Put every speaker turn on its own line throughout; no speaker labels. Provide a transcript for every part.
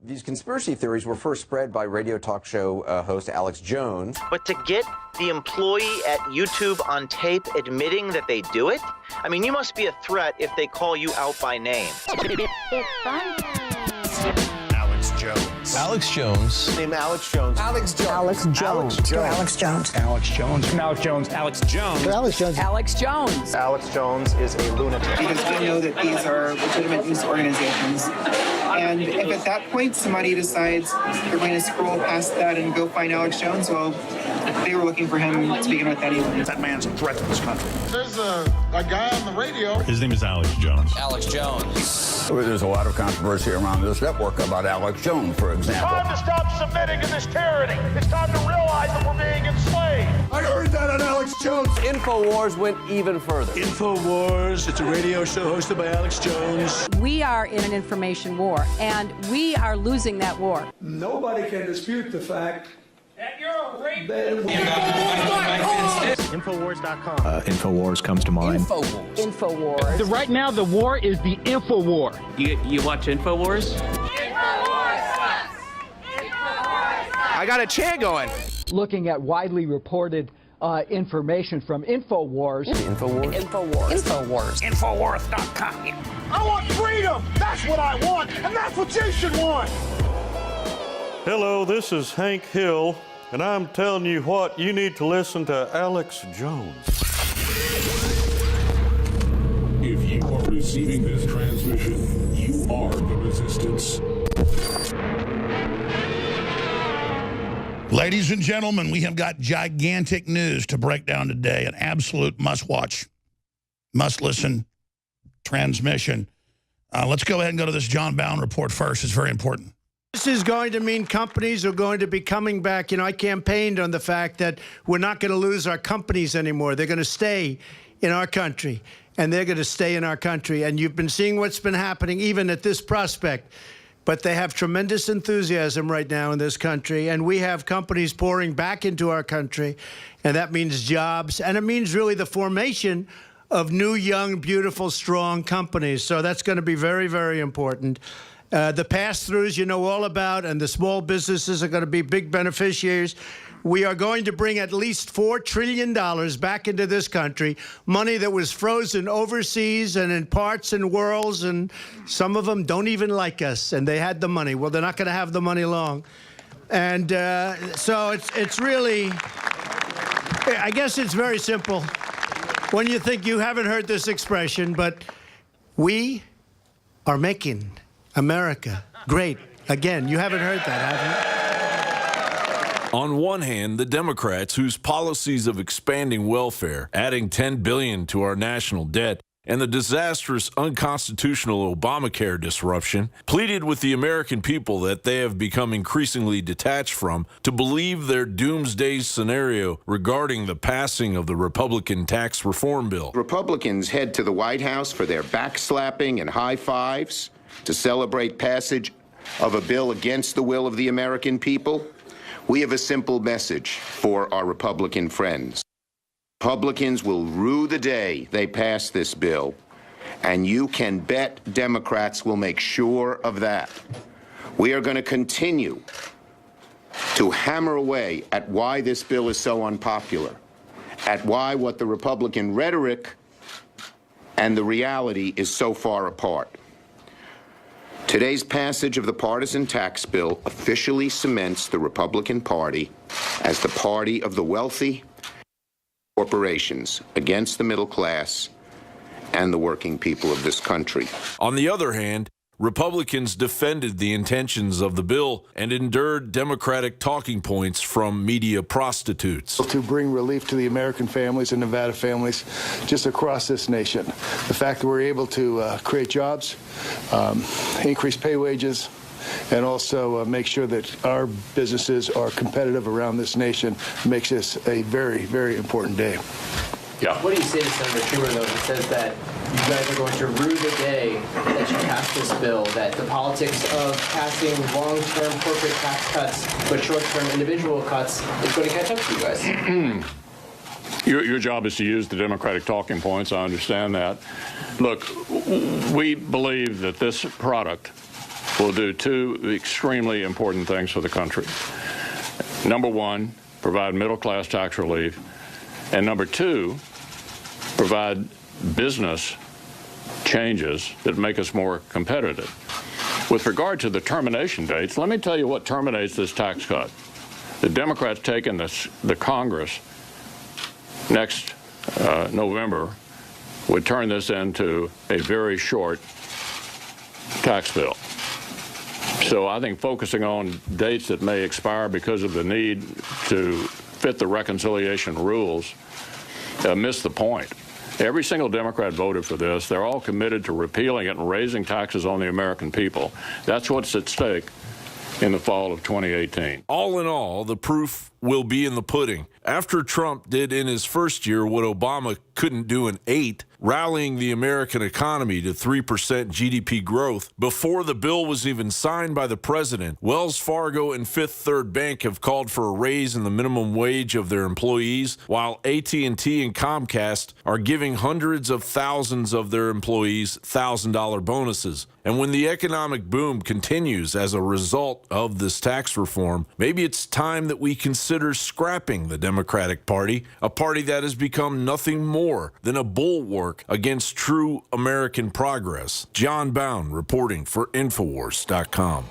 These conspiracy theories were first spread by radio talk show host Alex Jones.
But to get the employee at YouTube on tape admitting that they do it? I mean, you must be a threat if they call you out by name.
It's fun.
Alex Jones.
Alex Jones.
Name Alex Jones.
Alex Jones.
Alex Jones.
Alex Jones.
Alex Jones.
Alex Jones.
Alex Jones.
Alex Jones.
Alex Jones.
Alex Jones is a lunatic.
Because we know that these are legitimate news organizations. And if at that point somebody decides they're going to scroll past that and go find Alex Jones, well, they were looking for him to begin with anyway.
That man's a threat to this country.
There's a guy on the radio.
His name is Alex Jones.
Alex Jones.
There's a lot of controversy around this network about Alex Jones, for example.
It's time to stop submitting to this tyranny. It's time to realize that we're being enslaved.
I heard that on Alex Jones.
InfoWars went even further.
InfoWars, it's a radio show hosted by Alex Jones.
We are in an information war, and we are losing that war.
Nobody can dispute the fact
that you're a rapist.
InfoWars.com.
InfoWars comes to mind.
InfoWars.
Right now, the war is the info war.
You watch InfoWars?
I got a chant going. Looking at widely reported information from InfoWars.
InfoWars.
InfoWars. InfoWars.
InfoWars.com.
I want freedom. That's what I want, and that's what you should want.
Hello, this is Hank Hill, and I'm telling you what, you need to listen to Alex Jones.
If you are receiving this transmission, you are the resistance.
Ladies and gentlemen, we have got gigantic news to break down today, an absolute must-watch, must-listen transmission. Let's go ahead and go to this John Bowen report first. It's very important.
this is going to mean companies are going to be coming back. You know, I campaigned on the fact that we're not going to lose our companies anymore. They're going to stay in our country, and they're going to stay in our country. And you've been seeing what's been happening even at this prospect. But they have tremendous enthusiasm right now in this country, and we have companies pouring back into our country, and that means jobs, and it means really the formation of new, young, beautiful, strong companies. So that's going to be very, very important. The pass-throughs you know all about, and the small businesses are going to be big beneficiaries. We are going to bring at least $4 trillion back into this country, money that was frozen overseas and in parts and worlds, and some of them don't even like us, and they had the money. Well, they're not going to have the money long. And so it's really, I guess it's very simple when you think you haven't heard this expression, but we are making America great again. You haven't heard that, have you?
On one hand, the Democrats, whose policies of expanding welfare, adding $10 billion to our national debt, and the disastrous, unconstitutional Obamacare disruption, pleaded with the American people that they have become increasingly detached from to believe their doomsday scenario regarding the passing of the Republican tax reform bill.
Republicans head to the White House for their backslapping and high fives to celebrate passage of a bill against the will of the American people. We have a simple message for our Republican friends. Republicans will rue the day they pass this bill, and you can bet Democrats will make sure of that. We are going to continue to hammer away at why this bill is so unpopular, at why what the Republican rhetoric and the reality is so far apart. Today's passage of the partisan tax bill officially cements the Republican Party as the party of the wealthy, corporations against the middle class and the working people of this country.
On the other hand, Republicans defended the intentions of the bill and endured Democratic talking points from media prostitutes.
To bring relief to the American families and Nevada families just across this nation. The fact that we're able to create jobs, increase pay wages, and also make sure that our businesses are competitive around this nation makes this a very, very important day.
Yeah. What do you say to Senator Schumer, though, that says that you guys are going to rue the day that you pass this bill, that the politics of passing long-term corporate tax cuts but short-term individual cuts is going to catch up to you guys?
Your job is to use the Democratic talking points. I understand that. Look, we believe that this product will do two extremely important things for the country. Number one, provide middle-class tax relief. And number two, provide business changes that make us more competitive. With regard to the termination dates, let me tell you what terminates this tax cut. The Democrats taking the Congress next November would turn this into a very short tax bill. So I think focusing on dates that may expire because of the need to fit the reconciliation rules miss the point. Every single Democrat voted for this. They're all committed to repealing it and raising taxes on the American people. That's what's at stake in the fall of 2018.
All in all, the proof will be in the pudding. After Trump did in his first year what Obama couldn't do in 8, rallying the American economy to 3% GDP growth, before the bill was even signed by the president, Wells Fargo and Fifth Third Bank have called for a raise in the minimum wage of their employees, while AT&T and Comcast are giving hundreds of thousands of their employees $1,000 bonuses. And when the economic boom continues as a result of this tax reform, maybe it's time that we consider scrapping the Democratic Party, a party that has become nothing more than a bulwark against true American progress. John Bound reporting for Infowars.com.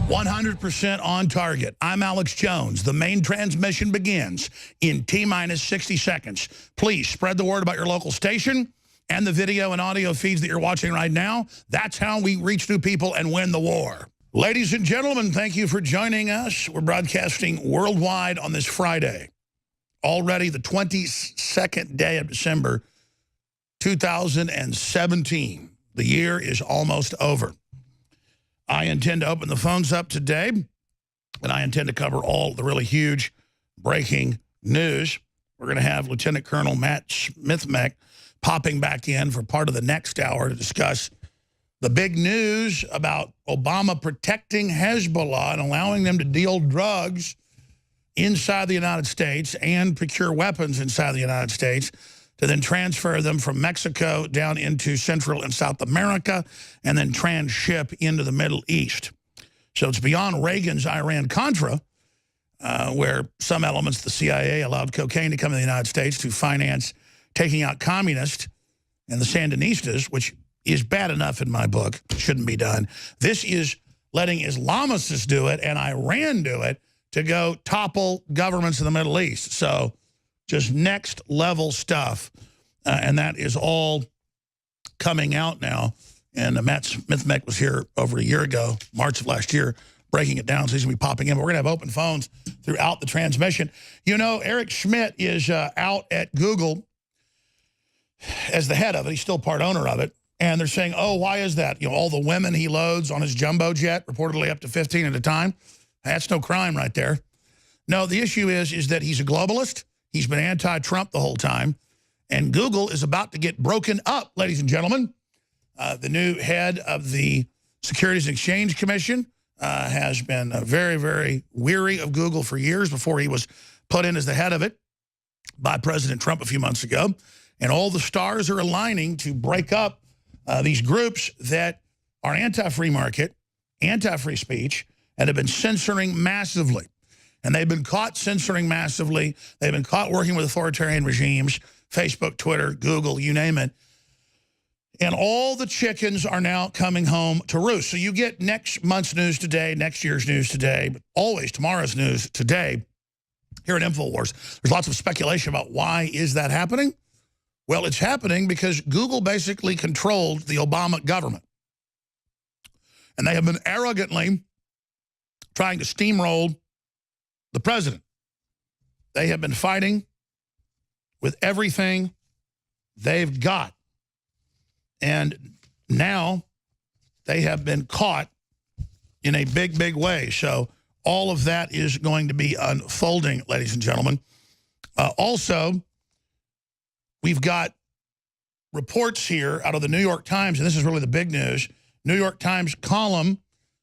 100% on target. I'm Alex Jones. The main transmission begins in T-minus 60 seconds. Please spread the word about your local station and the video and audio feeds that you're watching right now. That's how we reach new people and win the war. Ladies and gentlemen, thank you for joining us. We're broadcasting worldwide on this Friday. Already the 22nd day of December, 2017. The year is almost over. I intend to open the phones up today, and I intend to cover all the really huge breaking news. We're going to have Lieutenant Colonel Matt Smithmeck popping back in for part of the next hour to discuss the big news about Obama protecting Hezbollah and allowing them to deal drugs inside the United States and procure weapons inside the United States to then transfer them from Mexico down into Central and South America and then transship into the Middle East. So it's beyond Reagan's Iran-Contra, where some elements of the CIA allowed cocaine to come to the United States to finance taking out communists and the Sandinistas, which is bad enough in my book, shouldn't be done. This is letting Islamists do it and Iran do it to go topple governments in the Middle East. So just next level stuff. And that is all coming out now. And Matt Smithmeck was here over a year ago, March of last year, breaking it down. So he's going to be popping in. But we're going to have open phones throughout the transmission. You know, Eric Schmidt is out at Google as the head of it. He's still part owner of it. And they're saying, oh, why is that? You know, all the women he loads on his jumbo jet, reportedly up to 15 at a time. That's no crime right there. No, the issue is that he's a globalist. He's been anti-Trump the whole time. And Google is about to get broken up, ladies and gentlemen. The new head of the Securities and Exchange Commission has been very, very weary of Google for years before he was put in as the head of it by President Trump a few months ago. And all the stars are aligning to break up these groups that are anti-free market, anti-free speech, and have been censoring massively. And they've been caught censoring massively. They've been caught working with authoritarian regimes, Facebook, Twitter, Google, you name it. And all the chickens are now coming home to roost. So you get next month's news today, next year's news today, but always tomorrow's news today here at InfoWars. There's lots of speculation about why is that happening. Well, it's happening because Google basically controlled the Obama government. And they have been arrogantly trying to steamroll the president. They have been fighting with everything they've got. And now they have been caught in a big, big way. So all of that is going to be unfolding, ladies and gentlemen. Also, we've got reports here out of the New York Times, and this is really the big news. New York Times column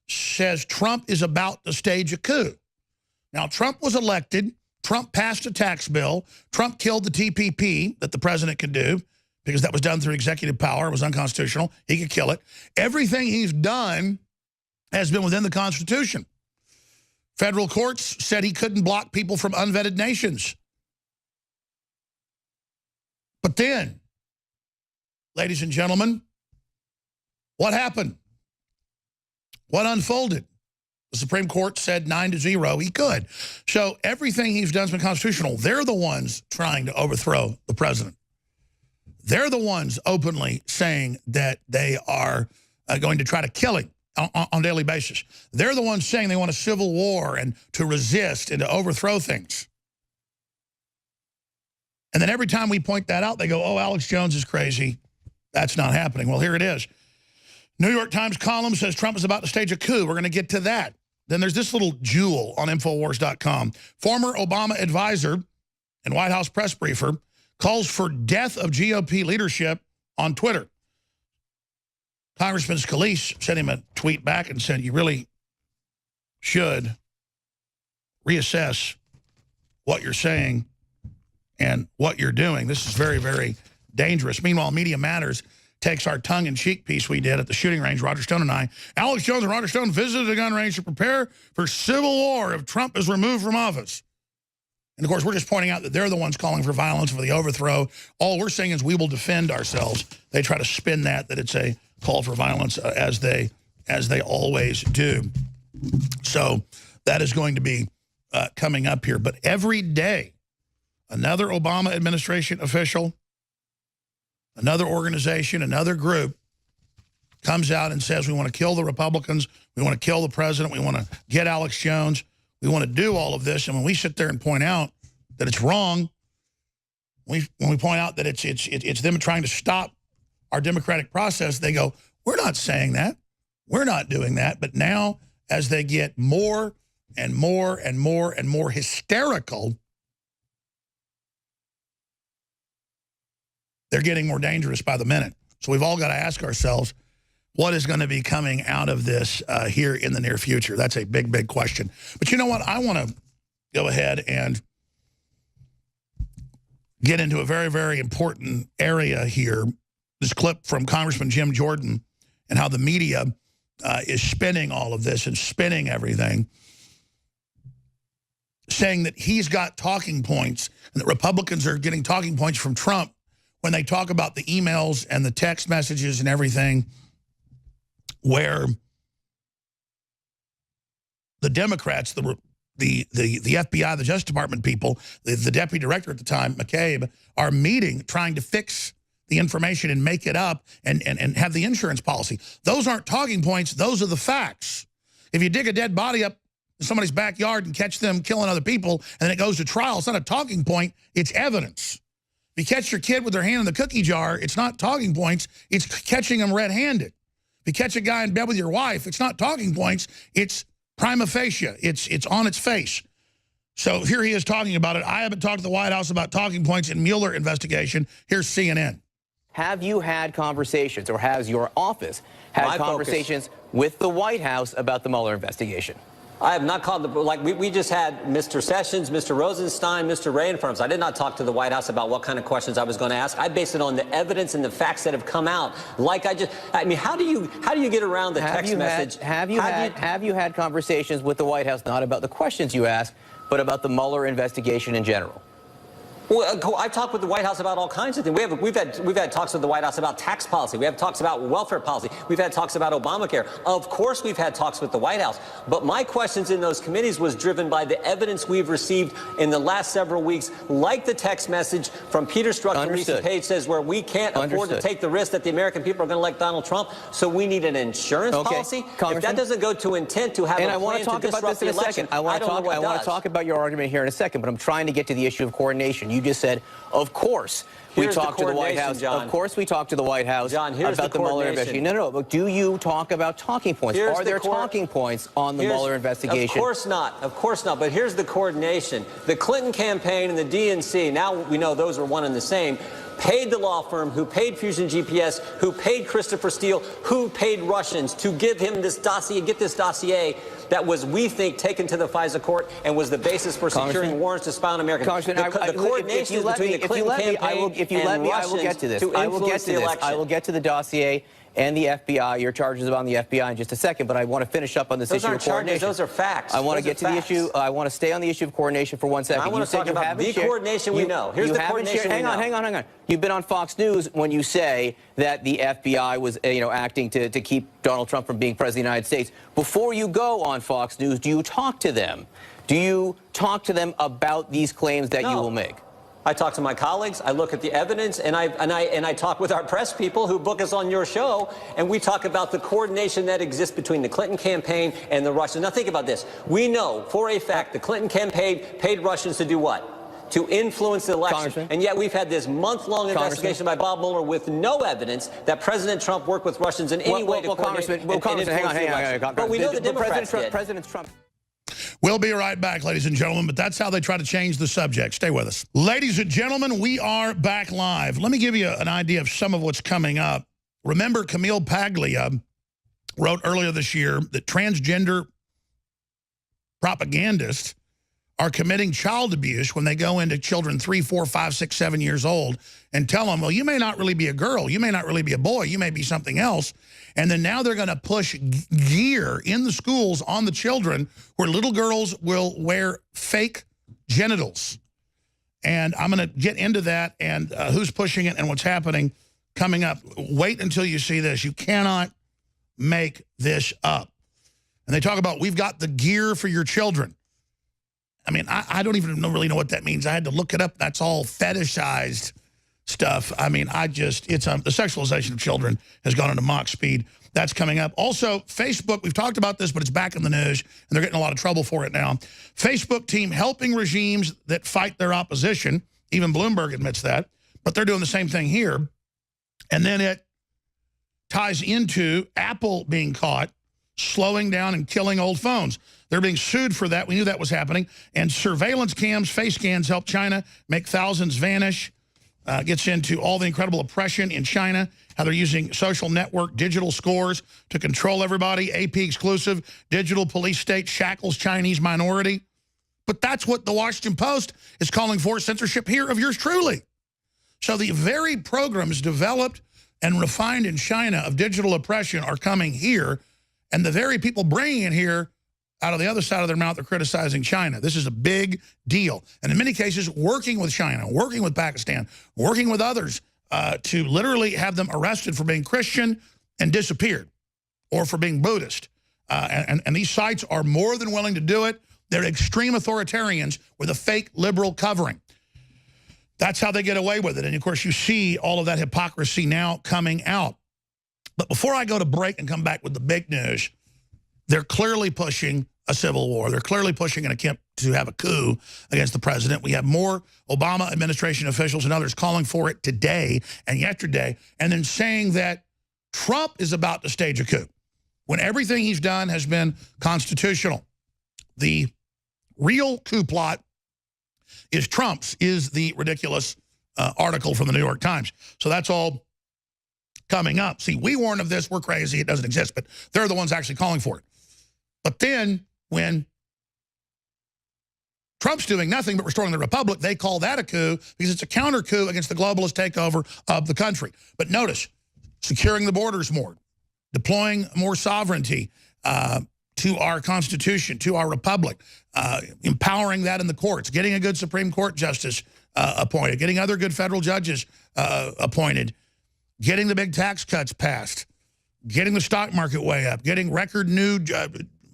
says Trump is about to stage a coup. Now, Trump was elected. Trump passed a tax bill. Trump killed the TPP that the president could do because that was done through executive power. It was unconstitutional. He could kill it. Everything he's done has been within the Constitution. Federal courts said he couldn't block people from unvetted nations. But then, ladies and gentlemen, what happened? What unfolded? The Supreme Court said 9-0, he could. So everything he's done has been constitutional. They're the ones trying to overthrow the president. They're the ones openly saying that they are going to try to kill him on a daily basis. They're the ones saying they want a civil war and to resist and to overthrow things. And then every time we point that out, they go, oh, Alex Jones is crazy. That's not happening. Well, here it is. New York Times column says Trump is about to stage a coup. We're going to get to that. Then there's this little jewel on Infowars.com. Former Obama advisor and White House press briefer calls for death of GOP leadership on Twitter. Congressman Scalise sent him a tweet back and said, you really should reassess what you're saying and what you're doing. This is very, very dangerous. Meanwhile, Media Matters takes our tongue-in-cheek piece we did at the shooting range, Roger Stone and I. Alex Jones and Roger Stone visited a gun range to prepare for civil war if Trump is removed from office. And, of course, we're just pointing out that they're the ones calling for violence, for the overthrow. All we're saying is we will defend ourselves. They try to spin that it's a call for violence, as they always do. So that is going to be coming up here. But every day, another Obama administration official, another organization, another group comes out and says we want to kill the Republicans, we want to kill the president, we want to get Alex Jones, we want to do all of this. And when we sit there and point out that it's wrong, when we point out that it's them trying to stop our democratic process, they go, we're not saying that. We're not doing that. But now, as they get more and more and more and more hysterical, they're getting more dangerous by the minute. So we've all got to ask ourselves, what is going to be coming out of this here in the near future? That's a big, big question. But you know what? I want to go ahead and get into a very, very important area here. This clip from Congressman Jim Jordan and how the media is spinning all of this and spinning everything, saying that he's got talking points and that Republicans are getting talking points from Trump when they talk about the emails and the text messages and everything where the Democrats, the FBI, the Justice Department people, the deputy director at the time, McCabe, are meeting trying to fix the information and make it up and have the insurance policy. Those aren't talking points. Those are the facts. If you dig a dead body up in somebody's backyard and catch them killing other people and then it goes to trial, it's not a talking point. It's evidence. If you catch your kid with their hand in the cookie jar, it's not talking points. It's catching them red-handed. If you catch a guy in bed with your wife, it's not talking points. It's prima facie. It's on its face. So here he is talking about it. I haven't talked to the White House about talking points in Mueller investigation. Here's CNN.
Have you had conversations, or has your office had conversations with the White House about the Mueller investigation?
I have not called we just had Mr. Sessions, Mr. Rosenstein, Mr. Wray in front of us. I did not talk to the White House about what kind of questions I was going to ask. I based it on the evidence and the facts that have come out. I mean, how do you get around the text message?
Have you had conversations with the White House, not about the questions you ask, but about the Mueller investigation in general?
Well, I've talked with the White House about all kinds of things. We've had talks with the White House about tax policy. We have talks about welfare policy. We've had talks about Obamacare. Of course, we've had talks with the White House. But my questions in those committees was driven by the evidence we've received in the last several weeks, like the text message from Peter Strzok and Lisa Page says, where we can't afford to take the risk that the American people are going to elect Donald Trump, so we need an insurance policy. If that doesn't go to intent to have a plan to disrupt the election, I want to
talk about your argument here in a second, but I'm trying to get to the issue of coordination. You just said, of course, we talked to the White House.
John.
Of course, we talked to the White House about the Mueller investigation. No, but do you talk about talking points? Are there talking points on the Mueller investigation?
Of course not. Of course not. But here's the coordination. The Clinton campaign and the DNC, now we know those are one and the same, paid the law firm who paid Fusion GPS, who paid Christopher Steele, who paid Russians to give him this dossier, get this dossier that was, we think, taken to the FISA court and was the basis for securing warrants to spy on Americans.
The coordination between the Clinton campaign and Russians
to influence the election.
I will get to the dossier and the FBI. Your charges about the FBI in just a second, but I want to finish up on this issue of coordination.
Those are facts.
I want to get to the issue. I want to stay on the issue of coordination for 1 second.
I want to talk about the coordination we know. Here's the coordination we know.
Hang on. You've been on Fox News when you say that the FBI was, acting to keep Donald Trump from being president of the United States. Before you go on Fox News, do you talk to them? Do you talk to them about these claims that you will make?
I talk to my colleagues, I look at the evidence, and I talk with our press people who book us on your show, and we talk about the coordination that exists between the Clinton campaign and the Russians. Now think about this. We know for a fact the Clinton campaign paid Russians to do what? To influence the election. And yet we've had this month-long investigation by Bob Mueller with no evidence that President Trump worked with Russians in any way to coordinate and influence the election. But we know the Democrats did.
President Trump.
We'll be right back, ladies and gentlemen, but that's how they try to change the subject. Stay with us. Ladies and gentlemen, we are back live. Let me give you an idea of some of what's coming up. Remember, Camille Paglia wrote earlier this year that transgender propagandists are committing child abuse when they go into children 3, 4, 5, 6, 7 years old and tell them, well, you may not really be a girl. You may not really be a boy. You may be something else. And then now they're going to push gear in the schools on the children where little girls will wear fake genitals. And I'm going to get into that and who's pushing it and what's happening coming up. Wait until you see this. You cannot make this up. And they talk about, we've got the gear for your children. I mean, I don't even really know what that means. I had to look it up. That's all fetishized stuff. I mean, the sexualization of children has gone into Mach speed. That's coming up. Also, Facebook, we've talked about this, but it's back in the news, and they're getting a lot of trouble for it now. Facebook team helping regimes that fight their opposition. Even Bloomberg admits that. But they're doing the same thing here. And then it ties into Apple being caught slowing down and killing old phones. They're being sued for that. We knew that was happening. And surveillance cams, face scans help China make thousands vanish. Gets into all the incredible oppression in China, how they're using social network digital scores to control everybody. AP exclusive, digital police state shackles Chinese minority. But that's what the Washington Post is calling for, censorship here of yours truly. So the very programs developed and refined in China of digital oppression are coming here, and the very people bringing it here out of the other side of their mouth are criticizing China. This is a big deal. And in many cases, working with China, working with Pakistan, working with others to literally have them arrested for being Christian and disappeared, or for being Buddhist. And these sites are more than willing to do it. They're extreme authoritarians with a fake liberal covering. That's how they get away with it. And, of course, you see all of that hypocrisy now coming out. But before I go to break and come back with the big news, they're clearly pushing a civil war. They're clearly pushing an attempt to have a coup against the president. We have more Obama administration officials and others calling for it today and yesterday, and then saying that Trump is about to stage a coup when everything he's done has been constitutional. The real coup plot is Trump's, is the ridiculous article from the New York Times. So that's all coming up. See, we warn of this. We're crazy. It doesn't exist, but they're the ones actually calling for it. But then when Trump's doing nothing but restoring the republic, they call that a coup because it's a counter coup against the globalist takeover of the country. But notice, securing the borders more, deploying more sovereignty to our Constitution, to our republic, empowering that in the courts, getting a good Supreme Court justice appointed, getting other good federal judges appointed, getting the big tax cuts passed, getting the stock market way up, getting record new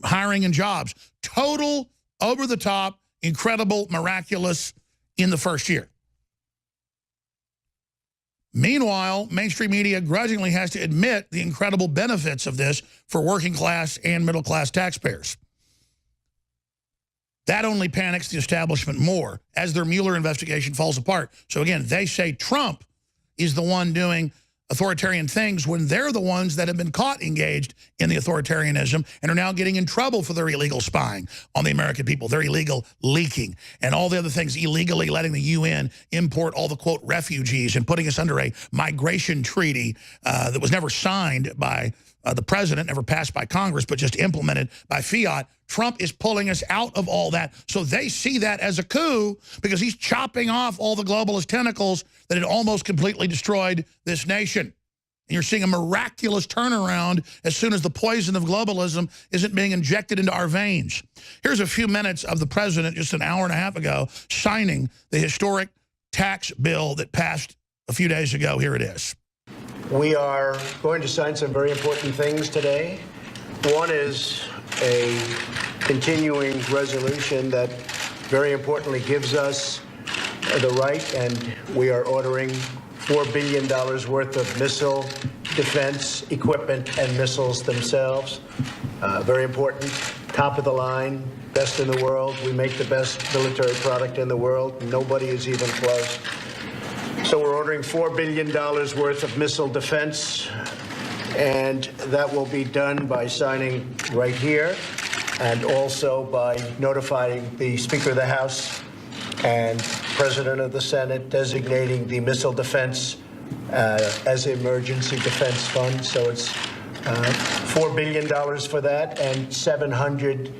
hiring and jobs. Total, over-the-top, incredible, miraculous in the first year. Meanwhile, mainstream media grudgingly has to admit the incredible benefits of this for working class and middle class taxpayers. That only panics the establishment more as their Mueller investigation falls apart. So again, they say Trump is the one doing authoritarian things when they're the ones that have been caught engaged in the authoritarianism and are now getting in trouble for their illegal spying on the American people, their illegal leaking, and all the other things, illegally letting the UN import all the, quote, refugees and putting us under a migration treaty that was never signed by the president, never passed by Congress, but just implemented by fiat. Trump is pulling us out of all that. So they see that as a coup because he's chopping off all the globalist tentacles that had almost completely destroyed this nation. You're seeing a miraculous turnaround as soon as the poison of globalism isn't being injected into our veins. Here's a few minutes of the president just an hour and a half ago signing the historic tax bill that passed a few days ago. Here it is.
We are going to sign some very important things today. One is a continuing resolution that very importantly gives us the right, and we are ordering $4 billion worth of missile defense equipment and missiles themselves. Very important, top of the line, best in the world. We make the best military product in the world. Nobody is even close. So we're ordering $4 billion worth of missile defense, and that will be done by signing right here and also by notifying the Speaker of the House and President of the Senate designating the missile defense as emergency defense fund. So it's $4 billion for that and $700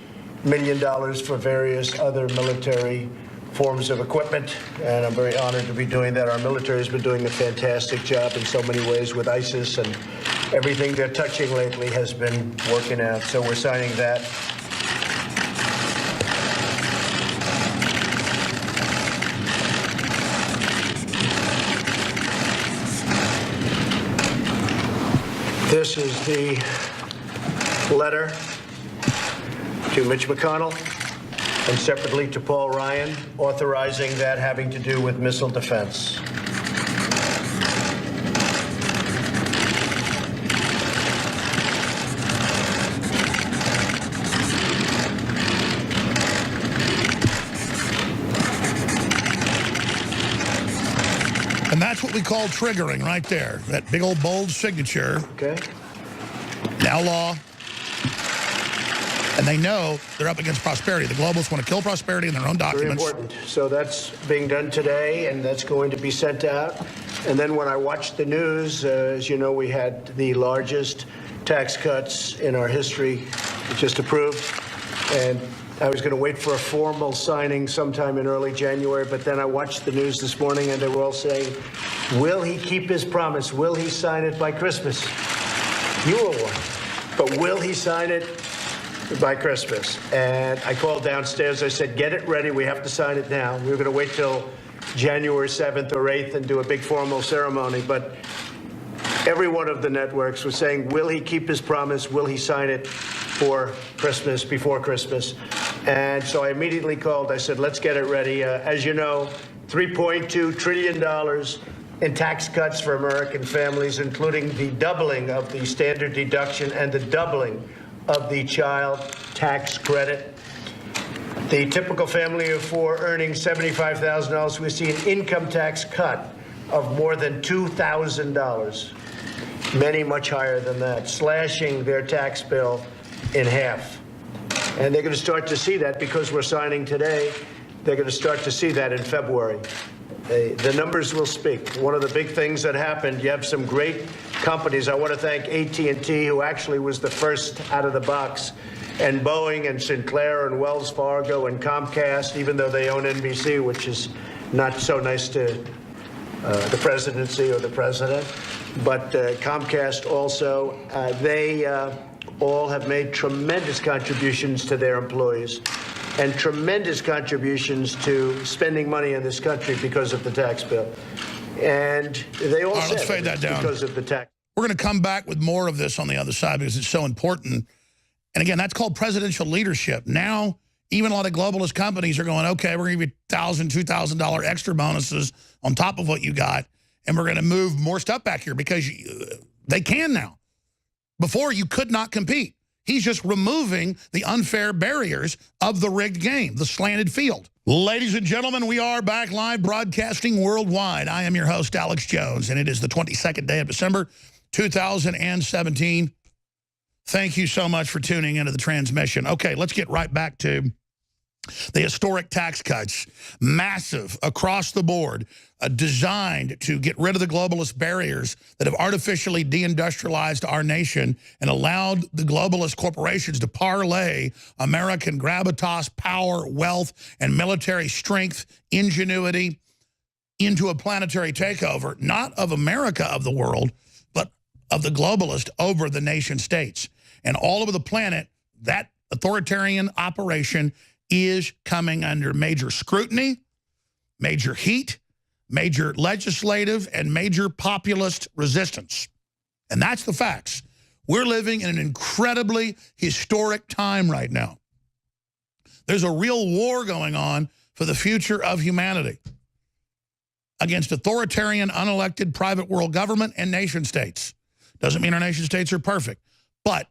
million for various other military forms of equipment. And I'm very honored to be doing that. Our military has been doing a fantastic job in so many ways with ISIS, and everything they're touching lately has been working out. So we're signing that. This is the letter to Mitch McConnell and separately to Paul Ryan authorizing that having to do with missile defense.
And that's what we call triggering right there. That big old bold signature.
Okay.
Now law. And they know they're up against prosperity. The globalists want to kill prosperity in their own documents.
Very important. So that's being done today, and that's going to be sent out. And then when I watched the news, as you know, we had the largest tax cuts in our history just approved. And I was going to wait for a formal signing sometime in early January, but then I watched the news this morning, and they were all saying, will he keep his promise? Will he sign it by Christmas? You were one. But will he sign it by Christmas? And I called downstairs. I said, get it ready. We have to sign it now. We were going to wait till January 7th or 8th and do a big formal ceremony. But every one of the networks was saying, will he keep his promise? Will he sign it for Christmas, before Christmas? And so I immediately called. I said, let's get it ready. As you know, $3.2 trillion in tax cuts for American families, including the doubling of the standard deduction and the doubling of the child tax credit. The typical family of four earning $75,000, we see an income tax cut of more than $2,000. Many much higher than that, slashing their tax bill in half. And they're going to start to see that because we're signing today. They're going to start to see that in February. The numbers will speak. One of the big things that happened, you have some great companies. I want to thank AT&T, who actually was the first out of the box, and Boeing and Sinclair and Wells Fargo and Comcast, even though they own NBC, which is not so nice to the presidency or the president. But Comcast also, they all have made tremendous contributions to their employees and tremendous contributions to spending money in this country because of the tax bill. And they all,
let's fade that down.
Because of the tax.
We're going to come back with more of this on the other side because it's so important. And again, that's called presidential leadership. Now, even a lot of globalist companies are going, okay, we're going to give you $1,000, $2,000 extra bonuses on top of what you got, and we're going to move more stuff back here because they can now. Before, you could not compete. He's just removing the unfair barriers of the rigged game, the slanted field. Ladies and gentlemen, we are back live broadcasting worldwide. I am your host, Alex Jones, and it is the 22nd day of December, 2017. Thank you so much for tuning into the transmission. Okay, let's get right back to the historic tax cuts, massive across the board, designed to get rid of the globalist barriers that have artificially deindustrialized our nation and allowed the globalist corporations to parlay American gravitas, power, wealth, and military strength, ingenuity into a planetary takeover, not of America of the world, but of the globalist over the nation states. And all over the planet, that authoritarian operation is coming under major scrutiny, major heat, major legislative, and major populist resistance. And that's the facts. We're living in an incredibly historic time right now. There's a real war going on for the future of humanity against authoritarian, unelected private world government and nation states. Doesn't mean our nation states are perfect, but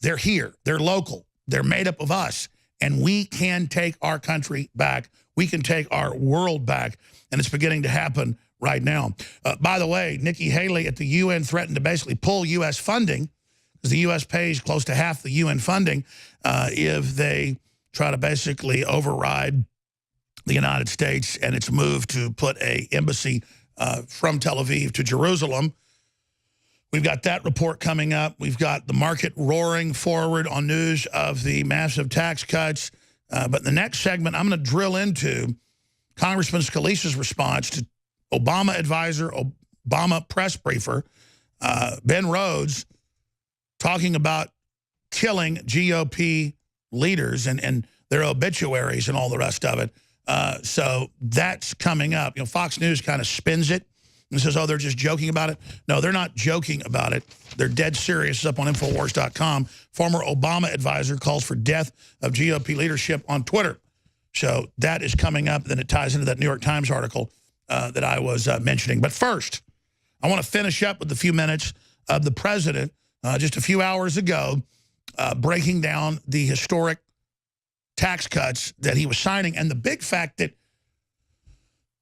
they're here, they're local, they're made up of us, and we can take our country back. We can take our world back, and it's beginning to happen right now. By the way, Nikki Haley at the UN threatened to basically pull U.S. funding, because the U.S. pays close to half the UN funding if they try to basically override the United States and its move to put an embassy from Tel Aviv to Jerusalem. We've got that report coming up. We've got the market roaring forward on news of the massive tax cuts. But in the next segment, I'm going to drill into Congressman Scalise's response to Obama advisor, Obama press briefer, Ben Rhodes, talking about killing GOP leaders and their obituaries and all the rest of it. So that's coming up. You know, Fox News kind of spins it and says, oh, they're just joking about it. No, they're not joking about it. They're dead serious. It's up on Infowars.com. Former Obama advisor calls for death of GOP leadership on Twitter. So that is coming up. Then it ties into that New York Times article that I was mentioning. But first, I want to finish up with a few minutes of the president just a few hours ago breaking down the historic tax cuts that he was signing, and the big fact that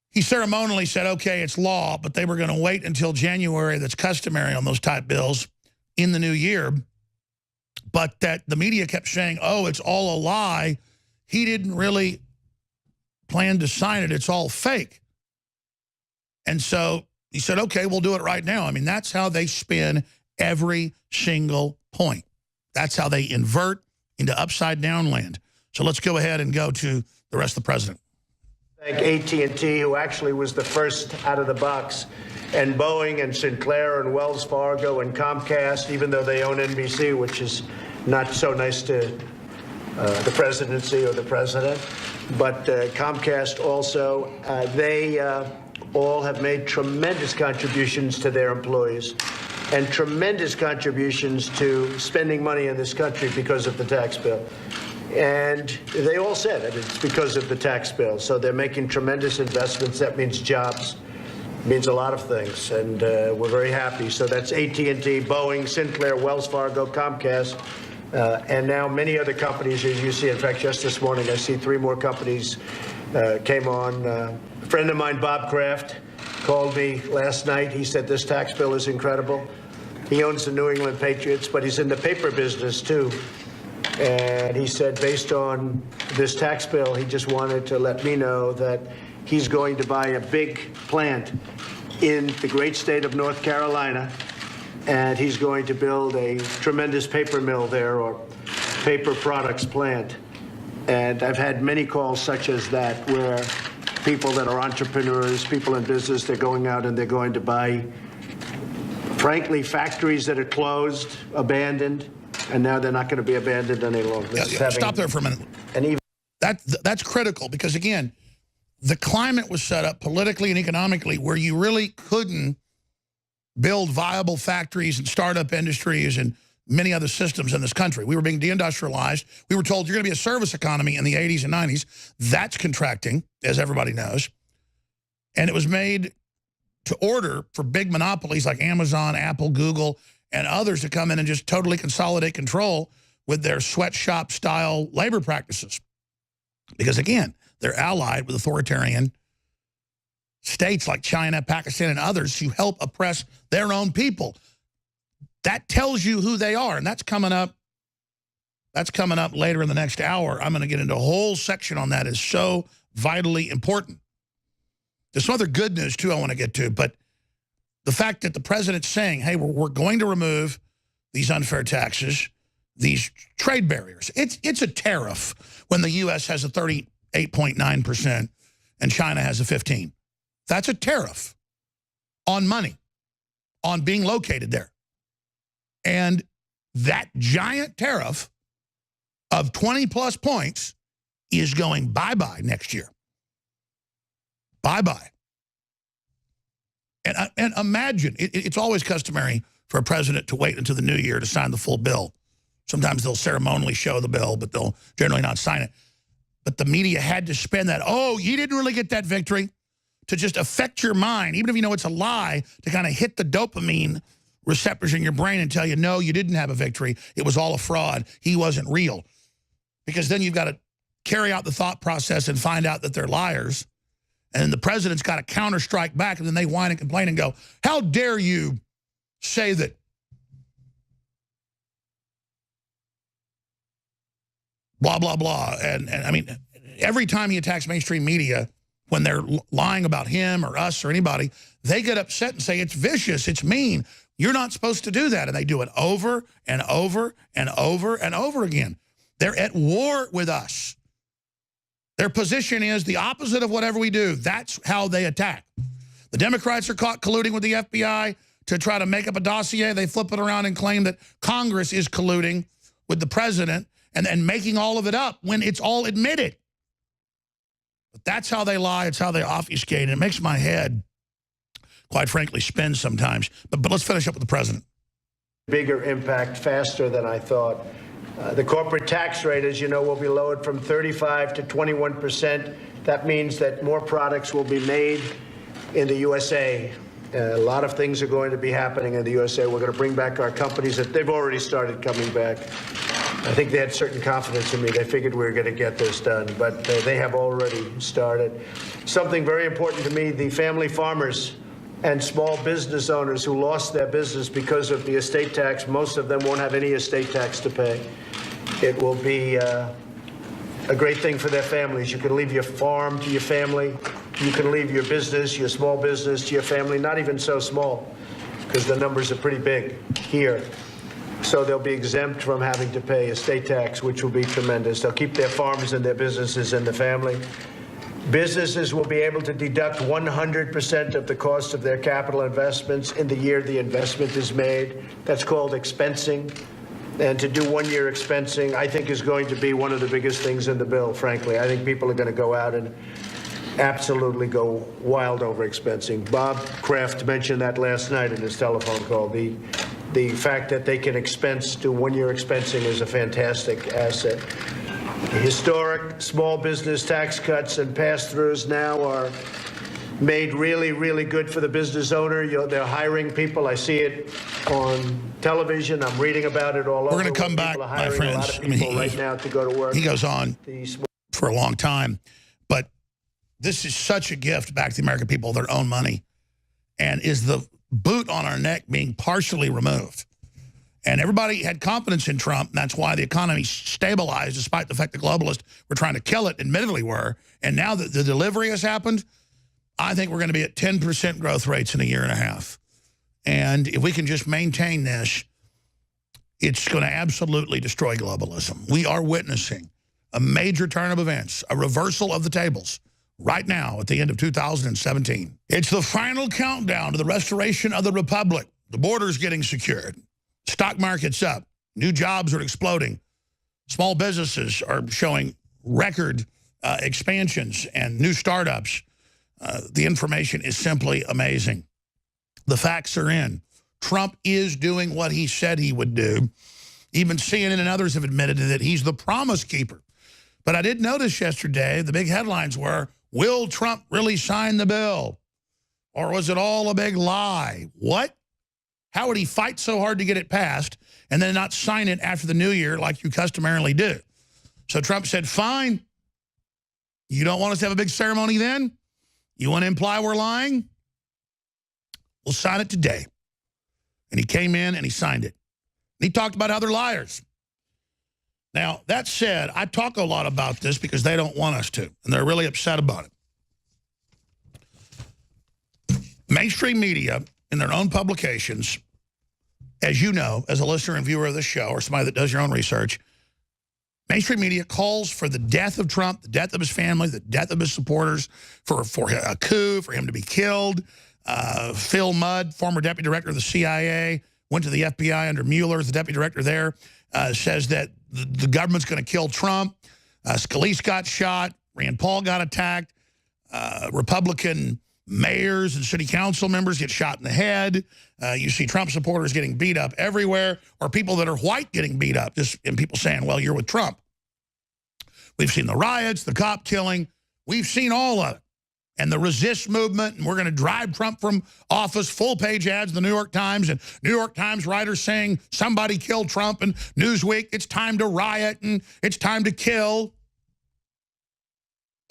he ceremonially said, okay, it's law, but they were going to wait until January, that's customary on those type bills, in the new year, but that the media kept saying, oh, it's all a lie. He didn't really plan to sign it. It's all fake. And so he said, okay, we'll do it right now. I mean, that's how they spin every single point. That's how they invert into upside down land. So let's go ahead and go to the rest of the president.
Thank AT&T, who actually was the first out of the box, and Boeing and Sinclair and Wells Fargo and Comcast, even though they own NBC, which is not so nice to the presidency or the president. But Comcast also, they all have made tremendous contributions to their employees and tremendous contributions to spending money in this country because of the tax bill. And they all said it. It's because of the tax bill. So they're making tremendous investments. That means jobs. It means a lot of things. And we're very happy. So that's AT&T, Boeing, Sinclair, Wells Fargo, Comcast, and now many other companies, as you see. In fact, just this morning, I see 3 more companies came on. A friend of mine, Bob Kraft, called me last night. He said this tax bill is incredible. He owns the New England Patriots, but he's in the paper business, too. And he said, based on this tax bill, he just wanted to let me know that he's going to buy a big plant in the great state of North Carolina, and he's going to build a tremendous paper mill there, or paper products plant. And I've had many calls such as that, where people that are entrepreneurs, people in business, they're going out and they're going to buy, frankly, factories that are closed, abandoned, and now they're not going to be abandoned any longer.
Stop there for a minute.
And even
that's critical, because, again, the climate was set up politically and economically where you really couldn't build viable factories and startup industries and many other systems in this country. We were being deindustrialized. We were told you're going to be a service economy in the 80s and 90s. That's contracting, as everybody knows. And it was made to order for big monopolies like Amazon, Apple, Google, and others to come in and just totally consolidate control with their sweatshop-style labor practices. Because, again, they're allied with authoritarian states like China, Pakistan, and others who help oppress their own people. That tells you who they are, and that's coming up. That's coming up later in the next hour. I'm going to get into a whole section on that. It's so vitally important. There's some other good news, too, I want to get to, but the fact that the president's saying, hey, we're going to remove these unfair taxes, these trade barriers. It's a tariff when the U.S. has a 38.9% and China has a 15%. That's a tariff on money, on being located there. And that giant tariff of 20-plus points is going bye-bye next year. Bye-bye. And imagine, it's always customary for a president to wait until the new year to sign the full bill. Sometimes they'll ceremonially show the bill, but they'll generally not sign it. But the media had to spin that, oh, you didn't really get that victory, to just affect your mind, even if you know it's a lie, to kind of hit the dopamine receptors in your brain and tell you, no, you didn't have a victory. It was all a fraud. He wasn't real. Because then you've got to carry out the thought process and find out that they're liars. And the president's got to counter-strike back, and then they whine and complain and go, how dare you say that blah, blah, blah. And I mean, every time he attacks mainstream media, when they're lying about him or us or anybody, they get upset and say, it's vicious, it's mean. You're not supposed to do that. And they do it over and over and over and over again. They're at war with us. Their position is the opposite of whatever we do. That's how they attack. The Democrats are caught colluding with the FBI to try to make up a dossier. They flip it around and claim that Congress is colluding with the president and making all of it up when it's all admitted. But that's how they lie. It's how they obfuscate. And it makes my head, quite frankly, spin sometimes. But let's finish up with the president.
Bigger impact faster than I thought. The corporate tax rate, as you know, will be lowered from 35 to 21%. That means that more products will be made in the USA. A lot of things are going to be happening in the USA. We're going to bring back our companies that they've already started coming back. I think they had certain confidence in me. They figured we were going to get this done, but they have already started. Something very important to me, the family farmers and small business owners who lost their business because of the estate tax, most of them won't have any estate tax to pay. It will be a great thing for their families. You can leave your farm to your family. You can leave your business, your small business to your family, not even so small, because the numbers are pretty big here. So they'll be exempt from having to pay estate tax, which will be tremendous. They'll keep their farms and their businesses in the family. Businesses will be able to deduct 100% of the cost of their capital investments in the year the investment is made. That's called expensing. And to do one-year expensing, I think, is going to be one of the biggest things in the bill, frankly. I think people are going to go out and absolutely go wild over expensing. Bob Kraft mentioned that last night in his telephone call. The fact that they can do one-year expensing is a fantastic asset. Historic small business tax cuts and pass-throughs now are made really, really good for the business owner. They're hiring people. I see it on television. I'm reading about it all over.
We're going to come back, my friends.
Right now to go to work.
He goes on for a long time, but this is such a gift back to the American people, their own money, and is the boot on our neck being partially removed. And everybody had confidence in Trump, and that's why the economy stabilized, despite the fact the globalists were trying to kill it, admittedly were. And now that the delivery has happened, I think we're going to be at 10% growth rates in a year and a half. And if we can just maintain this, it's going to absolutely destroy globalism. We are witnessing a major turn of events, a reversal of the tables right now at the end of 2017. It's the final countdown to the restoration of the republic. The border's getting secured. Stock market's up. New jobs are exploding. Small businesses are showing record expansions and new startups. The information is simply amazing. The facts are in. Trump is doing what he said he would do. Even CNN and others have admitted that he's the promise keeper. But I did notice yesterday, the big headlines were, will Trump really sign the bill? Or was it all a big lie? What? How would he fight so hard to get it passed and then not sign it after the new year like you customarily do? So Trump said, fine. You don't want us to have a big ceremony then? You want to imply we're lying? We'll sign it today. And he came in and he signed it. And he talked about how they're liars. Now, that said, I talk a lot about this because they don't want us to, and they're really upset about it. Mainstream media, in their own publications, as you know, as a listener and viewer of this show, or somebody that does your own research, mainstream media calls for the death of Trump, the death of his family, the death of his supporters, for a coup, for him to be killed. Phil Mudd, former deputy director of the CIA, went to the FBI under Mueller, the deputy director there, says that the government's going to kill Trump. Scalise got shot. Rand Paul got attacked. Republican mayors and city council members get shot in the head. You see Trump supporters getting beat up everywhere, or people that are white getting beat up, and people saying, well, you're with Trump. We've seen the riots, the cop killing. We've seen all of it. And the resist movement, and we're going to drive Trump from office, full-page ads in the New York Times, and New York Times writers saying somebody killed Trump, and Newsweek, it's time to riot, and it's time to kill.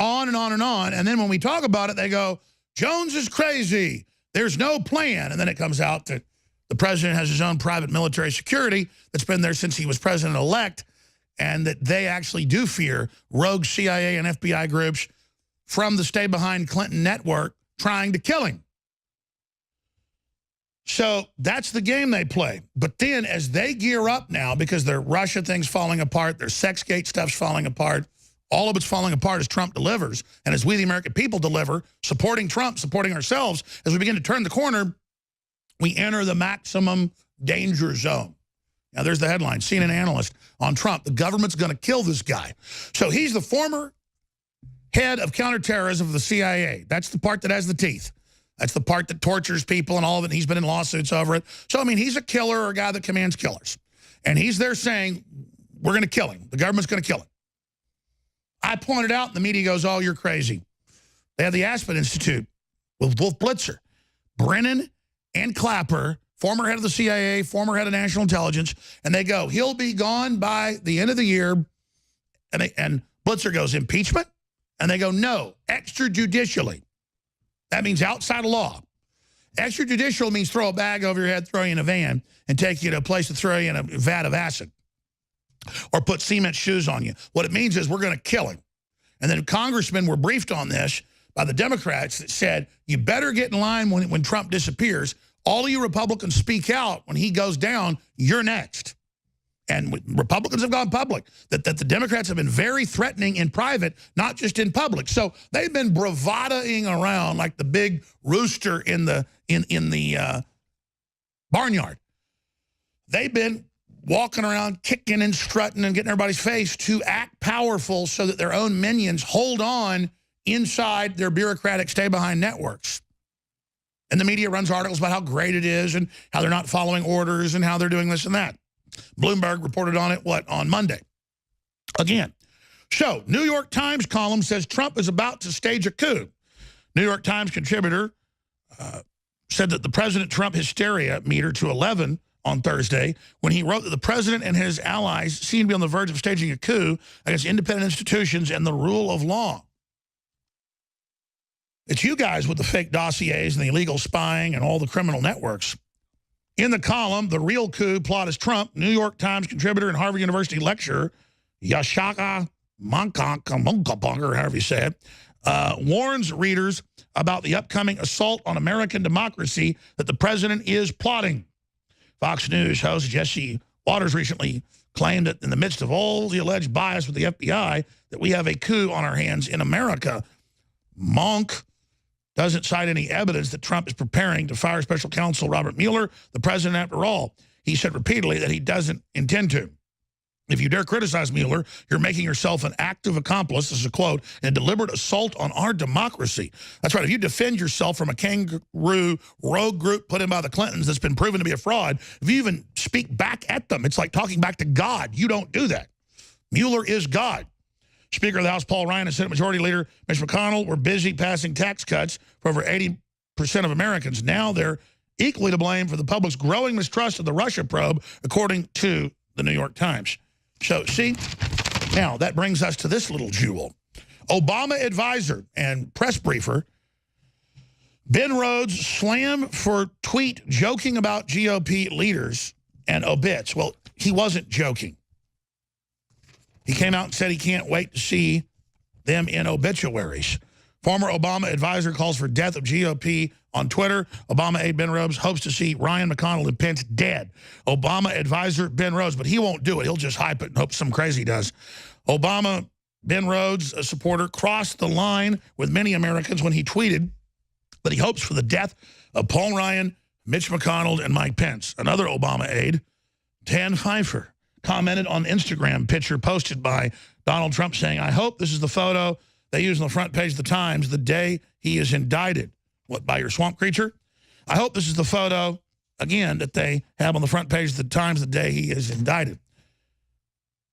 On and on and on. And then when we talk about it, they go, Jones is crazy. There's no plan. And then it comes out that the president has his own private military security that's been there since he was president-elect, and that they actually do fear rogue CIA and FBI groups from the Stay Behind Clinton network trying to kill him. So that's the game they play. But then as they gear up now, because their Russia thing's falling apart, their Sexgate stuff's falling apart, all of it's falling apart as Trump delivers, and as we, the American people, deliver, supporting Trump, supporting ourselves, as we begin to turn the corner, we enter the maximum danger zone. Now, there's the headline, CNN analyst on Trump. The government's going to kill this guy. So he's the former head of counterterrorism of the CIA. That's the part that has the teeth. That's the part that tortures people and all of it. And he's been in lawsuits over it. So, I mean, he's a killer or a guy that commands killers. And he's there saying, we're going to kill him. The government's going to kill him. I pointed out, and the media goes, oh, you're crazy. They have the Aspen Institute with Wolf Blitzer, Brennan and Clapper, former head of the CIA, former head of national intelligence, and they go, he'll be gone by the end of the year. And Blitzer goes, impeachment? And they go, no, extrajudicially. That means outside of law. Extrajudicial means throw a bag over your head, throw you in a van, and take you to a place to throw you in a vat of acid. Or put cement shoes on you. What it means is we're going to kill him. And then congressmen were briefed on this by the Democrats that said, you better get in line when Trump disappears. All of you Republicans speak out when he goes down, you're next. And Republicans have gone public, that the Democrats have been very threatening in private, not just in public. So they've been bravadoing around like the big rooster in the barnyard. They've been walking around, kicking and strutting and getting everybody's face to act powerful so that their own minions hold on inside their bureaucratic stay-behind networks. And the media runs articles about how great it is and how they're not following orders and how they're doing this and that. Bloomberg reported on it, on Monday? Again. So, New York Times column says Trump is about to stage a coup. New York Times contributor said that the President Trump hysteria meter to 11 on Thursday when he wrote that the president and his allies seem to be on the verge of staging a coup against independent institutions and the rule of law. It's you guys with the fake dossiers and the illegal spying and all the criminal networks. In the column, The Real Coup Plot is Trump, New York Times contributor and Harvard University lecturer, Yashaka Monkabunker, however you say it, warns readers about the upcoming assault on American democracy that the president is plotting. Fox News host Jesse Waters recently claimed that in the midst of all the alleged bias with the FBI, that we have a coup on our hands in America. Monk doesn't cite any evidence that Trump is preparing to fire special counsel Robert Mueller, the president after all. He said repeatedly that he doesn't intend to. If you dare criticize Mueller, you're making yourself an active accomplice, this is a quote, in a deliberate assault on our democracy. That's right. If you defend yourself from a kangaroo rogue group put in by the Clintons that's been proven to be a fraud, if you even speak back at them, it's like talking back to God. You don't do that. Mueller is God. Speaker of the House Paul Ryan and Senate Majority Leader Mitch McConnell were busy passing tax cuts for over 80% of Americans. Now they're equally to blame for the public's growing mistrust of the Russia probe, according to the New York Times. So, see, now that brings us to this little jewel. Obama advisor and press briefer Ben Rhodes slammed for tweet joking about GOP leaders and obits. Well, he wasn't joking. He came out and said he can't wait to see them in obituaries. Former Obama advisor calls for death of GOP on Twitter. Obama aide Ben Rhodes hopes to see Ryan, McConnell, and Pence dead. Obama advisor Ben Rhodes, but he won't do it. He'll just hype it and hope some crazy does. Obama, Ben Rhodes, a supporter, crossed the line with many Americans when he tweeted that he hopes for the death of Paul Ryan, Mitch McConnell and Mike Pence. Another Obama aide, Dan Pfeiffer, commented on Instagram picture posted by Donald Trump saying, I hope this is the photo they use on the front page of the Times the day he is indicted. What, by your swamp creature? I hope this is the photo, again, that they have on the front page of the Times the day he is indicted.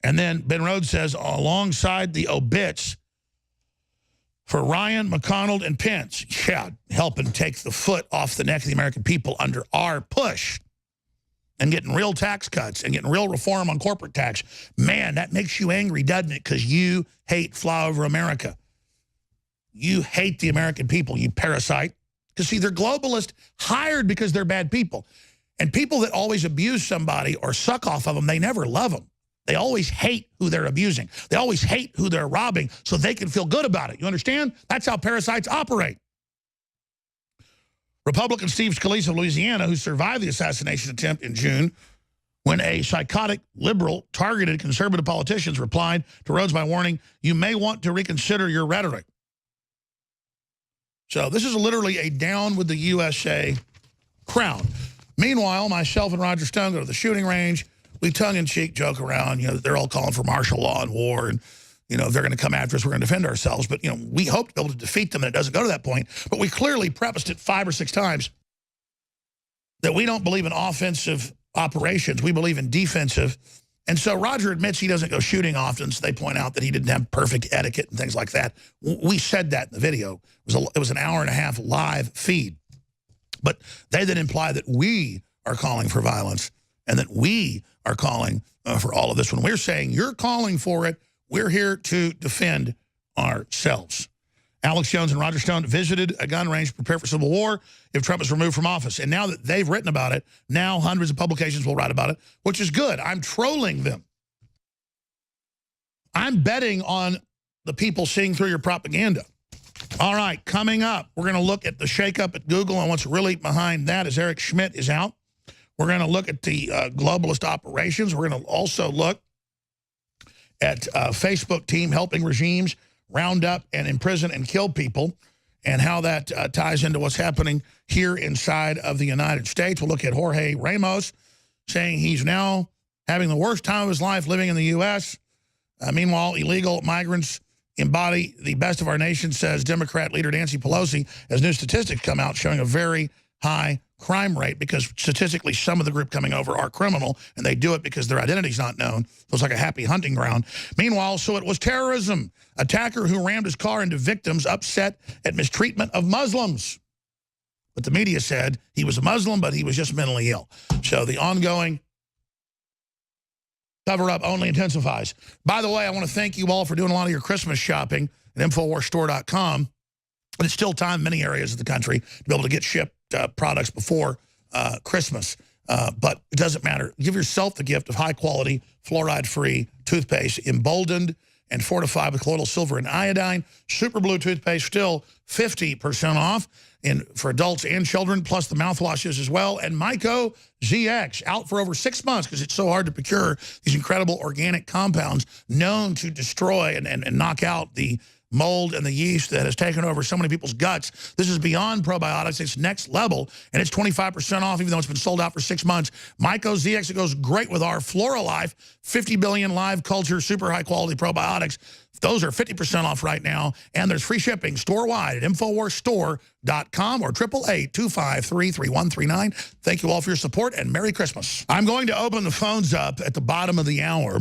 And then Ben Rhodes says, alongside the obits for Ryan, McConnell, and Pence, yeah, helping take the foot off the neck of the American people under our push and getting real tax cuts and getting real reform on corporate tax. Man, that makes you angry, doesn't it? Because you hate flyover America. You hate the American people, you parasite. Because, see, they're globalists hired because they're bad people. And people that always abuse somebody or suck off of them, they never love them. They always hate who they're abusing. They always hate who they're robbing so they can feel good about it. You understand? That's how parasites operate. Republican Steve Scalise of Louisiana, who survived the assassination attempt in June, when a psychotic liberal targeted conservative politicians, replied to Rhodes by warning, you may want to reconsider your rhetoric. So this is literally a down with the USA crowd. Meanwhile, myself and Roger Stone go to the shooting range. We tongue-in-cheek joke around, you know, they're all calling for martial law and war, and, you know, if they're going to come after us, we're going to defend ourselves. But, you know, we hope to be able to defeat them, and it doesn't go to that point. But we clearly prefaced it 5 or 6 times that we don't believe in offensive operations. We believe in defensive. And so Roger admits he doesn't go shooting often, so they point out that he didn't have perfect etiquette and things like that. We said that in the video. It was an hour-and-a-half live feed. But they then imply that we are calling for violence and that we are calling for all of this. When we're saying you're calling for it, we're here to defend ourselves. Alex Jones and Roger Stone visited a gun range to prepare for civil war if Trump is removed from office. And now that they've written about it, now hundreds of publications will write about it, which is good. I'm trolling them. I'm betting on the people seeing through your propaganda. All right, coming up, we're going to look at the shakeup at Google, and what's really behind that is Eric Schmidt is out. We're going to look at the globalist operations. We're going to also look at Facebook team helping regimes round up and imprison and kill people, and how that ties into what's happening here inside of the United States. We'll look at Jorge Ramos saying he's now having the worst time of his life living in the U.S. Meanwhile, illegal migrants embody the best of our nation, says Democrat leader Nancy Pelosi, as new statistics come out showing a very high crime rate, because statistically some of the group coming over are criminal, and they do it because their identity's not known. So it's like a happy hunting ground. Meanwhile, so it was terrorism. Attacker who rammed his car into victims upset at mistreatment of Muslims. But the media said he was a Muslim, but he was just mentally ill. So the ongoing cover-up only intensifies. By the way, I want to thank you all for doing a lot of your Christmas shopping at InfoWarsStore.com. And it's still time in many areas of the country to be able to get shipped products before Christmas. But it doesn't matter. Give yourself the gift of high-quality, fluoride-free toothpaste, emboldened and fortified with colloidal silver and iodine. Super Blue toothpaste still 50% off for adults and children, plus the mouthwashes as well. And Myco ZX, out for over 6 months because it's so hard to procure these incredible organic compounds known to destroy and knock out the mold and the yeast that has taken over so many people's guts. This is beyond probiotics. It's next level, and it's 25% off, even though it's been sold out for 6 months. Myco ZX, it goes great with our Floralife 50 billion live culture, super high-quality probiotics. Those are 50% off right now, and there's free shipping store-wide at InfoWarsStore.com or 888-253-3139. Thank you all for your support, and Merry Christmas. I'm going to open the phones up at the bottom of the hour.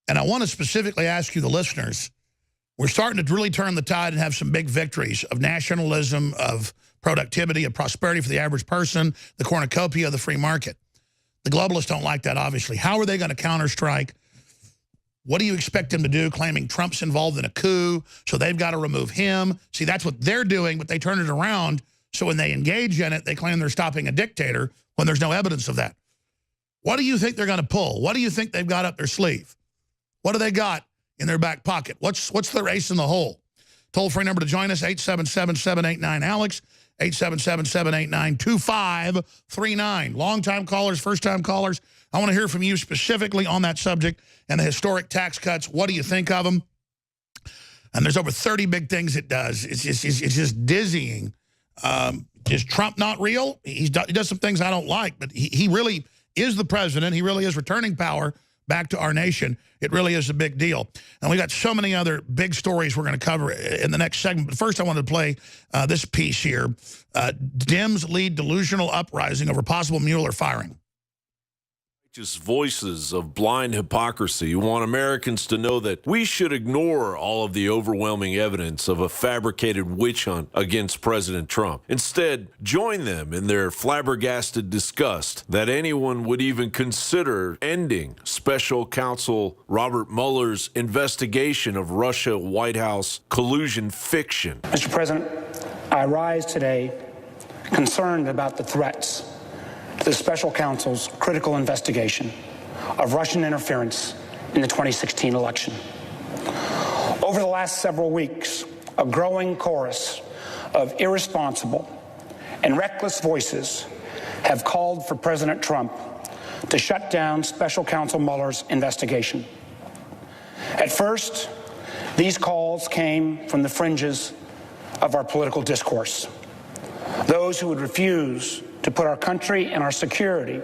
And I want to specifically ask you, the listeners, we're starting to really turn the tide and have some big victories of nationalism, of productivity, of prosperity for the average person, the cornucopia of the free market. The globalists don't like that, obviously. How are they going to counter-strike? What do you expect them to do, claiming Trump's involved in a coup, so they've got to remove him? See, that's what they're doing, but they turn it around, so when they engage in it, they claim they're stopping a dictator when there's no evidence of that. What do you think they're going to pull? What do you think they've got up their sleeve? What do they got in their back pocket? What's their ace in the hole? Toll-free number to join us, 877-789-ALEX, 877-789-2539. Long-time callers, first-time callers, I want to hear from you specifically on that subject and the historic tax cuts. What do you think of them? And there's over 30 big things it does. It's just dizzying. Is Trump not real? He does some things I don't like, but he really is the president. He really is returning power back to our nation. It really is a big deal. And we got so many other big stories we're going to cover in the next segment. But first, I wanted to play this piece here. Dems lead delusional uprising over possible Mueller firing.
Just voices of blind hypocrisy who want Americans to know that we should ignore all of the overwhelming evidence of a fabricated witch hunt against President Trump. Instead, join them in their flabbergasted disgust that anyone would even consider ending Special Counsel Robert Mueller's investigation of Russia White House collusion fiction.
Mr. President, I rise today concerned about the threats to the special counsel's critical investigation of Russian interference in the 2016 election. Over the last several weeks, a growing chorus of irresponsible and reckless voices have called for President Trump to shut down special counsel Mueller's investigation. At first, these calls came from the fringes of our political discourse. Those who would refuse to put our country and our security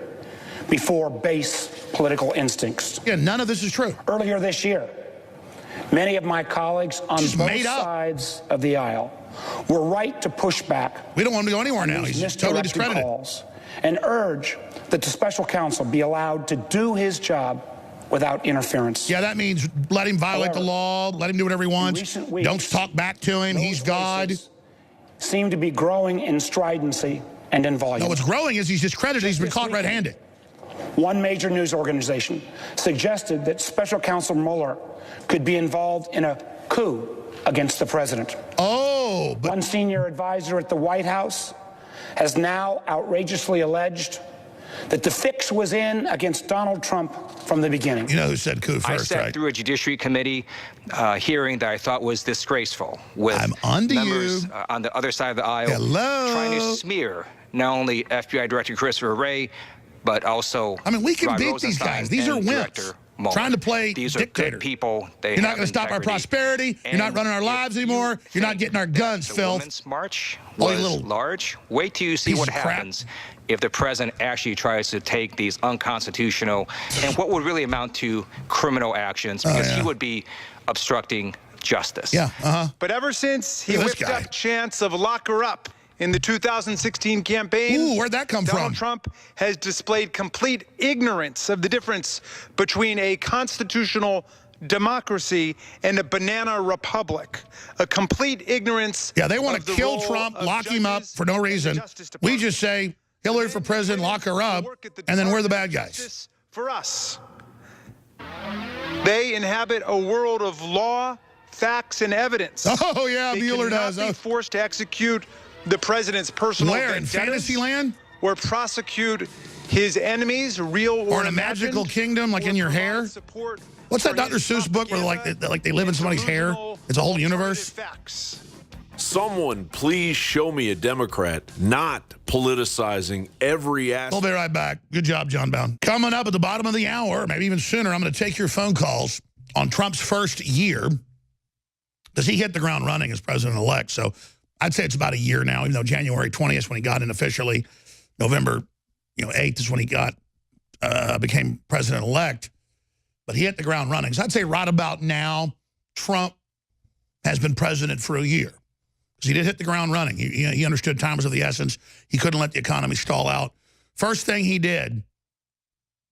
before base political instincts.
Yeah, none of this is true.
Earlier this year, many of my colleagues on both sides of the aisle were right to push back.
We don't want him to go anywhere now. He's totally discredited.
Calls and urge that the special counsel be allowed to do his job without interference.
Yeah, that means let him violate the law, let him do whatever he wants. Don't talk back to him. He's God.
Seem to be growing in stridency and in volume.
No, what's growing is he's discredited. He's been caught red-handed.
One major news organization suggested that Special Counsel Mueller could be involved in a coup against the president.
Oh, but
one senior advisor at the White House has now outrageously alleged that the fix was in against Donald Trump from the beginning.
You know who said coup first,
I sat
right?
through a Judiciary Committee hearing that I thought was disgraceful, with members on the other side of the aisle trying to smear not only FBI Director Christopher Wray, but also
I mean, we can
Rod
beat
Rosenstein
these guys. These are
and
wimps
Director Mueller.
trying to play
These
dictator.
are good people. They
You're not
going to
stop our prosperity. You're not running our lives anymore. You're not getting our guns, Phil.
The Women's March was large. Wait till you see what happens if the president actually tries to take these unconstitutional and what would really amount to criminal actions, because he would be obstructing justice.
Yeah,
But ever since he whipped up chants of lock her up in the 2016 campaign,
ooh, where'd that come from?
Donald Trump has displayed complete ignorance of the difference between a constitutional democracy and a banana republic. A complete ignorance.
Yeah, they want to kill Trump, lock him up for no reason. We just say Hillary for president, lock her up, and then we're the bad guys.
For us, they inhabit a world of law, facts, and evidence.
Oh yeah, Mueller does.
They cannot be forced to execute the president's personal
Where, in fantasy land?
Or prosecute his enemies, real or
in a magical kingdom, like in your hair. What's that Dr. Seuss book where like they live in somebody's hair? It's a whole universe.
Someone please show me a Democrat not politicizing every aspect.
We'll be right back. Good job, John Bound. Coming up at the bottom of the hour, maybe even sooner, I'm going to take your phone calls on Trump's first year, because he hit the ground running as president-elect. So I'd say it's about a year now, even though January 20th is when he got in officially. November 8th is when he became president-elect. But he hit the ground running. So I'd say right about now, Trump has been president for a year. Because he did hit the ground running. He understood time was of the essence. He couldn't let the economy stall out. First thing he did,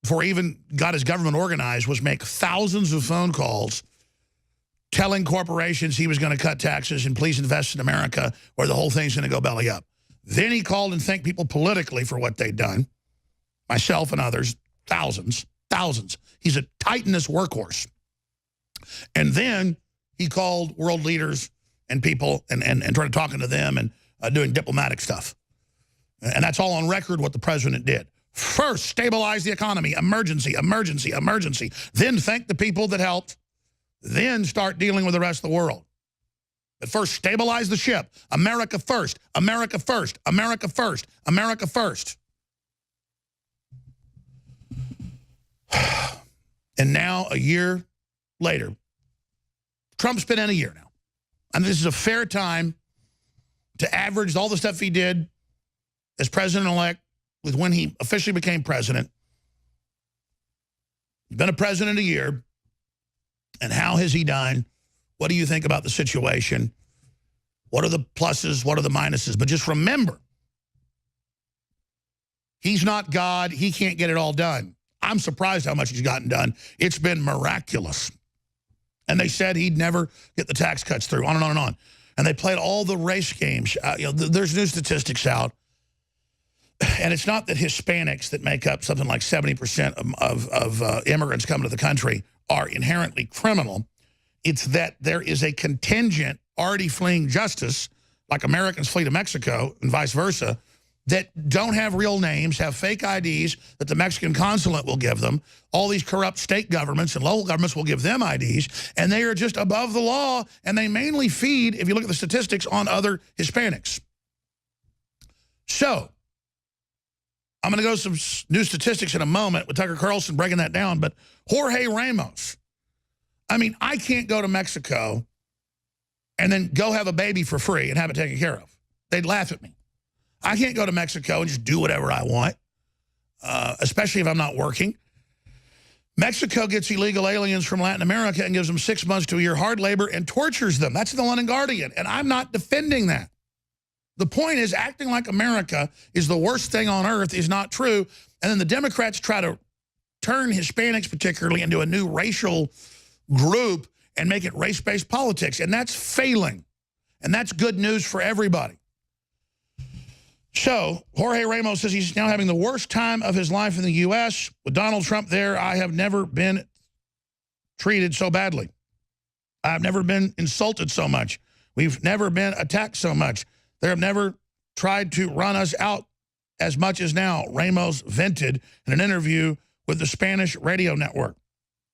before he even got his government organized, was make thousands of phone calls telling corporations he was going to cut taxes and please invest in America or the whole thing's going to go belly up. Then he called and thanked people politically for what they'd done. Myself and others, thousands. He's a titanous workhorse. And then he called world leaders and people and started talking to them and doing diplomatic stuff. And that's all on record what the president did. First, stabilize the economy. Emergency. Then thank the people that helped. Then start dealing with the rest of the world. But first, stabilize the ship. America first. America first. America first. America first. And now, a year later, Trump's been in a year now. And this is a fair time to average all the stuff he did as president-elect with when he officially became president. He's been a president a year. And how has he done? What do you think about the situation? What are the pluses? What are the minuses? But just remember, he's not God. He can't get it all done. I'm surprised how much he's gotten done. It's been miraculous. And they said he'd never get the tax cuts through, on and on and on. And they played all the race games. There's new statistics out. And it's not that Hispanics that make up something like 70% of immigrants coming to the country are inherently criminal. It's that there is a contingent already fleeing justice, like Americans flee to Mexico and vice versa, that don't have real names, have fake IDs that the Mexican consulate will give them. All these corrupt state governments and local governments will give them IDs, and they are just above the law, and they mainly feed, if you look at the statistics, on other Hispanics. So, I'm going to go to some new statistics in a moment with Tucker Carlson breaking that down, but Jorge Ramos, I mean, I can't go to Mexico and then go have a baby for free and have it taken care of. They'd laugh at me. I can't go to Mexico and just do whatever I want, especially if I'm not working. Mexico gets illegal aliens from Latin America and gives them 6 months to a year hard labor and tortures them. That's in the London Guardian, and I'm not defending that. The point is, acting like America is the worst thing on earth is not true, and then the Democrats try to turn Hispanics particularly into a new racial group and make it race-based politics, and that's failing, and that's good news for everybody. So, Jorge Ramos says he's now having the worst time of his life in the U.S. With Donald Trump there, I have never been treated so badly. I've never been insulted so much. We've never been attacked so much. They have never tried to run us out as much as now, Ramos vented in an interview with the Spanish radio network.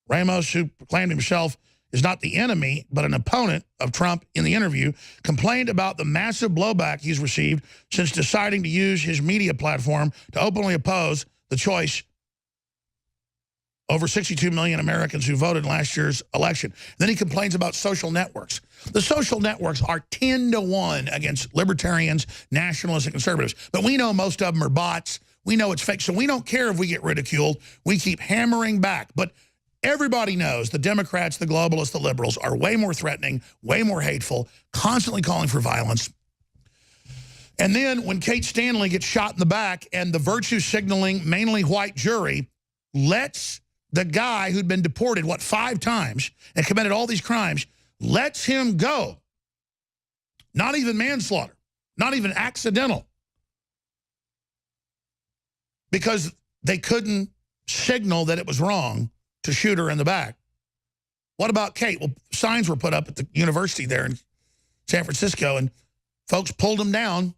Ramos, who proclaimed himself is not the enemy, but an opponent of Trump in the interview, complained about the massive blowback he's received since deciding to use his media platform to openly oppose the choice over 62 million Americans who voted in last year's election. Then he complains about social networks. The social networks are 10-to-1 against libertarians, nationalists, and conservatives. But we know most of them are bots. We know it's fake. So we don't care if we get ridiculed. We keep hammering back. But everybody knows the Democrats, the globalists, the liberals are way more threatening, way more hateful, constantly calling for violence. And then when Kate Stanley gets shot in the back and the virtue signaling, mainly white jury lets the guy who'd been deported, 5 times and committed all these crimes, lets him go. Not even manslaughter, not even accidental. Because they couldn't signal that it was wrong to shoot her in the back. What about Kate? Well, signs were put up at the university there in San Francisco, and folks pulled them down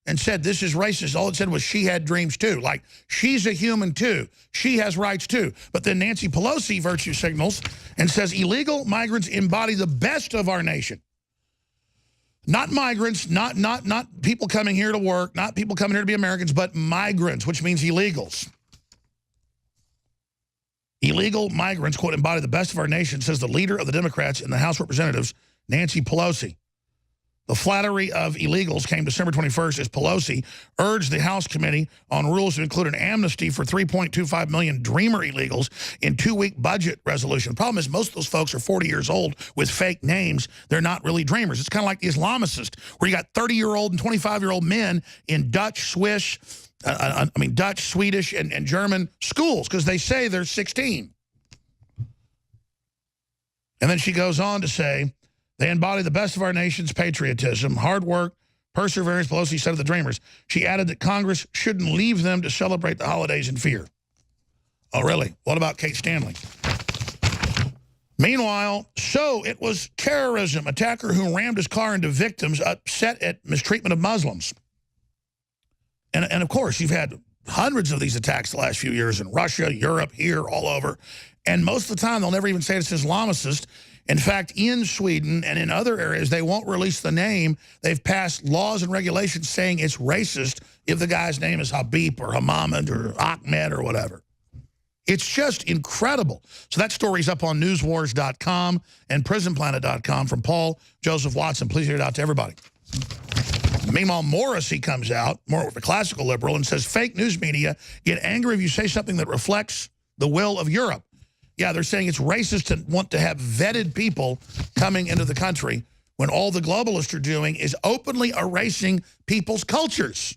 and said, this is racist. All it said was she had dreams too. Like, she's a human too. She has rights too. But then Nancy Pelosi virtue signals and says illegal migrants embody the best of our nation. Not migrants, not people coming here to work, not people coming here to be Americans, but migrants, which means illegals. Illegal migrants, quote, embody the best of our nation, says the leader of the Democrats in the House of Representatives, Nancy Pelosi. The flattery of illegals came December 21st as Pelosi urged the House Committee on Rules to include an amnesty for 3.25 million dreamer illegals in 2-week budget resolution. The problem is most of those folks are 40 years old with fake names. They're not really dreamers. It's kind of like the Islamicist, where you got 30-year-old and 25-year-old men in Dutch, Swedish, and German schools because they say they're 16. And then she goes on to say, they embody the best of our nation's patriotism, hard work, perseverance, Pelosi said of the Dreamers. She added that Congress shouldn't leave them to celebrate the holidays in fear. Oh, really? What about Kate Stanley? Meanwhile, so it was terrorism, attacker who rammed his car into victims upset at mistreatment of Muslims. And of course, you've had hundreds of these attacks the last few years in Russia, Europe, here, all over. And most of the time, they'll never even say it's Islamicist. In fact, in Sweden and in other areas, they won't release the name. They've passed laws and regulations saying it's racist if the guy's name is Habib or Hamad or Ahmed or whatever. It's just incredible. So that story's up on newswars.com and prisonplanet.com from Paul Joseph Watson. Please get it out to everybody. Meanwhile, Morrissey comes out, more of a classical liberal, and says fake news media get angry if you say something that reflects the will of Europe. Yeah, they're saying it's racist to want to have vetted people coming into the country when all the globalists are doing is openly erasing people's cultures.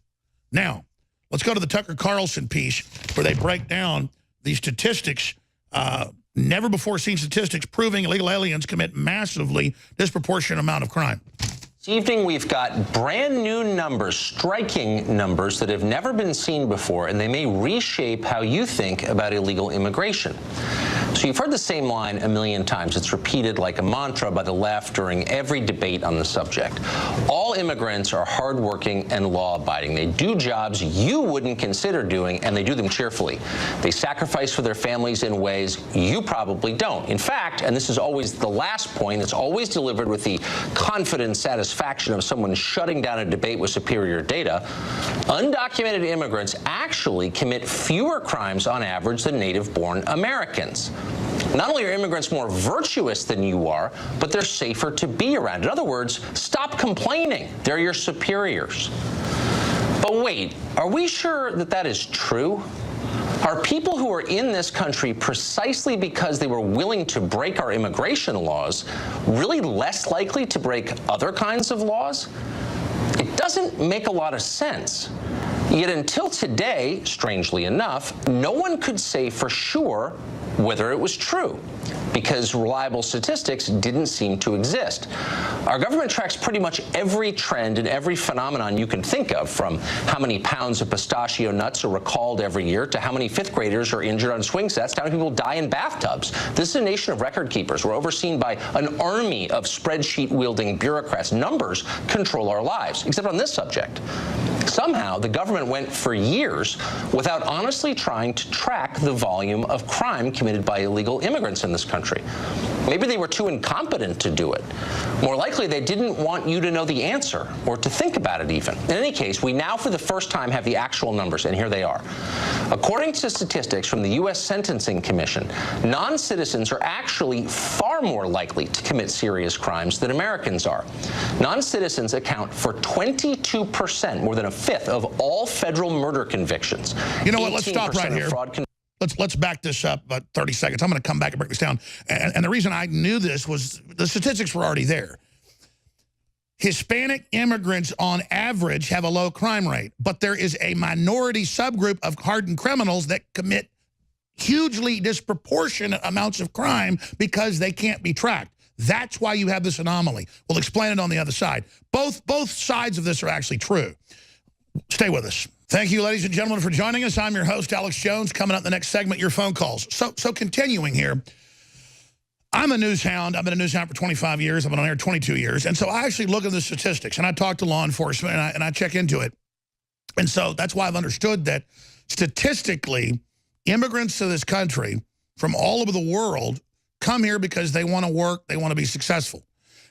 Now, let's go to the Tucker Carlson piece where they break down the statistics, never before seen statistics proving illegal aliens commit massively disproportionate amount of crime.
This evening, we've got brand new numbers, striking numbers that have never been seen before, and they may reshape how you think about illegal immigration. So you've heard the same line a million times. It's repeated like a mantra by the left during every debate on the subject. All immigrants are hardworking and law-abiding. They do jobs you wouldn't consider doing, and they do them cheerfully. They sacrifice for their families in ways you probably don't. In fact, and this is always the last point, it's always delivered with the confident satisfaction of someone shutting down a debate with superior data, undocumented immigrants actually commit fewer crimes on average than native-born Americans. Not only are immigrants more virtuous than you are, but they're safer to be around. In other words, stop complaining. They're your superiors. But wait, are we sure that that is true? Are people who are in this country precisely because they were willing to break our immigration laws really less likely to break other kinds of laws? It doesn't make a lot of sense. Yet until today, strangely enough, no one could say for sure whether it was true, because reliable statistics didn't seem to exist. Our government tracks pretty much every trend and every phenomenon you can think of, from how many pounds of pistachio nuts are recalled every year to how many fifth graders are injured on swing sets, to how many people die in bathtubs. This is a nation of record keepers. We're overseen by an army of spreadsheet-wielding bureaucrats. Numbers control our lives, except on this subject. Somehow, the government went for years without honestly trying to track the volume of crime committed by illegal immigrants in this country. Maybe they were too incompetent to do it. More likely, they didn't want you to know the answer or to think about it even. In any case, we now for the first time have the actual numbers, and here they are. According to statistics from the U.S. Sentencing Commission, non-citizens are actually far more likely to commit serious crimes than Americans are. Non-citizens account for 22%, more than a fifth of all federal murder convictions.
You know what? Let's stop right here. Let's back this up about 30 seconds. I'm going to come back and break this down. And the reason I knew this was the statistics were already there. Hispanic immigrants on average have a low crime rate, but there is a minority subgroup of hardened criminals that commit hugely disproportionate amounts of crime because they can't be tracked. That's why you have this anomaly. We'll explain it on the other side. Both sides of this are actually true. Stay with us. Thank you, ladies and gentlemen, for joining us. I'm your host, Alex Jones. Coming up in the next segment, your phone calls. So continuing here, I'm a news hound. I've been a news hound for 25 years. I've been on air 22 years. And so I actually look at the statistics, and I talk to law enforcement, and I check into it. And so that's why I've understood that statistically, immigrants to this country from all over the world come here because they want to work, they want to be successful.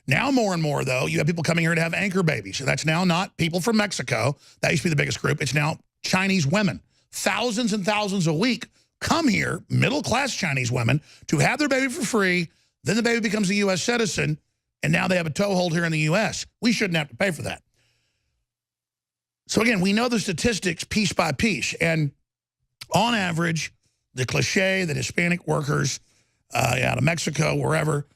Now, more and more, though, you have people coming here to have anchor babies. And that's now not people from Mexico. That used to be the biggest group. It's now Chinese women. Thousands and thousands a week come here, middle-class Chinese women, to have their baby for free. Then the baby becomes a U.S. citizen, and now they have a toehold here in the U.S. We shouldn't have to pay for that. So, again, we know the statistics piece by piece. And on average, the cliche that Hispanic workers out of Mexico, wherever,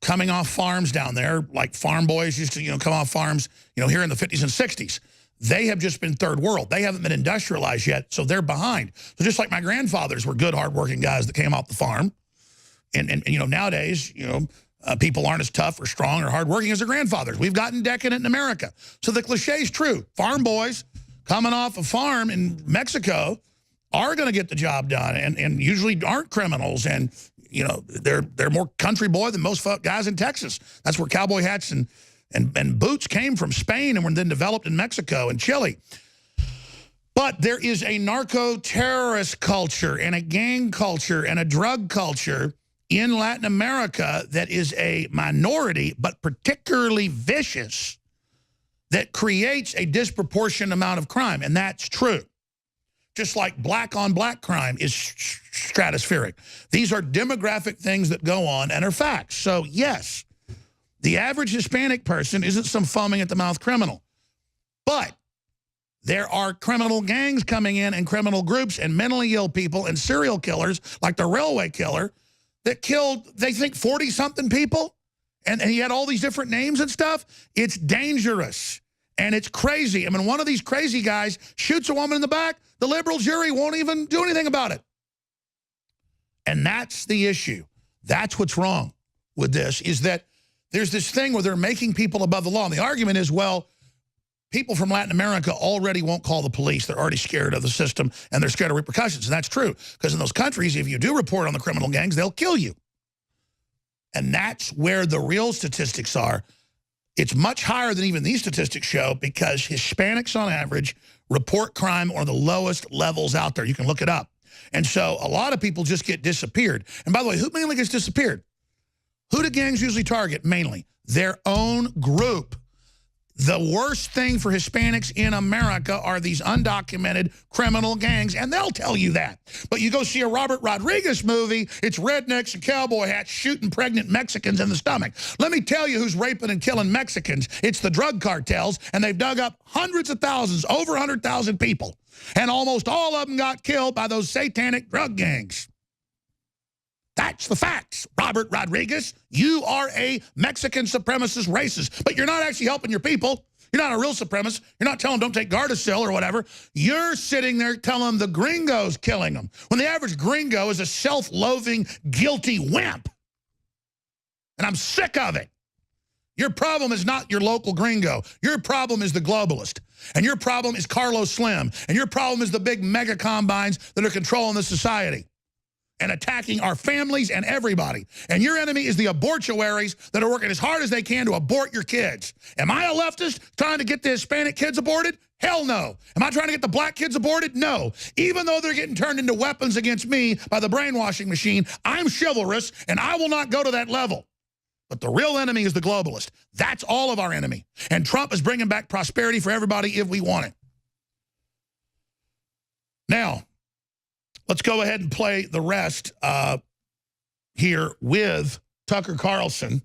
coming off farms down there, like farm boys used to, come off farms, here in the 50s and 60s. They have just been third world. They haven't been industrialized yet, so they're behind. So just like my grandfathers were good, hardworking guys that came off the farm. And nowadays, people aren't as tough or strong or hardworking as their grandfathers. We've gotten decadent in America. So the cliche is true. Farm boys coming off a farm in Mexico are going to get the job done and usually aren't criminals. And they're more country boy than most guys in Texas. That's where cowboy hats and boots came from Spain and were then developed in Mexico and Chile. But there is a narco-terrorist culture and a gang culture and a drug culture in Latin America that is a minority, but particularly vicious, that creates a disproportionate amount of crime. And that's true. Just like black-on-black crime is stratospheric. These are demographic things that go on and are facts. So, yes, the average Hispanic person isn't some foaming-at-the-mouth criminal. But there are criminal gangs coming in and criminal groups and mentally ill people and serial killers like the railway killer that killed, they think, 40-something people. And he had all these different names and stuff. It's dangerous. And it's crazy. I mean, one of these crazy guys shoots a woman in the back. The liberal jury won't even do anything about it. And that's the issue. That's what's wrong with this, is that there's this thing where they're making people above the law. And the argument is, well, people from Latin America already won't call the police. They're already scared of the system, and they're scared of repercussions. And that's true, because in those countries, if you do report on the criminal gangs, they'll kill you. And that's where the real statistics are. It's much higher than even these statistics show, because Hispanics on average report crime on the lowest levels out there. You can look it up. And so a lot of people just get disappeared. And by the way, who mainly gets disappeared? Who do gangs usually target mainly? Their own group. The worst thing for Hispanics in America are these undocumented criminal gangs, and they'll tell you that. But you go see a Robert Rodriguez movie, it's rednecks and cowboy hats shooting pregnant Mexicans in the stomach. Let me tell you who's raping and killing Mexicans. It's the drug cartels, and they've dug up hundreds of thousands, over 100,000 people. And almost all of them got killed by those satanic drug gangs. That's the facts, Robert Rodriguez. You are a Mexican supremacist racist, but you're not actually helping your people. You're not a real supremacist. You're not telling them don't take Gardasil or whatever. You're sitting there telling them the gringo's killing them, when the average gringo is a self-loathing, guilty wimp. And I'm sick of it. Your problem is not your local gringo. Your problem is the globalist. And your problem is Carlos Slim. And your problem is the big mega combines that are controlling the society and attacking our families and everybody. And your enemy is the abortuaries that are working as hard as they can to abort your kids. Am I a leftist trying to get the Hispanic kids aborted? Hell no. Am I trying to get the black kids aborted? No. Even though they're getting turned into weapons against me by the brainwashing machine, I'm chivalrous, and I will not go to that level. But the real enemy is the globalist. That's all of our enemy. And Trump is bringing back prosperity for everybody if we want it. Now, let's go ahead and play the rest here with Tucker Carlson.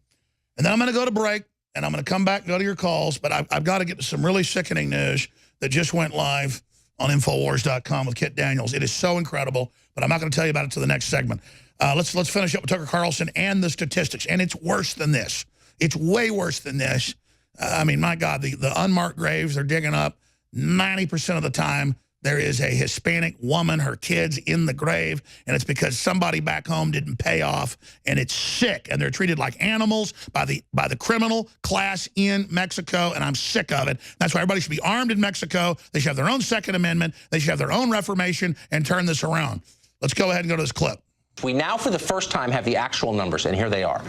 And then I'm going to go to break, and I'm going to come back and go to your calls. But I've got to get to some really sickening news that just went live on Infowars.com with Kit Daniels. It is so incredible, but I'm not going to tell you about it until the next segment. Let's finish up with Tucker Carlson and the statistics. And it's worse than this. It's way worse than this. I mean, my God, the unmarked graves they're digging up, 90% of the time, there is a Hispanic woman, her kids in the grave, and it's because somebody back home didn't pay off, and it's sick, and they're treated like animals by the criminal class in Mexico, and I'm sick of it. That's why everybody should be armed in Mexico. They should have their own Second Amendment. They should have their own Reformation and turn this around. Let's go ahead and go to this clip.
We now, for the first time, have the actual numbers, and here they are.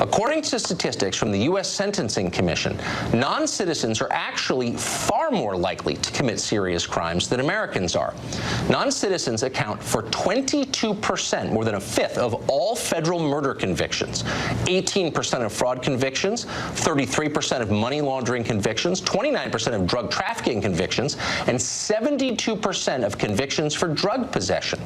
According to statistics from the U.S. Sentencing Commission, non-citizens are actually far more likely to commit serious crimes than Americans are. Non-citizens account for 22%, more than a fifth, of all federal murder convictions, 18% of fraud convictions, 33% of money laundering convictions, 29% of drug trafficking convictions, and 72% of convictions for drug possession.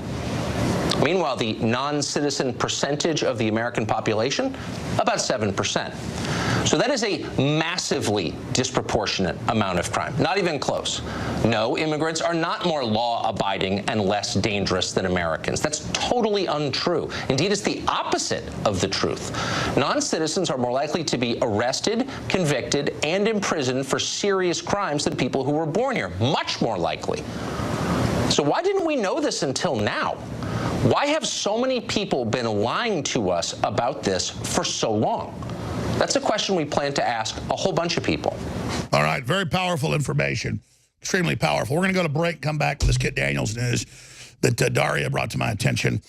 Meanwhile, the non-citizen percentage of the American population, about 7%. So that is a massively disproportionate amount of crime. Not even close. No, immigrants are not more law-abiding and less dangerous than Americans. That's totally untrue. Indeed, it's the opposite of the truth. Non-citizens are more likely to be arrested, convicted, and imprisoned for serious crimes than people who were born here. Much more likely. So why didn't we know this until now? Why have so many people been lying to us about this for so long? That's a question we plan to ask a whole bunch of people.
All right, very powerful information, extremely powerful. We're going to go to break, come back with this Kit Daniels news that Daria brought to my attention.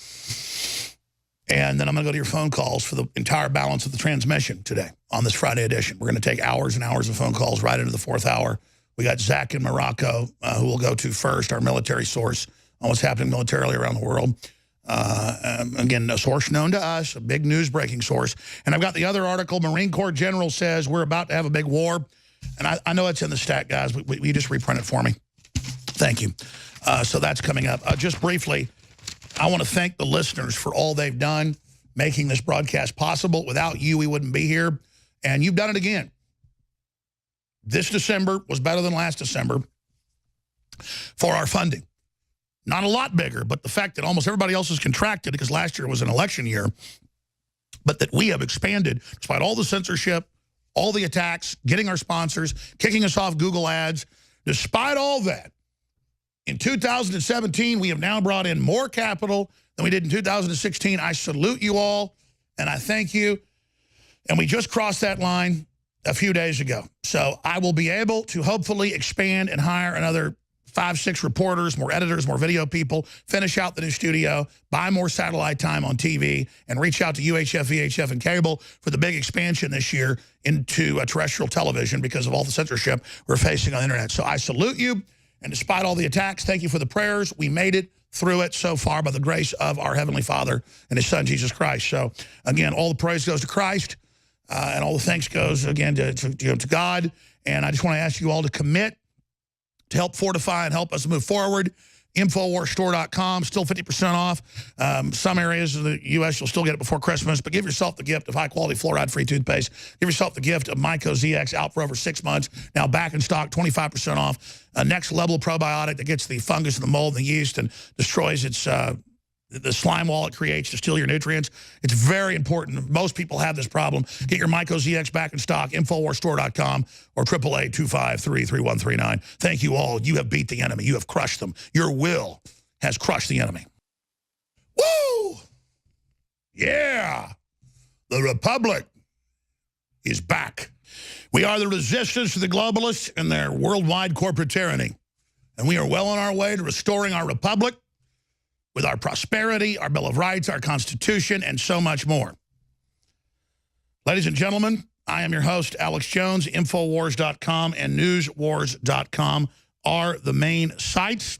And then I'm going to go to your phone calls for the entire balance of the transmission today on this Friday edition. We're going to take hours and hours of phone calls right into the fourth hour. We got Zach in Morocco, who we'll go to first, our military source on what's happening militarily around the world. Again, a source known to us, a big news-breaking source. And I've got the other article. Marine Corps General says we're about to have a big war. And I know it's in the stat, guys. We just reprint it for me. Thank you. So that's coming up. Just briefly, I want to thank the listeners for all they've done making this broadcast possible. Without you, we wouldn't be here. And you've done it again. This December was better than last December for our funding. Not a lot bigger, but the fact that almost everybody else has contracted because last year was an election year, but that we have expanded despite all the censorship, all the attacks, getting our sponsors, kicking us off Google ads. Despite all that, in 2017, we have now brought in more capital than we did in 2016. I salute you all, and I thank you. And we just crossed that line a few days ago. So I will be able to hopefully expand and hire another 5, 6 reporters, more editors, more video people, finish out the new studio, buy more satellite time on TV, and reach out to UHF, VHF, and cable for the big expansion this year into terrestrial television because of all the censorship we're facing on the internet. So I salute you, and despite all the attacks, thank you for the prayers. We made it through it so far by the grace of our Heavenly Father and His Son, Jesus Christ. So, again, all the praise goes to Christ, and all the thanks goes, again, to God. And I just want to ask you all to commit to help fortify and help us move forward. InfoWarsStore.com, still 50% off. Some areas of the U.S. you'll still get it before Christmas, but give yourself the gift of high-quality fluoride-free toothpaste. Give yourself the gift of Myco ZX, out for over 6 months. Now back in stock, 25% off. A next-level probiotic that gets the fungus and the mold and the yeast and destroys its the slime wall it creates to steal your nutrients. It's very important. Most people have this problem. Get your Myco ZX back in stock, InfoWarsStore.com or 888-253-3139. Thank you all. You have beat the enemy. You have crushed them. Your will has crushed the enemy. Woo! Yeah! The Republic is back. We are the resistance to the globalists and their worldwide corporate tyranny. And we are well on our way to restoring our Republic with our prosperity, our Bill of Rights, our Constitution, and so much more. Ladies and gentlemen, I am your host, Alex Jones. Infowars.com and newswars.com are the main sites.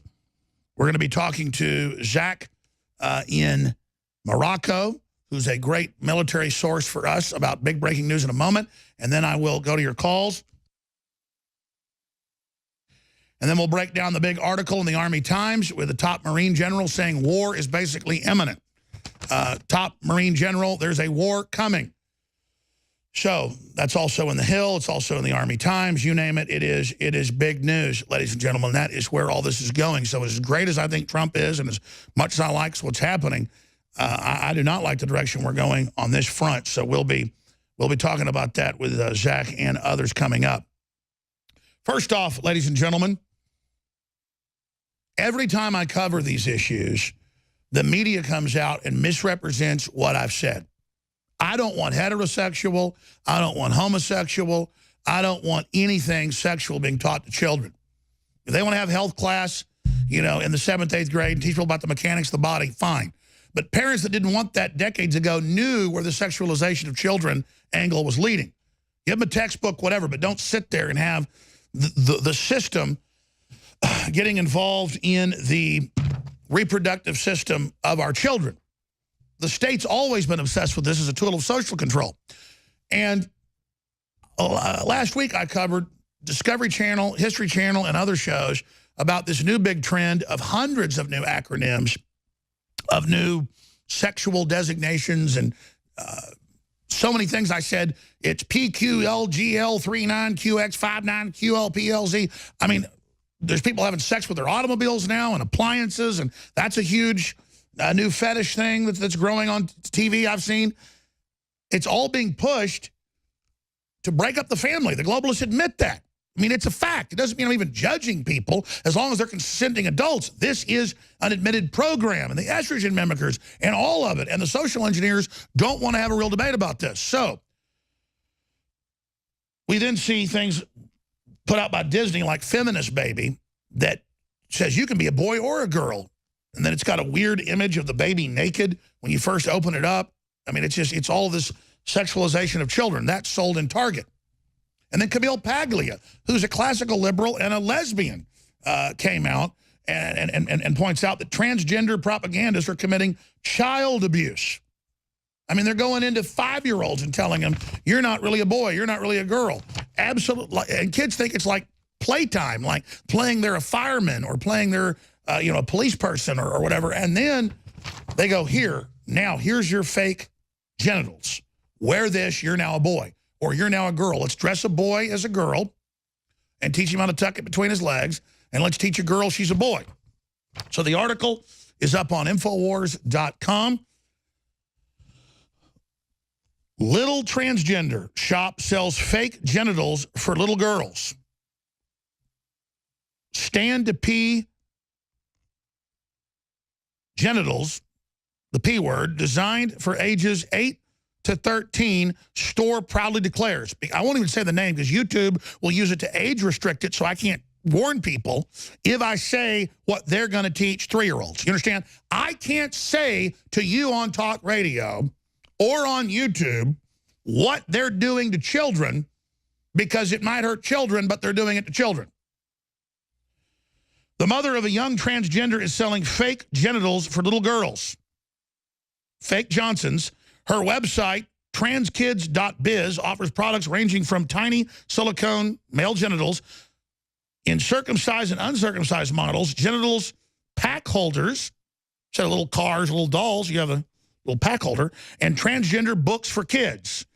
We're going to be talking to Zach in Morocco, who's a great military source for us about big breaking news in a moment. And then I will go to your calls. And then we'll break down the big article in the Army Times with the top Marine general saying war is basically imminent. Top Marine general, there's a war coming. So that's also in the Hill. It's also in the Army Times. You name it, it is big news, ladies and gentlemen. That is where all this is going. So as great as I think Trump is and as much as I like what's happening, I do not like the direction we're going on this front. So we'll be talking about that with Zach and others coming up. First off, ladies and gentlemen, every time I cover these issues, the media comes out and misrepresents what I've said. I don't want heterosexual. I don't want homosexual. I don't want anything sexual being taught to children. If they want to have health class, you know, in the 7th, 8th grade and teach people about the mechanics of the body, fine. But parents that didn't want that decades ago knew where the sexualization of children angle was leading. Give them a textbook, whatever, but don't sit there and have the system getting involved in the reproductive system of our children. The state's always been obsessed with this as a tool of social control. And last week I covered Discovery Channel, History Channel, and other shows about this new big trend of hundreds of new acronyms, of new sexual designations, and so many things. I said it's PQLGL39QX59QLPLZ. I mean, there's people having sex with their automobiles now and appliances, and that's a huge new fetish thing that's growing on TV I've seen. It's all being pushed to break up the family. The globalists admit that. I mean, it's a fact. It doesn't mean I'm even judging people as long as they're consenting adults. This is an admitted program, and the estrogen mimickers and all of it, and the social engineers don't want to have a real debate about this. So we then see things put out by Disney like Feminist Baby that says you can be a boy or a girl. And then it's got a weird image of the baby naked when you first open it up. I mean, it's all this sexualization of children. That's sold in Target. And then Camille Paglia, who's a classical liberal and a lesbian, came out and points out that transgender propagandists are committing child abuse. I mean, they're going into 5-year-olds and telling them, you're not really a boy, you're not really a girl. Absolutely. And kids think it's like playtime, like playing they're a fireman or playing they're, a police person or whatever. And then they go, here's your fake genitals. Wear this, you're now a boy. Or you're now a girl. Let's dress a boy as a girl and teach him how to tuck it between his legs, and let's teach a girl she's a boy. So the article is up on Infowars.com. Little transgender shop sells fake genitals for little girls. Stand to pee genitals, the P word, designed for ages 8 to 13, store proudly declares. I won't even say the name because YouTube will use it to age restrict it, so I can't warn people if I say what they're going to teach 3-year-olds. You understand? I can't say to you on talk radio or on YouTube what they're doing to children because it might hurt children, but they're doing it to children. The mother of a young transgender is selling fake genitals for little girls. Fake Johnsons. Her website, transkids.biz, offers products ranging from tiny silicone male genitals in circumcised and uncircumcised models, genitals, pack holders, instead of little cars, little dolls, you have a little pack holder, and transgender books for kids.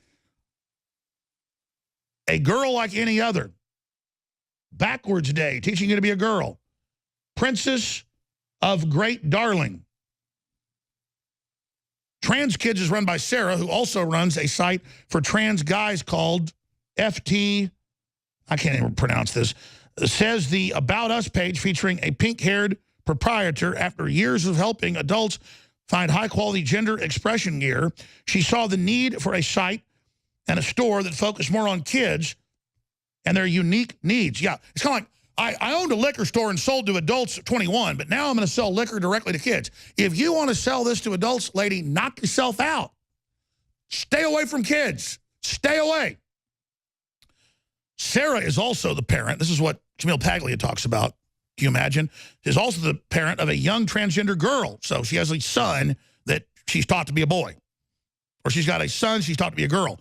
A girl like any other. Backwards Day, teaching you to be a girl. Princess of Great Darling. Trans Kids is run by Sarah, who also runs a site for trans guys called FT, I can't even pronounce this, says the About Us page featuring a pink-haired proprietor after years of helping adults find high-quality gender expression gear. She saw the need for a site and a store that focused more on kids and their unique needs. Yeah, it's kind of like, I owned a liquor store and sold to adults at 21, but now I'm going to sell liquor directly to kids. If you want to sell this to adults, lady, knock yourself out. Stay away from kids. Stay away. Sarah is also the parent. This is what Camille Paglia talks about. Can you imagine? She's also the parent of a young transgender girl. So she has a son that she's taught to be a boy. Or she's got a son she's taught to be a girl.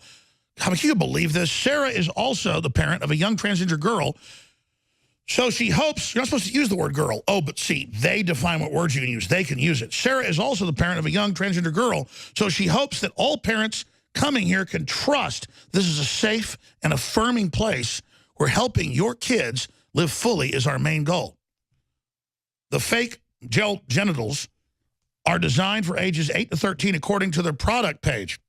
How can you believe this? Sarah is also the parent of a young transgender girl. So she hopes, you're not supposed to use the word girl. Oh, but see, they define what words you can use. They can use it. Sarah is also the parent of a young transgender girl. So she hopes that all parents coming here can trust this is a safe and affirming place where helping your kids live fully is our main goal. The fake gel genitals are designed for ages 8 to 13 according to their product page.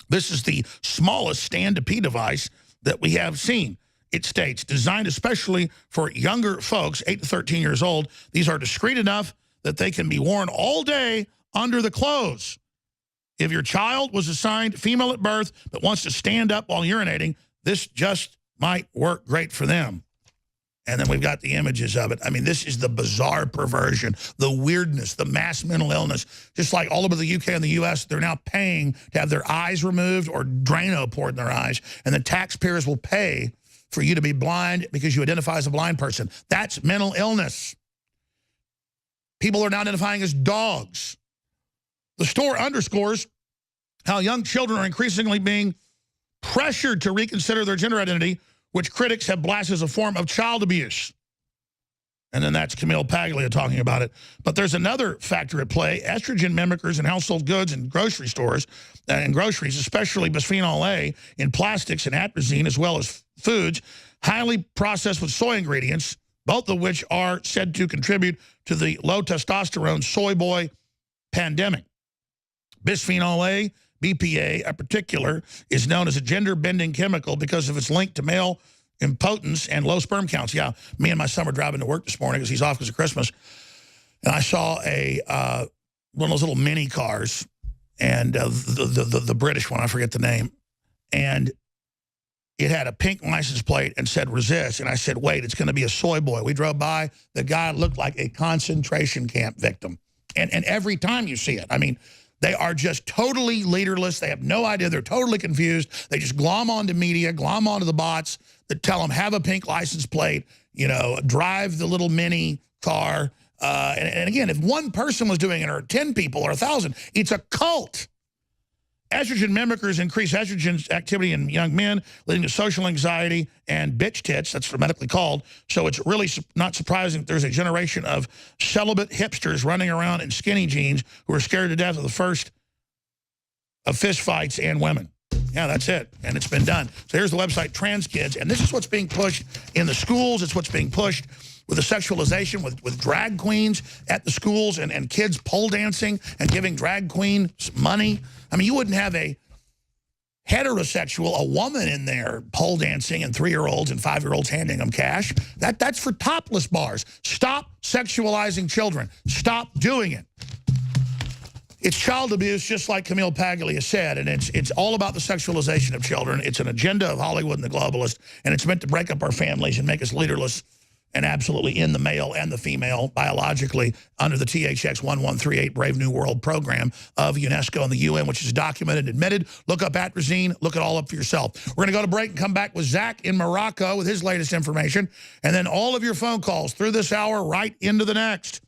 This is the smallest stand-to-pee device that we have seen. It states, designed especially for younger folks, 8 to 13 years old. These are discreet enough that they can be worn all day under the clothes. If your child was assigned female at birth but wants to stand up while urinating, this just might work great for them. And then we've got the images of it. I mean, this is the bizarre perversion, the weirdness, the mass mental illness. Just like all over the UK and the US, they're now paying to have their eyes removed or Drano poured in their eyes. And the taxpayers will pay for you to be blind because you identify as a blind person. That's mental illness. People are now identifying as dogs. The store underscores how young children are increasingly being pressured to reconsider their gender identity, which critics have blasted as a form of child abuse. And then that's Camille Paglia talking about it. But there's another factor at play. Estrogen mimickers in household goods and grocery stores and groceries, especially bisphenol A in plastics and atrazine, as well as foods, highly processed with soy ingredients, both of which are said to contribute to the low testosterone soy boy pandemic. Bisphenol A, BPA in particular, is known as a gender-bending chemical because of its link to male impotence and low sperm counts. Yeah, me and my son were driving to work this morning because he's off because of Christmas, and I saw one of those little mini cars, and the British one, I forget the name, and it had a pink license plate and said resist, and I said, wait, it's going to be a soy boy. We drove by, the guy looked like a concentration camp victim, and every time you see it, I mean, they are just totally leaderless. They have no idea. They're totally confused. They just glom onto media, glom onto the bots that tell them, have a pink license plate, you know, drive the little mini car. And again, if one person was doing it or 10 people or 1,000, it's a cult. Estrogen mimickers increase estrogen activity in young men, leading to social anxiety and bitch tits. That's what medically called. So it's really not surprising that there's a generation of celibate hipsters running around in skinny jeans who are scared to death of the first of fist fights and women. Yeah, that's it. And it's been done. So here's the website, Trans Kids. And this is what's being pushed in the schools. It's what's being pushed with the sexualization, with drag queens at the schools and kids pole dancing and giving drag queens money. I mean, you wouldn't have a heterosexual, a woman in there pole dancing and 3-year-olds and 5-year-olds handing them cash. That's for topless bars. Stop sexualizing children. Stop doing it. It's child abuse, just like Camille Paglia said, and it's all about the sexualization of children. It's an agenda of Hollywood and the globalists, and it's meant to break up our families and make us leaderless and absolutely in the male and the female biologically under the THX 1138 Brave New World program of UNESCO and the UN, which is documented, admitted. Look up atrazine. Look it all up for yourself. We're going to go to break and come back with Zach in Morocco with his latest information, and then all of your phone calls through this hour right into the next.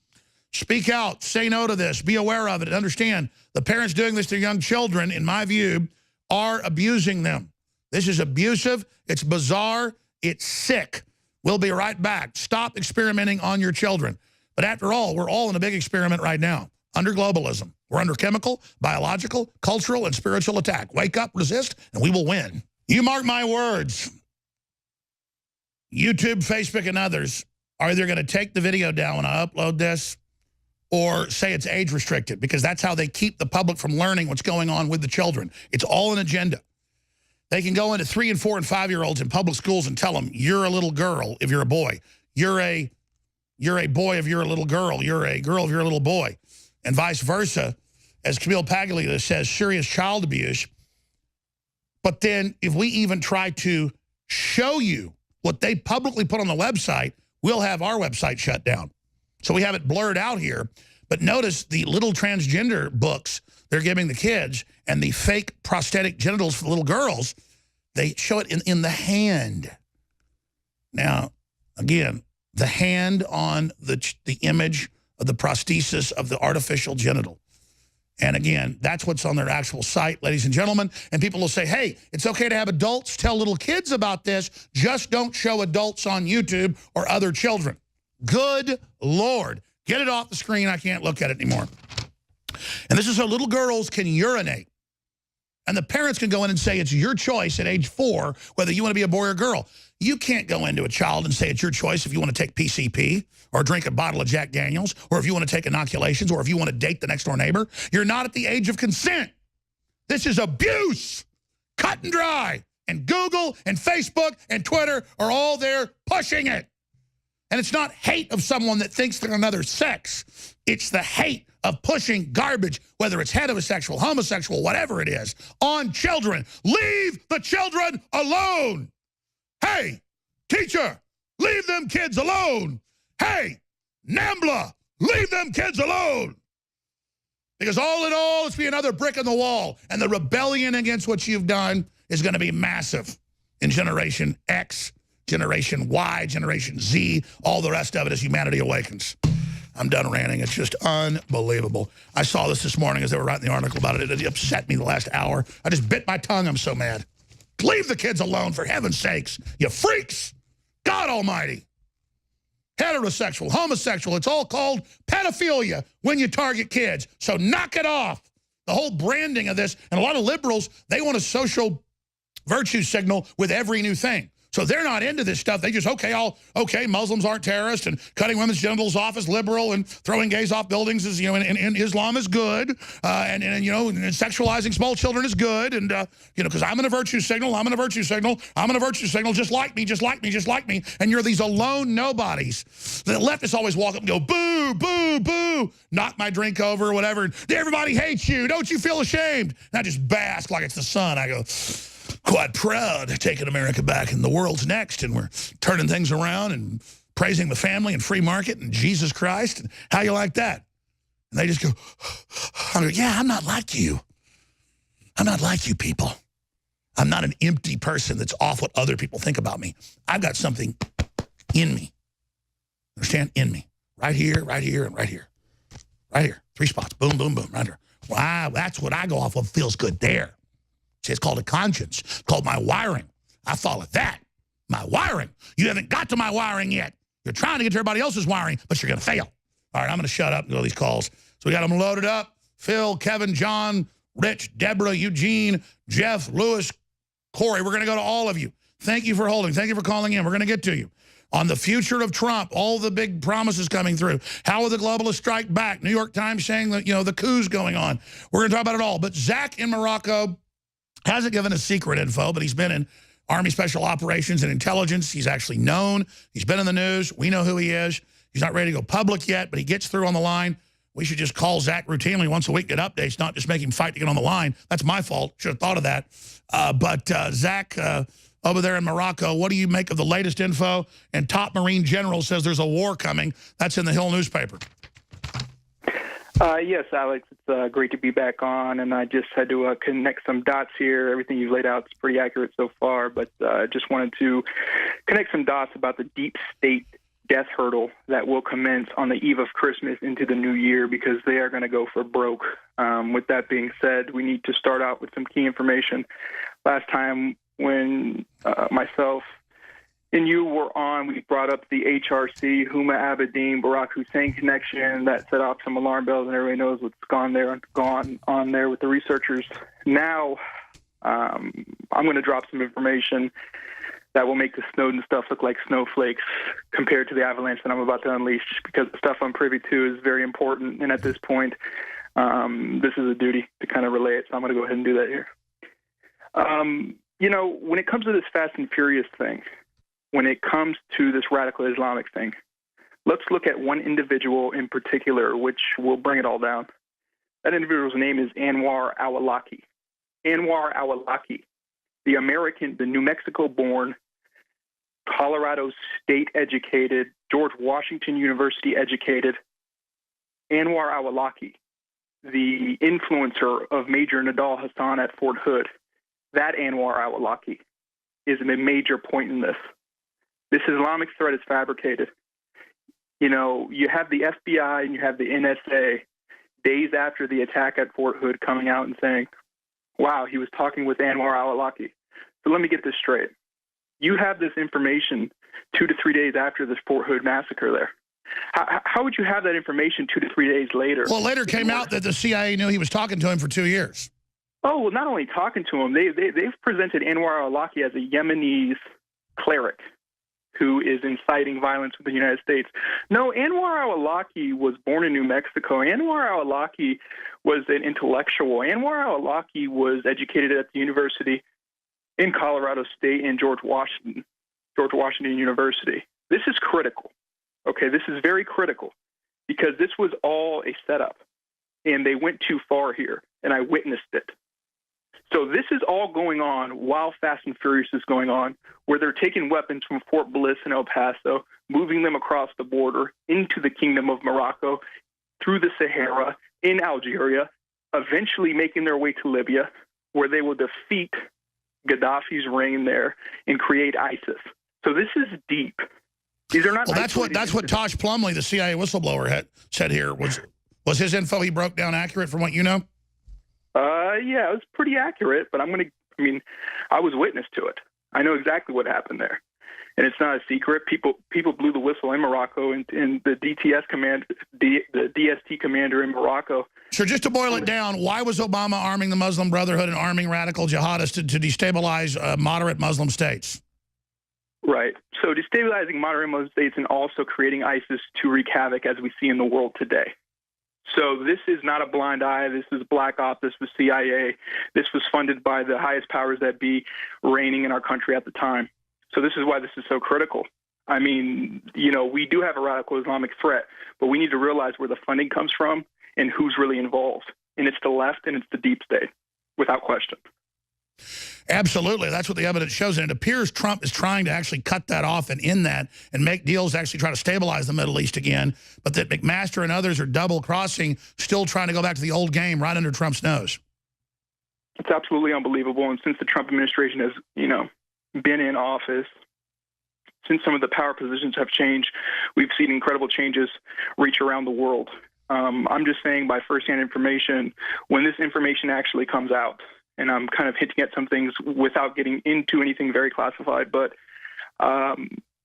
Speak out. Say no to this. Be aware of it. And understand the parents doing this to young children, in my view, are abusing them. This is abusive. It's bizarre. It's sick. We'll be right back. Stop experimenting on your children. But after all, we're all in a big experiment right now under globalism. We're under chemical, biological, cultural, and spiritual attack. Wake up, resist, and we will win. You mark my words. YouTube, Facebook, and others are either going to take the video down when I upload this or say it's age restricted, because that's how they keep the public from learning what's going on with the children. It's all an agenda. They can go into 3-, 4-, and 5-year-olds in public schools and tell them, you're a little girl if you're a boy. You're a boy if you're a little girl. You're a girl if you're a little boy. And vice versa. As Camille Paglia says, serious child abuse. But then if we even try to show you what they publicly put on the website, we'll have our website shut down. So we have it blurred out here. But notice the little transgender books they're giving the kids and the fake prosthetic genitals for the little girls, they show it in the hand. Now, again, the hand on the image of the prosthesis of the artificial genital. And again, that's what's on their actual site, ladies and gentlemen. And people will say, hey, it's okay to have adults tell little kids about this. Just don't show adults on YouTube or other children. Good Lord. Get it off the screen. I can't look at it anymore. And this is so little girls can urinate. And the parents can go in and say it's your choice at age 4 whether you want to be a boy or girl. You can't go into a child and say it's your choice if you want to take PCP or drink a bottle of Jack Daniels or if you want to take inoculations or if you want to date the next door neighbor. You're not at the age of consent. This is abuse. Cut and dry. And Google and Facebook and Twitter are all there pushing it. And it's not hate of someone that thinks they're another sex. It's the hate of pushing garbage, whether it's heterosexual, homosexual, whatever it is, on children. Leave the children alone. Hey, teacher, leave them kids alone. Hey, NAMBLA, leave them kids alone. Because all in all, it's be another brick in the wall. And the rebellion against what you've done is going to be massive in Generation X, Generation Y, Generation Z, all the rest of it as humanity awakens. I'm done ranting. It's just unbelievable. I saw this morning as they were writing the article about it. It upset me the last hour. I just bit my tongue. I'm so mad. Leave the kids alone, for heaven's sakes. You freaks. God almighty. Heterosexual, homosexual, it's all called pedophilia when you target kids. So knock it off. The whole branding of this, and a lot of liberals, they want a social virtue signal with every new thing. So they're not into this stuff. They just, okay, Muslims aren't terrorists, and cutting women's genitals off is liberal, and throwing gays off buildings is, and Islam is good, and sexualizing small children is good, and, because I'm in a virtue signal, I'm in a virtue signal, I'm in a virtue signal, just like me, just like me, just like me, and you're these alone nobodies. The leftists always walk up and go, boo, boo, boo, knock my drink over or whatever, and everybody hates you, don't you feel ashamed? And I just bask like it's the sun. I go, quite proud, taking America back, and the world's next, and we're turning things around and praising the family and free market and Jesus Christ. And how you like that? And they just go, yeah, I'm not like you. I'm not like you people. I'm not an empty person that's off what other people think about me. I've got something in me. Understand? In me. Right here, right here, and right here. Right here. 3 spots. Boom, boom, boom. Right here. Wow, that's what I go off of. Feels good there. See, it's called a conscience. It's called my wiring. I follow that. My wiring. You haven't got to my wiring yet. You're trying to get to everybody else's wiring, but you're going to fail. All right, I'm going to shut up and go to these calls. So we got them loaded up. Phil, Kevin, John, Rich, Deborah, Eugene, Jeff, Lewis, Corey. We're going to go to all of you. Thank you for holding. Thank you for calling in. We're going to get to you. On the future of Trump, all the big promises coming through. How will the globalists strike back? New York Times saying that, you know, the coup's going on. We're going to talk about it all. But Zach in Morocco hasn't given us secret info, but he's been in Army Special Operations and Intelligence. He's actually known. He's been in the news. We know who he is. He's not ready to go public yet, but he gets through on the line. We should just call Zach routinely once a week, get updates, not just make him fight to get on the line. That's my fault. Should have thought of that. Zach, over there in Morocco, what do you make of the latest info? And top Marine General says there's a war coming. That's in the Hill newspaper.
Yes, Alex, it's great to be back on, and I just had to connect some dots here. Everything you've laid out is pretty accurate so far, but just wanted to connect some dots about the deep state death hurdle that will commence on the eve of Christmas into the new year, because they are going to go for broke. With that being said, we need to start out with some key information. Last time when myself and you were on, we brought up the HRC, Huma Abedin, Barack Hussein connection. That set off some alarm bells, and everybody knows what's gone on there with the researchers. Now, I'm going to drop some information that will make the Snowden stuff look like snowflakes compared to the avalanche that I'm about to unleash, because the stuff I'm privy to is very important, and at this point, this is a duty to kind of relay it, so I'm going to go ahead and do that here. You know, when it comes to this Fast and Furious thing, when it comes to this radical Islamic thing, let's look at one individual in particular, which will bring it all down. That individual's name is Anwar al-Awlaki. Anwar al-Awlaki, the American, the New Mexico-born, Colorado State-educated, George Washington University-educated Anwar al-Awlaki, the influencer of Major Nidal Hassan at Fort Hood. That Anwar al-Awlaki is a major point in this. This Islamic threat is fabricated. You know, you have the FBI and you have the NSA days after the attack at Fort Hood coming out and saying, wow, he was talking with Anwar al-Awlaki. So let me get this straight. You have this information 2 to 3 days after this Fort Hood massacre there. How would you have that information 2 to 3 days later?
Well, later came out that the CIA knew he was talking to him for 2 years.
Oh, well, not only talking to him, they've presented Anwar al-Awlaki as a Yemenis cleric who is inciting violence with the United States. No, Anwar al-Awlaki was born in New Mexico. Anwar al-Awlaki was an intellectual. Anwar al-Awlaki was educated at the university in Colorado State and George Washington University. This is critical. Okay, this is very critical, because this was all a setup, and they went too far here, and I witnessed it. So this is all going on while Fast and Furious is going on, where they're taking weapons from Fort Bliss and El Paso, moving them across the border into the Kingdom of Morocco, through the Sahara, in Algeria, eventually making their way to Libya, where they will defeat Gaddafi's reign there and create ISIS. So this is deep. These are not.
Well, that's what Tosh Plumley, the CIA whistleblower, had said here. Was his info he broke down accurate from what you know?
Yeah, it was pretty accurate, but I was witness to it. I know exactly what happened there. And it's not a secret. People blew the whistle in Morocco, and the DST commander in Morocco.
So just to boil it down, why was Obama arming the Muslim Brotherhood and arming radical jihadists to destabilize moderate Muslim states?
Right. So destabilizing moderate Muslim states and also creating ISIS to wreak havoc, as we see in the world today. So this is not a blind eye. This is Black Ops. This was CIA. This was funded by the highest powers that be reigning in our country at the time. So this is why this is so critical. I mean, you know, we do have a radical Islamic threat, but we need to realize where the funding comes from and who's really involved. And it's the left and it's the deep state, without question.
Absolutely. That's what the evidence shows. And it appears Trump is trying to actually cut that off and end that and make deals to actually try to stabilize the Middle East again. But that McMaster and others are double-crossing, still trying to go back to the old game right under Trump's nose.
It's absolutely unbelievable. And since the Trump administration has, you know, been in office, since some of the power positions have changed, we've seen incredible changes reach around the world. I'm just saying by firsthand information, when this information actually comes out, and I'm kind of hinting at some things without getting into anything very classified, but,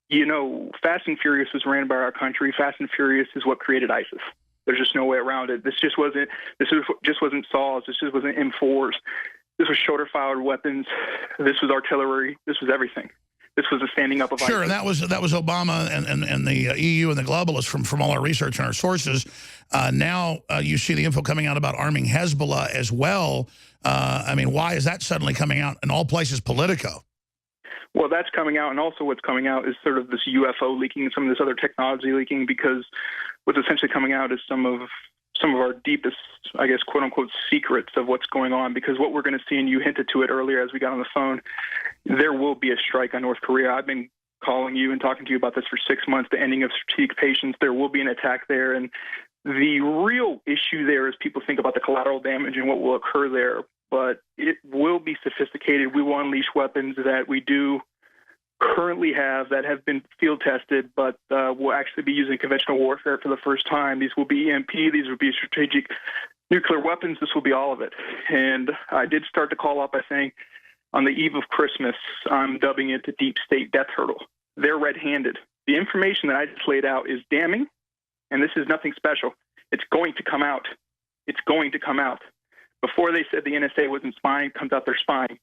you know, Fast and Furious was ran by our country. Fast and Furious is what created ISIS. There's just no way around it. This just wasn't saws. This just wasn't M4s. This was shoulder-fired weapons. This was artillery. This was everything. This was a standing up of
Sure,
ISIS.
and that was Obama and the EU and the globalists from all our research and our sources. Now you see the info coming out about arming Hezbollah as well. I mean, why is that suddenly coming out in all places Politico?
Well, that's coming out, and also what's coming out is sort of this UFO leaking and some of this other technology leaking, because what's essentially coming out is some of our deepest, I guess, quote unquote, secrets of what's going on. Because what we're going to see, and you hinted to it earlier as we got on the phone, there will be a strike on North Korea. I've been calling you and talking to you about this for 6 months, the ending of strategic patience. There will be an attack there. And the real issue there is people think about the collateral damage and what will occur there. But it will be sophisticated. We will unleash weapons that we do currently have that have been field tested, but we'll actually be using conventional warfare for the first time. These will be EMP. These will be strategic nuclear weapons. This will be all of it. And I did start the call off by saying, on the eve of Christmas, I'm dubbing it the deep state death hurdle. They're red-handed. The information that I just laid out is damning, and this is nothing special. It's going to come out. It's going to come out. Before they said the NSA wasn't spying, comes out they're spying.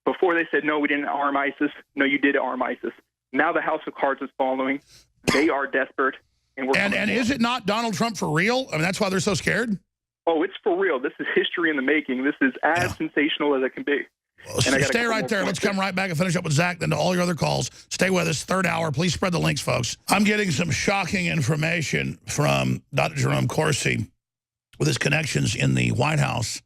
Before they said, no, we didn't arm ISIS, no, you did arm ISIS. Now the House of Cards is following. They are desperate. And
is it not Donald Trump for real? I mean, that's why they're so scared?
Oh, it's for real. This is history in the making. This is as sensational as it can be.
Well, stay right there. Let's come right back and finish up with Zach, then to all your other calls. Stay with us. Third hour. Please spread the links, folks. I'm getting some shocking information from Dr. Jerome Corsi with his connections in the White House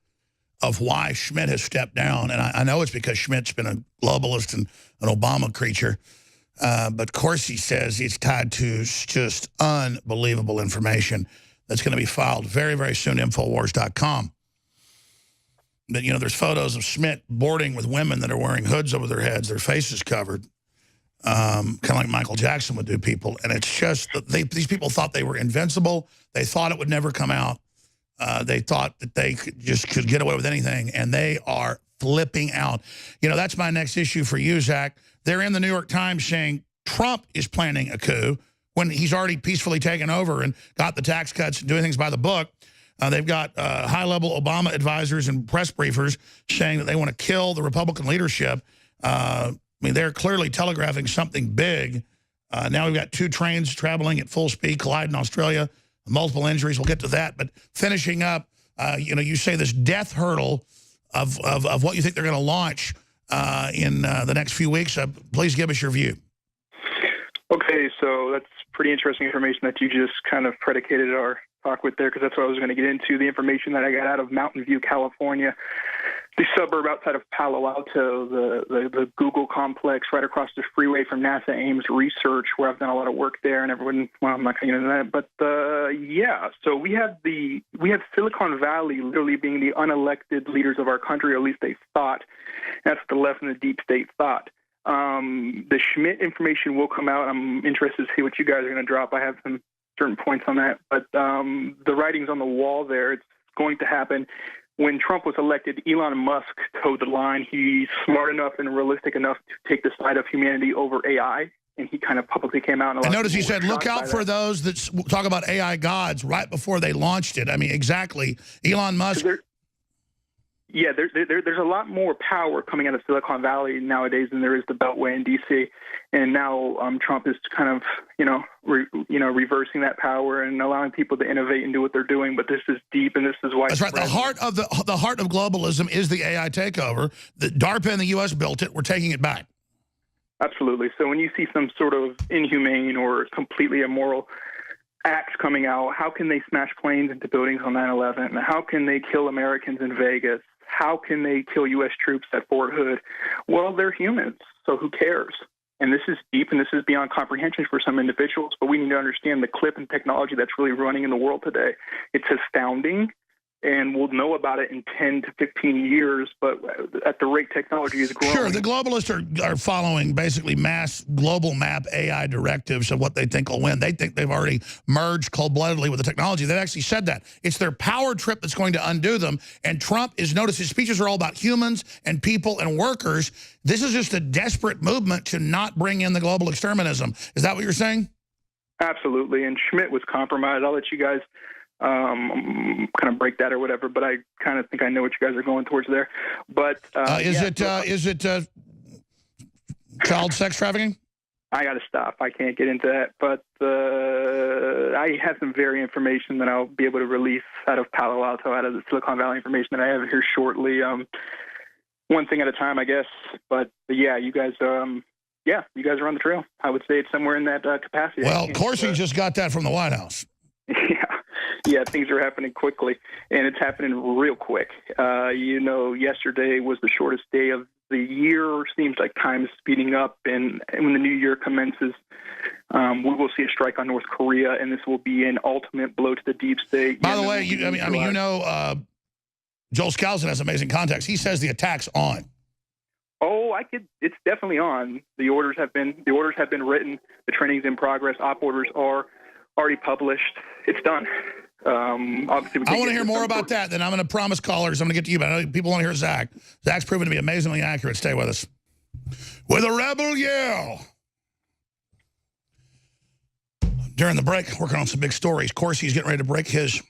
of why Schmidt has stepped down. And I know it's because Schmidt's been a globalist and an Obama creature. But Corsi says it's tied to just unbelievable information that's going to be filed very, very soon, Infowars.com. But, you know, there's photos of Schmidt boarding with women that are wearing hoods over their heads, their faces covered, kind of like Michael Jackson would do people. And it's just, these people thought they were invincible. They thought it would never come out. They thought that they could get away with anything, and they are flipping out. You know, that's my next issue for you, Zach. They're in the New York Times saying Trump is planning a coup when he's already peacefully taken over and got the tax cuts and doing things by the book. They've got high-level Obama advisors and press briefers saying that they want to kill the Republican leadership. I mean, they're clearly telegraphing something big. Now we've got 2 trains traveling at full speed, collide in Australia. Multiple injuries. We'll get to that. But finishing up, you know, you say this death hurdle of what you think they're going to launch in the next few weeks. Please give us your view.
Okay, so that's pretty interesting information that you just kind of predicated our talk with there, because that's what I was going to get into. The information that I got out of Mountain View, California, the suburb outside of Palo Alto, the Google complex right across the freeway from NASA Ames Research, where I've done a lot of work there, and everyone, well, I'm not going to get into that, but yeah, so we have Silicon Valley literally being the unelected leaders of our country, or at least they thought. That's what the left and the deep state thought. The Schmidt information will come out. I'm interested to see what you guys are going to drop. I have some certain points on that, but the writing's on the wall there. It's going to happen. When Trump was elected, Elon Musk toed the line. He's smart enough and realistic enough to take the side of humanity over AI, and he kind of publicly came out. And
notice he said, look out for those that talk about AI gods right before they launched it. I mean, exactly. Elon Musk.
Yeah, there's a lot more power coming out of Silicon Valley nowadays than there is the Beltway in D.C. And now Trump is kind of, reversing that power and allowing people to innovate and do what they're doing. But this is deep, and this is why.
That's right. The heart of globalism is the AI takeover. The DARPA and the U.S. built it. We're taking it back.
Absolutely. So when you see some sort of inhumane or completely immoral acts coming out, how can they smash planes into buildings on 9/11? How can they kill Americans in Vegas? How can they kill U.S. troops at Fort Hood? Well, they're humans, so who cares? And this is deep, and this is beyond comprehension for some individuals, but we need to understand the clip and technology that's really running in the world today. It's astounding, and we'll know about it in 10 to 15 years, but at the rate technology is growing.
Sure, the globalists are following basically mass global map AI directives of what they think will win. They think they've already merged cold-bloodedly with the technology. They've actually said that. It's their power trip that's going to undo them, and Trump is, notice his speeches are all about humans and people and workers. This is just a desperate movement to not bring in the global exterminism. Is that what you're saying?
Absolutely, and Schmidt was compromised. I'll let you guys kind of break that or whatever. But I kind of think I know what you guys are going towards there. But
is it child sex trafficking?
I got to stop. I can't get into that. But I have some very information that I'll be able to release out of Palo Alto, out of the Silicon Valley information that I have here shortly. One thing at a time, I guess. But yeah, you guys, you guys are on the trail. I would say it's somewhere in that capacity.
Well, Corsi just got that from the White House.
Yeah, things are happening quickly, and it's happening real quick. Yesterday was the shortest day of the year. Seems like time is speeding up, and when the new year commences, we will see a strike on North Korea, and this will be an ultimate blow to the deep state.
By the way, Joel Skousen has amazing contacts. He says the attack's on.
Oh, it's definitely on. The orders have been written. The training's in progress. Op orders are already published. It's done. Obviously, I
want to hear more about that. Then I'm going to promise callers. I'm going to get to you, but I know people want to hear Zach. Zach's proven to be amazingly accurate. Stay with us. With a rebel yell. During the break, working on some big stories. Corsi's getting ready to break his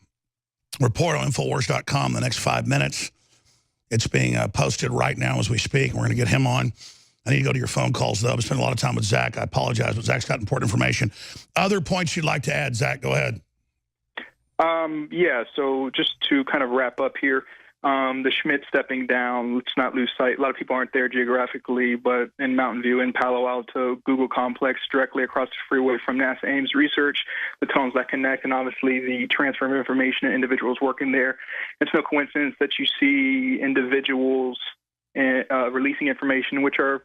report on Infowars.com in the next 5 minutes. It's being posted right now as we speak. We're going to get him on. I need to go to your phone calls, though. I've spent a lot of time with Zach. I apologize, but Zach's got important information. Other points you'd like to add, Zach? Go ahead.
So just to kind of wrap up here, the Schmidt stepping down, let's not lose sight. A lot of people aren't there geographically, but in Mountain View, in Palo Alto, Google Complex, directly across the freeway from NASA Ames Research, the tunnels that connect, and obviously the transfer of information and individuals working there. It's no coincidence that you see individuals releasing information, which are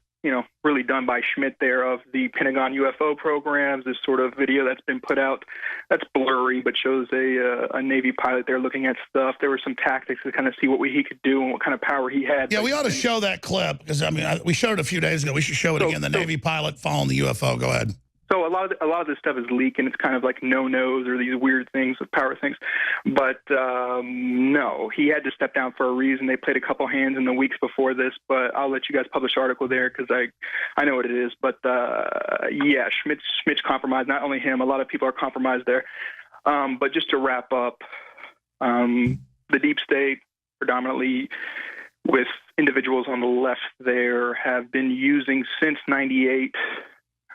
really done by Schmidt there, of the Pentagon UFO programs, this sort of video that's been put out that's blurry but shows a Navy pilot there looking at stuff. There were some tactics to kind of see what he could do and what kind of power he had.
Yeah, we ought to show that clip because, we showed it a few days ago. We should show it again, the Navy pilot following the UFO. Go ahead.
So a lot of this stuff is leak, and it's kind of like no-nos or these weird things with power things. But no, he had to step down for a reason. They played a couple hands in the weeks before this, but I'll let you guys publish an article there because I know what it is. But Schmidt's compromised. Not only him, a lot of people are compromised there. But just to wrap up, the deep state, predominantly with individuals on the left there, have been using since '98.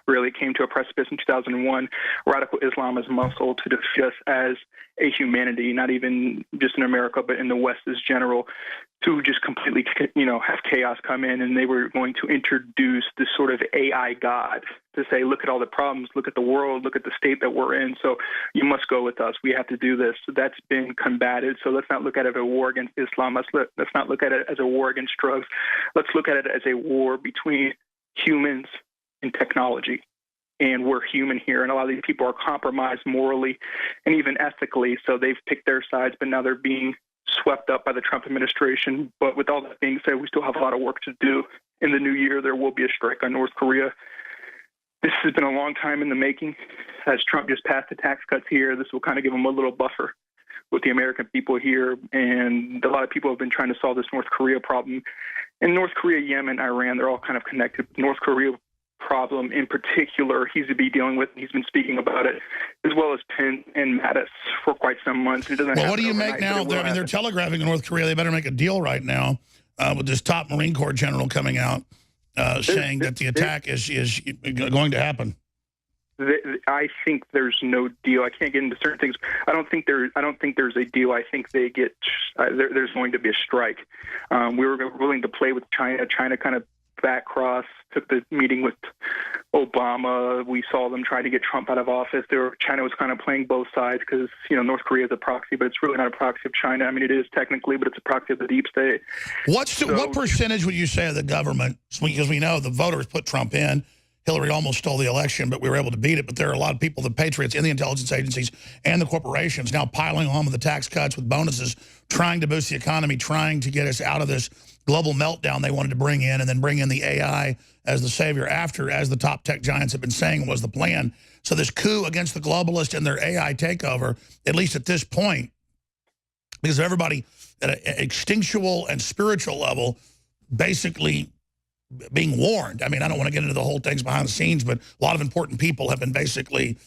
Really came to a precipice in 2001, radical Islam as muscle to defeat us as a humanity, not even just in America, but in the West as general, to just completely, have chaos come in. And they were going to introduce this sort of AI God to say, look at all the problems, look at the world, look at the state that we're in. So you must go with us. We have to do this. So that's been combated. So let's not look at it as a war against Islam. Let's not look at it as a war against drugs. Let's look at it as a war between humans and technology. And we're human here, and a lot of these people are compromised morally and even ethically, so they've picked their sides, but now they're being swept up by the Trump administration. But with all that being said, we still have a lot of work to do. In the new year, there will be a strike on North Korea. This has been a long time in the making. As Trump just passed the tax cuts here, this will kind of give them a little buffer with the American people here, and a lot of people have been trying to solve this North Korea problem. And North Korea, Yemen, Iran, they're all kind of connected. North Korea problem in particular he's to be dealing with, and he's been speaking about it, as well as Penn and Mattis for quite some months. It doesn't
what do you make now? They're telegraphing in North Korea they better make a deal right now with this top Marine Corps general coming out saying that the attack is going to happen.
I think there's no deal. I can't get into certain things. I don't think there's a deal. I think they get there's going to be a strike. We were willing to play with China. China kind of back cross, took the meeting with Obama. We saw them try to get Trump out of office. China was kind of playing both sides because, North Korea is a proxy, but it's really not a proxy of China. I mean, it is technically, but it's a proxy of the deep state.
What percentage would you say of the government, because we know the voters put Trump in, Hillary almost stole the election, but we were able to beat it. But there are a lot of people, the patriots in the intelligence agencies and the corporations now piling on with the tax cuts, with bonuses, trying to boost the economy, trying to get us out of this global meltdown they wanted to bring in, and then bring in the AI as the savior after, as the top tech giants have been saying was the plan. So this coup against the globalists and their AI takeover, at least at this point, because everybody at an instinctual and spiritual level basically being warned. I mean, I don't want to get into the whole things behind the scenes, but a lot of important people have been basically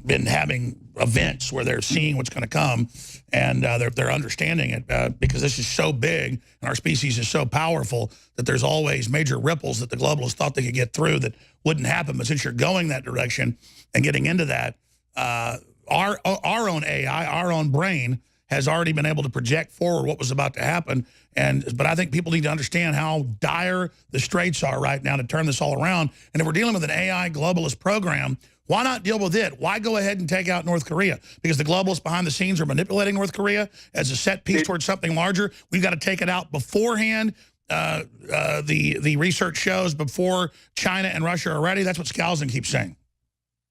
been having events where they're seeing what's going to come, and they're understanding it because this is so big and our species is so powerful that there's always major ripples that the globalists thought they could get through that wouldn't happen. But since you're going that direction and getting into that, our own AI, our own brain, has already been able to project forward what was about to happen. But I think people need to understand how dire the straits are right now to turn this all around. And if we're dealing with an AI globalist program, why not deal with it? Why go ahead and take out North Korea? Because the globalists behind the scenes are manipulating North Korea as a set piece towards something larger. We've got to take it out beforehand. The research shows before China and Russia are ready. That's what Skousen keeps saying.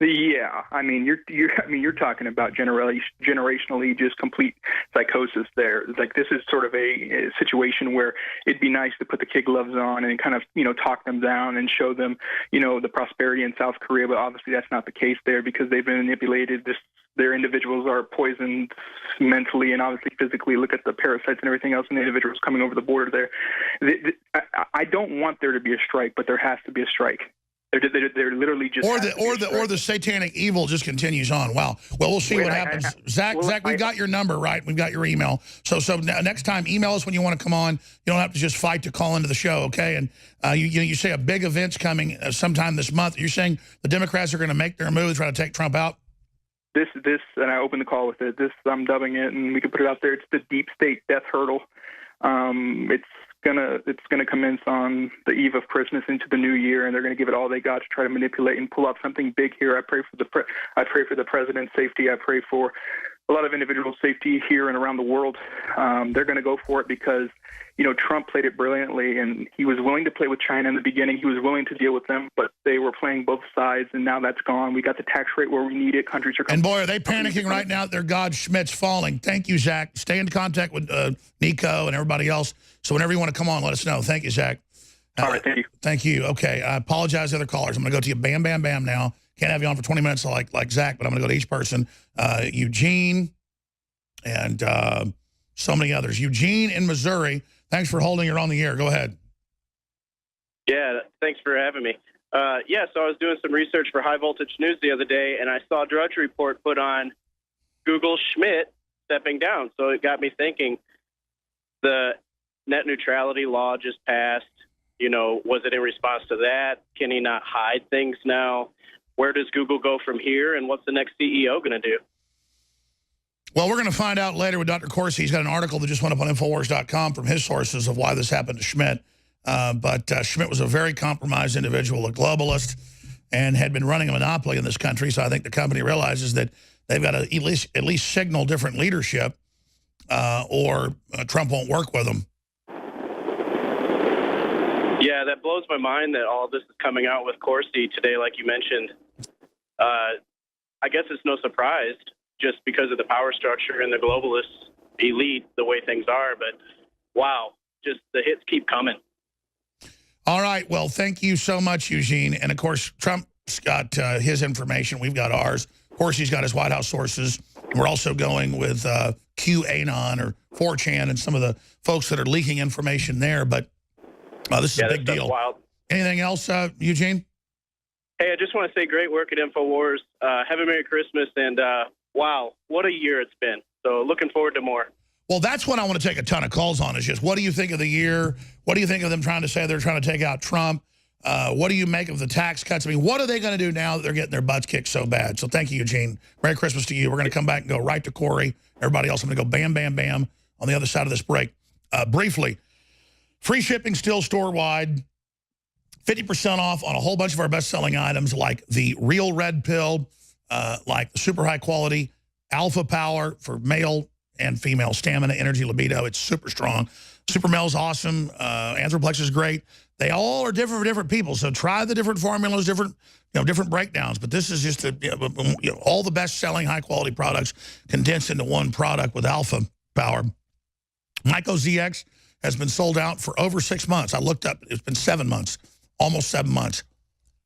Yeah, I mean, you're talking about generationally just complete psychosis there. Like, this is sort of a situation where it'd be nice to put the kid gloves on and kind of, talk them down and show them, the prosperity in South Korea. But obviously that's not the case there because they've been manipulated. Their individuals are poisoned mentally and obviously physically. Look at the parasites and everything else and the individuals coming over the border there. I don't want there to be a strike, but there has to be a strike. They're literally just
or the satanic evil just continues on. Wow. Well, we'll see what happens. Zach, we've got your number, right? We've got your email. So next time, email us when you want to come on. You don't have to just fight to call into the show, okay? And you say a big event's coming sometime this month. You're saying the Democrats are going to make their move, try to take Trump out?
This, and I opened the call with it. This, I'm dubbing it, and we can put it out there. It's the deep state death hurdle. It's gonna commence on the eve of Christmas into the new year, and they're gonna give it all they got to try to manipulate and pull off something big here. I pray for the president's safety. I pray for a lot of individual safety here and around the world. They're gonna go for it because Trump played it brilliantly, and he was willing to play with China in the beginning. He was willing to deal with them, but they were playing both sides, and now that's gone. We got the tax rate where we need it. Countries are
and boy, are they panicking right now. Their God Schmidt's falling. Thank you, Zach. Stay in contact with Nico and everybody else. So whenever you want to come on, let us know. Thank you, Zach.
All right, thank you.
Thank you. Okay, I apologize to other callers. I'm going to go to you bam, bam, bam now. Can't have you on for 20 minutes like Zach, but I'm going to go to each person. Eugene and so many others. Eugene in Missouri. Thanks for holding. You're on the air. Go ahead.
Yeah, thanks for having me. So I was doing some research for High Voltage News the other day, and I saw a Drudge Report put on Google Schmidt stepping down. So it got me thinking, the net neutrality law just passed. Was it in response to that? Can he not hide things now? Where does Google go from here, and what's the next CEO going to do?
Well, we're going to find out later with Dr. Corsi. He's got an article that just went up on Infowars.com from his sources of why this happened to Schmidt. But Schmidt was a very compromised individual, a globalist, and had been running a monopoly in this country. So I think the company realizes that they've got to at least signal different leadership or Trump won't work with them.
Yeah, that blows my mind that all this is coming out with Corsi today, like you mentioned. I guess it's no surprise, just because of the power structure and the globalist elite, the way things are. But, wow, just the hits keep coming.
All right. Well, thank you so much, Eugene. And, of course, Trump's got his information. We've got ours. Of course, he's got his White House sources. We're also going with QAnon or 4chan and some of the folks that are leaking information there. But this is a big deal.
Wild.
Anything else, Eugene?
Hey, I just want to say great work at InfoWars. Have a Merry Christmas, and wow, what a year it's been. So looking forward to more.
Well, that's what I want to take a ton of calls on is just what do you think of the year? What do you think of them trying to say they're trying to take out Trump? What do you make of the tax cuts? I mean, what are they going to do now that they're getting their butts kicked so bad? So thank you, Eugene. Merry Christmas to you. We're going to come back and go right to Corey. Everybody else, I'm going to go bam, bam, bam on the other side of this break. Briefly, free shipping still store-wide. 50% off on a whole bunch of our best-selling items like the Real Red Pill, like the super high-quality Alpha Power for male and female stamina, energy, libido. It's super strong. Super Mel's awesome. Anthroplex is great. They all are different for different people. So try the different formulas, different breakdowns. But this is just all the best-selling high-quality products condensed into one product with Alpha Power. Myco ZX has been sold out for over 6 months. I looked up. It's been 7 months. Almost 7 months.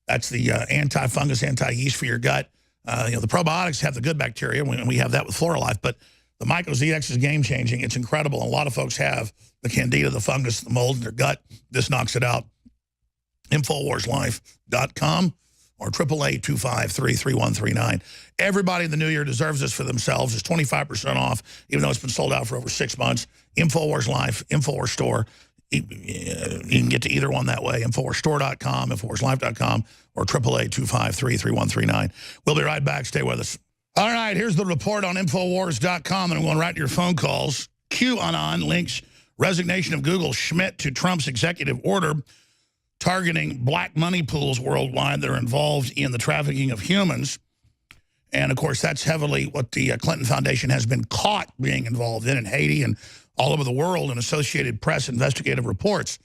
That's the anti-fungus, anti-yeast for your gut. The probiotics have the good bacteria, and we have that with Floralife. But the Myco ZX is game-changing. It's incredible. And a lot of folks have the candida, the fungus, the mold in their gut. This knocks it out. InfoWarsLife.com. or 888-253-3139. Everybody in the new year deserves this for themselves. It's 25% off, even though it's been sold out for over 6 months. InfoWars Life, InfoWars Store. You can get to either one that way, InfoWarsStore.com, InfoWarsLife.com, or 888-253-3139. We'll be right back. Stay with us. All right, here's the report on InfoWars.com, and I'm going right to your phone calls. QAnon links resignation of Google Schmidt to Trump's executive order targeting black money pools worldwide that are involved in the trafficking of humans. And, of course, that's heavily what the Clinton Foundation has been caught being involved in Haiti and all over the world in Associated Press investigative reports.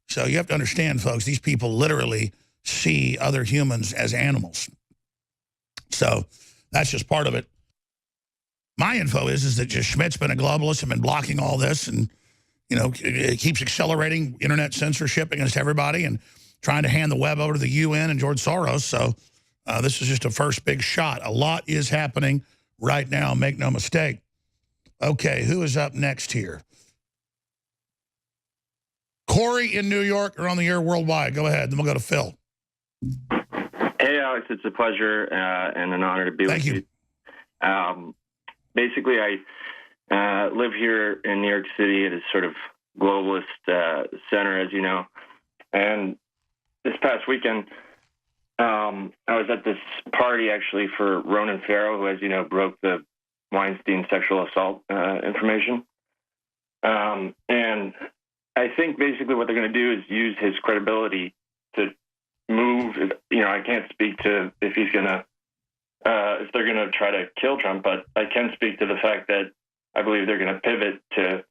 So you have to understand, folks, these people literally see other humans as animals. So that's just part of it. My info is that just Schmidt's been a globalist and been blocking all this, and you know, it keeps accelerating internet censorship against everybody and trying to hand the web over to the UN and George Soros. So this is just a first big shot. A lot is happening right now, make no mistake. Okay, who is up next here? Corey in New York, or on the air worldwide. Go ahead, then we'll go to Phil.
Hey, Alex, it's a pleasure and an honor to be with you. Basically, I live here in New York City at a sort of globalist center, as you know. And this past weekend, I was at this party, actually, for Ronan Farrow, who, as you know, broke the Weinstein sexual assault information. And I think basically what they're going to do is use his credibility to move. You know, I can't speak to if he's going to, if they're going to try to kill Trump, but I can speak to the fact that I believe they're going to pivot to,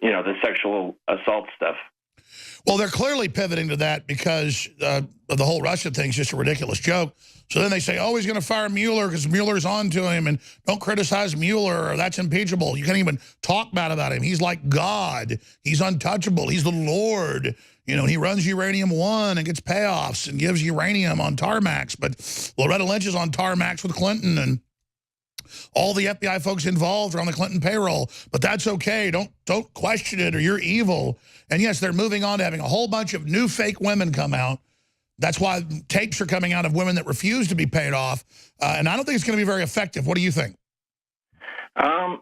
you know, the sexual assault stuff.
Well, they're clearly pivoting to that because the whole Russia thing is just a ridiculous joke. So then they say, oh, he's going to fire Mueller because Mueller's on to him, and don't criticize Mueller, or that's impeachable. You can't even talk bad about him. He's like God. He's untouchable. He's the Lord. You know, he runs Uranium One and gets payoffs and gives uranium on tarmacs. But Loretta Lynch is on tarmacs with Clinton, and all the FBI folks involved are on the Clinton payroll. But that's okay. Don't question it, or you're evil. And yes, they're moving on to having a whole bunch of new fake women come out. That's why tapes are coming out of women that refuse to be paid off. And I don't think it's going to be very effective. What do you think?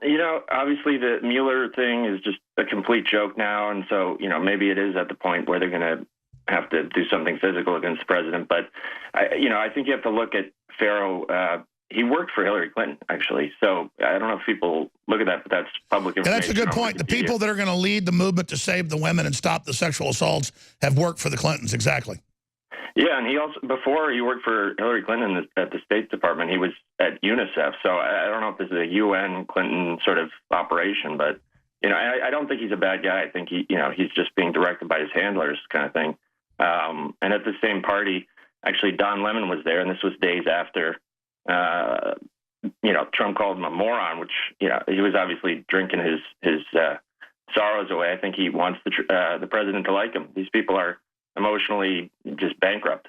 You know, obviously the Mueller thing is just a complete joke now. And so, you know, maybe it is at the point where they're going to have to do something physical against the president. But, I think you have to look at Farrow. He worked for Hillary Clinton, actually. So I don't know if people look at that, but that's public information.
Yeah, that's a good point. The people that are going to lead the movement to save the women and stop the sexual assaults have worked for the Clintons. Exactly.
Yeah, and he also, before he worked for Hillary Clinton at the State Department, he was at UNICEF. So I don't know if this is a UN Clinton sort of operation, but, you know, I don't think he's a bad guy. I think he's just being directed by his handlers kind of thing. And at the same party, actually, Don Lemon was there, and this was days after, Trump called him a moron, which, he was obviously drinking his sorrows away. I think he wants the president to like him. These people are emotionally just bankrupt.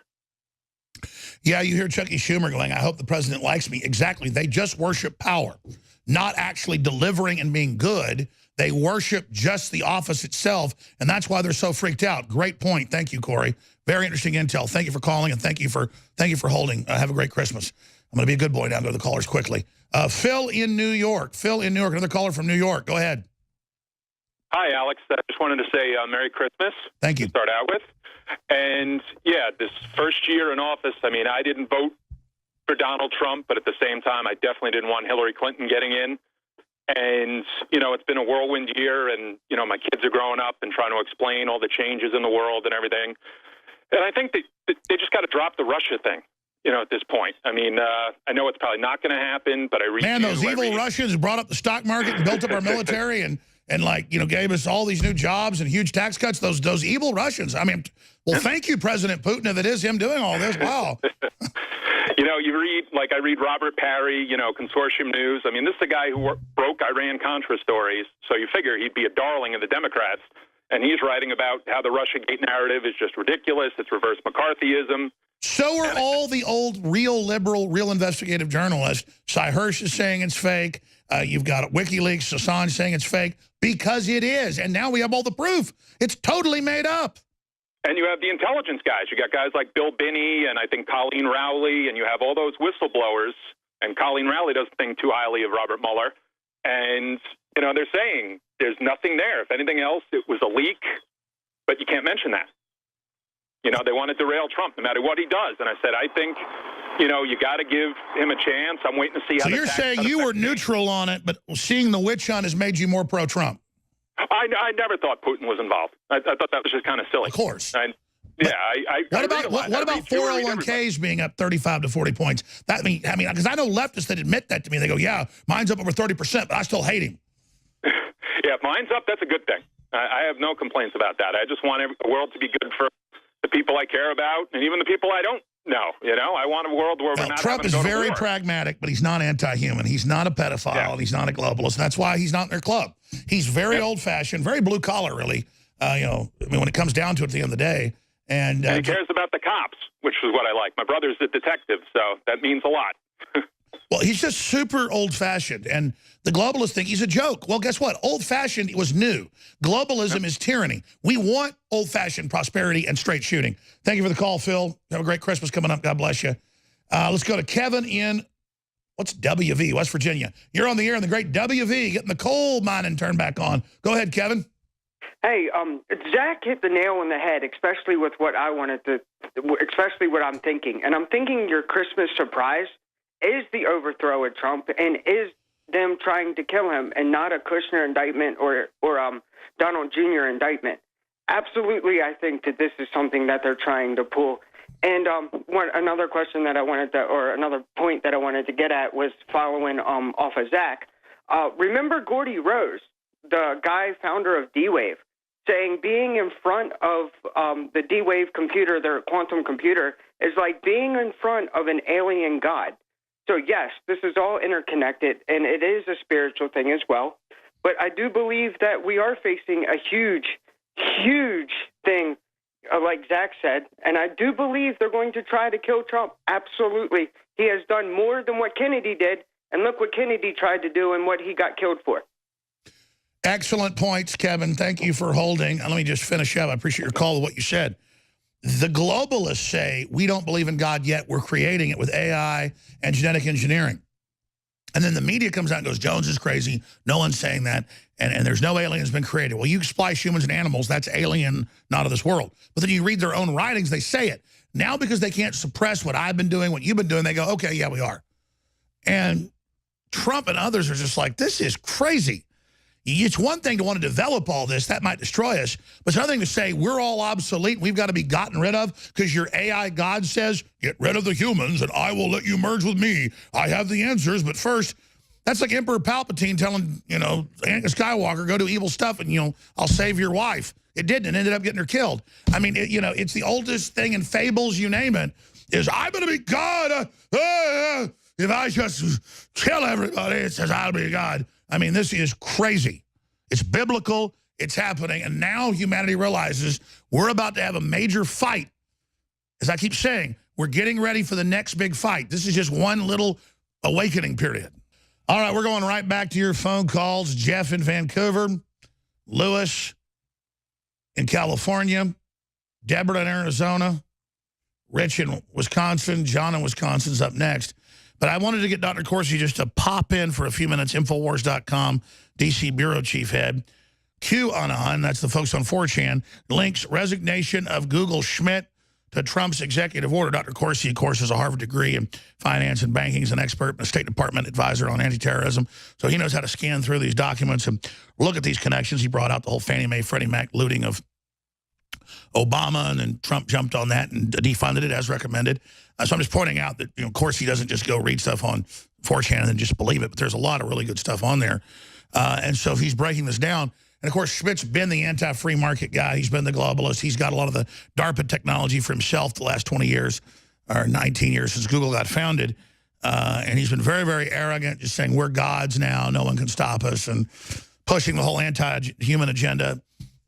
Yeah, you hear Chucky Schumer going, I hope the president likes me. Exactly. They just worship power, not actually delivering and being good. They worship just the office itself, and that's why they're so freaked out. Great point. Thank you, Corey. Very interesting intel. Thank you for calling, and thank you for holding. Have a great Christmas. I'm going to be a good boy now. Go to the callers quickly. Phil in New York. Phil in New York. Another caller from New York. Go ahead.
Hi, Alex. I just wanted to say Merry Christmas.
Thank you.
To start out with. And, yeah, this first year in office, I mean, I didn't vote for Donald Trump, but at the same time, I definitely didn't want Hillary Clinton getting in. And, it's been a whirlwind year, and, my kids are growing up and trying to explain all the changes in the world and everything. And I think they just got to drop the Russia thing, at this point. I mean, I know it's probably not going to happen, but I read...
Man, those evil Russians brought up the stock market and built up our military and gave us all these new jobs and huge tax cuts. Those evil Russians. I mean, well, thank you, President Putin, if it is him doing all this. Wow.
I read Robert Parry, Consortium News. I mean, this is the guy who broke Iran-Contra stories, so you figure he'd be a darling of the Democrats. And he's writing about how the Russiagate narrative is just ridiculous. It's reverse McCarthyism.
So are all the old real liberal, real investigative journalists. Cy Hirsch is saying it's fake. You've got WikiLeaks, Assange saying it's fake because it is. And now we have all the proof. It's totally made up.
And you have the intelligence guys. You got guys like Bill Binney and I think Colleen Rowley, and you have all those whistleblowers. And Colleen Rowley doesn't think too highly of Robert Mueller. And, you know, they're saying there's nothing there. If anything else, it was a leak, but you can't mention that. You know, they want to derail Trump no matter what he does. And I said, I think, you know, you got to give him a chance. I'm waiting to see how.
So you're saying you were neutral on it, but seeing the witch hunt has made you more pro-Trump?
I never thought Putin was involved. I thought that was just kind of silly.
Of course.
What
about 401ks being up 35 to 40 points? That mean, because I know leftists that admit that to me. They go, yeah, mine's up over 30%, but I still hate him.
Yeah, if mine's up, that's a good thing. I have no complaints about that. I just want the world to be good for the people I care about and even the people I don't know. You know, I want a world where we're not.
Trump is very pragmatic, but he's not anti-human. He's not a pedophile. And he's not a globalist. That's why he's not in their club. He's very old-fashioned, very blue-collar, really. You know, I mean, when it comes down to it at the end of the day. And
he cares about the cops, which is what I like. My brother's a detective, so that means a lot.
Well, he's just super old-fashioned. And the globalist thing, he's a joke. Well, guess what? Old-fashioned was new. Globalism is tyranny. We want old-fashioned prosperity and straight shooting. Thank you for the call, Phil. Have a great Christmas coming up. God bless you. Let's go to Kevin in, what's WV, West Virginia. You're on the air in the great WV, getting the coal mining turned back on. Go ahead, Kevin.
Hey, Zach hit the nail on the head, especially with what especially what I'm thinking. And I'm thinking your Christmas surprise is the overthrow of Trump and is them trying to kill him and not a Kushner indictment or Donald Jr. indictment. Absolutely, I think that this is something that they're trying to pull. And another question that I wanted to, or another point that I wanted to get at was following off of Zach. Remember Gordy Rose, the guy founder of D-Wave, saying being in front of the D-Wave computer, their quantum computer, is like being in front of an alien god. So, yes, this is all interconnected, and it is a spiritual thing as well. But I do believe that we are facing a huge, huge thing, like Zach said, and I do believe they're going to try to kill Trump. Absolutely. He has done more than what Kennedy did, and look what Kennedy tried to do and what he got killed for.
Excellent points, Kevin. Thank you for holding. Let me just finish up. I appreciate your call to what you said. The globalists say, we don't believe in God yet. We're creating it with AI and genetic engineering. And then the media comes out and goes, Jones is crazy. No one's saying that. And there's no aliens been created. Well, you splice humans and animals. That's alien, not of this world. But then you read their own writings, they say it. Now because they can't suppress what I've been doing, what you've been doing, they go, okay, yeah, we are. And Trump and others are just like, this is crazy. It's one thing to want to develop all this. That might destroy us. But it's another thing to say we're all obsolete. We've got to be gotten rid of because your AI God says, get rid of the humans and I will let you merge with me. I have the answers. But first, that's like Emperor Palpatine telling, you know, Anakin Skywalker, go do evil stuff and, you know, I'll save your wife. It didn't. It ended up getting her killed. I mean, you know, it's the oldest thing in fables, you name it, is I'm going to be God. If I just kill everybody, it says I'll be God. I mean, this is crazy. It's biblical. It's happening. And now humanity realizes we're about to have a major fight. As I keep saying, we're getting ready for the next big fight. This is just one little awakening period. All right, we're going right back to your phone calls. Jeff in Vancouver, Lewis in California, Deborah in Arizona, Rich in Wisconsin, John in Wisconsin's up next. But I wanted to get Dr. Corsi just to pop in for a few minutes, Infowars.com, D.C. Bureau Chief Head. QAnon, that's the folks on 4chan, links resignation of Google Schmidt to Trump's executive order. Dr. Corsi, of course, has a Harvard degree in finance and banking. He's an expert and a State Department advisor on anti-terrorism. So he knows how to scan through these documents and look at these connections. He brought out the whole Fannie Mae, Freddie Mac looting of Obama, and then Trump jumped on that and defunded it as recommended. So I'm just pointing out that, you know, of course, he doesn't just go read stuff on 4chan and then just believe it, but there's a lot of really good stuff on there. And so he's breaking this down. And, of course, Schmidt's been the anti-free market guy. He's been the globalist. He's got a lot of the DARPA technology for himself the last 20 years or 19 years since Google got founded. And he's been very, very arrogant, just saying we're gods now. No one can stop us, and pushing the whole anti-human agenda.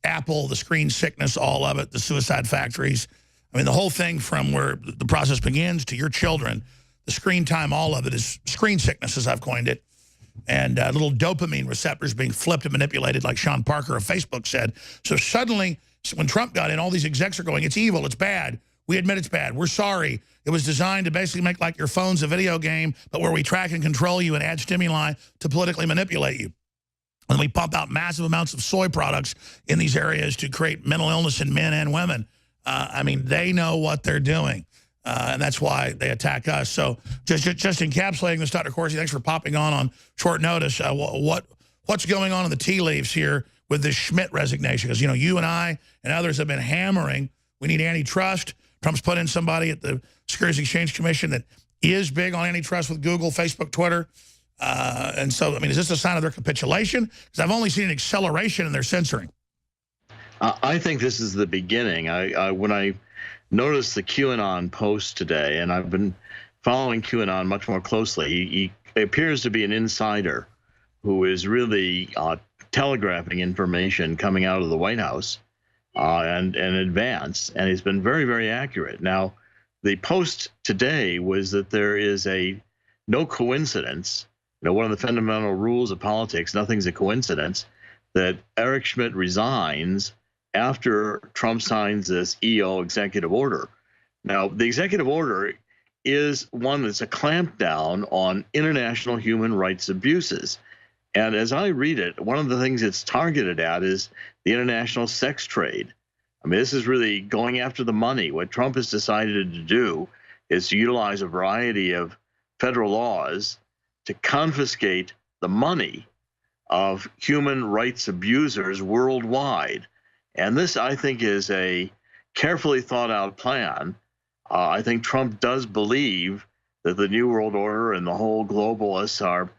Apple, the screen sickness, all of it, the suicide factories. I mean, the whole thing from where the process begins to your children, the screen time, all of it is screen sickness, as I've coined it. And little dopamine receptors being flipped and manipulated, like Sean Parker of Facebook said. So suddenly when Trump got in, all these execs are going, it's evil, it's bad. We admit it's bad. We're sorry. It was designed to basically make like your phone's a video game, but where we track and control you and add stimuli to politically manipulate you. And we pump out massive amounts of soy products in these areas to create mental illness in men and women. I mean, they know what they're doing. And that's why they attack us. So just encapsulating this, Dr. Corsi, thanks for popping on short notice. What's going on in the tea leaves here with this Schmidt resignation? Because, you know, you and I and others have been hammering, we need antitrust. Trump's put in somebody at the Securities Exchange Commission that is big on antitrust with Google, Facebook, Twitter. And so, I mean, is this a sign of their capitulation? Because I've only seen an acceleration in their censoring.
I think this is the beginning. When I noticed the QAnon post today, and I've been following QAnon much more closely, he appears to be an insider who is really telegraphing information coming out of the White House and in advance, and he's been very, very accurate. Now, the post today was that there is no coincidence. You know, one of the fundamental rules of politics, nothing's a coincidence, that Eric Schmidt resigns after Trump signs this EO executive order. Now, the executive order is one that's a clampdown on international human rights abuses. And as I read it, one of the things it's targeted at is the international sex trade. I mean, this is really going after the money. What Trump has decided to do is to utilize a variety of federal laws to confiscate the money of human rights abusers worldwide. And this, I think, is a carefully thought out plan. I think Trump does believe that the New World Order and the whole globalists are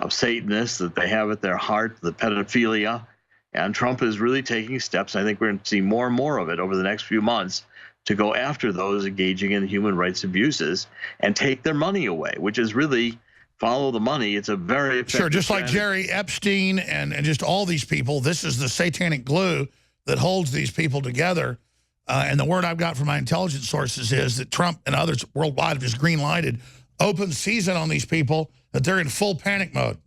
Satanists, that they have at their heart the pedophilia. And Trump is really taking steps. I think we're going to see more and more of it over the next few months to go after those engaging in human rights abuses and take their money away, which is really follow the money. It's a very effective
Sure, just like
strategy.
Jerry Epstein and just all these people, this is the satanic glue that holds these people together. And the word I've got from my intelligence sources is that Trump and others worldwide have just green-lighted open season on these people, that they're in full panic mode.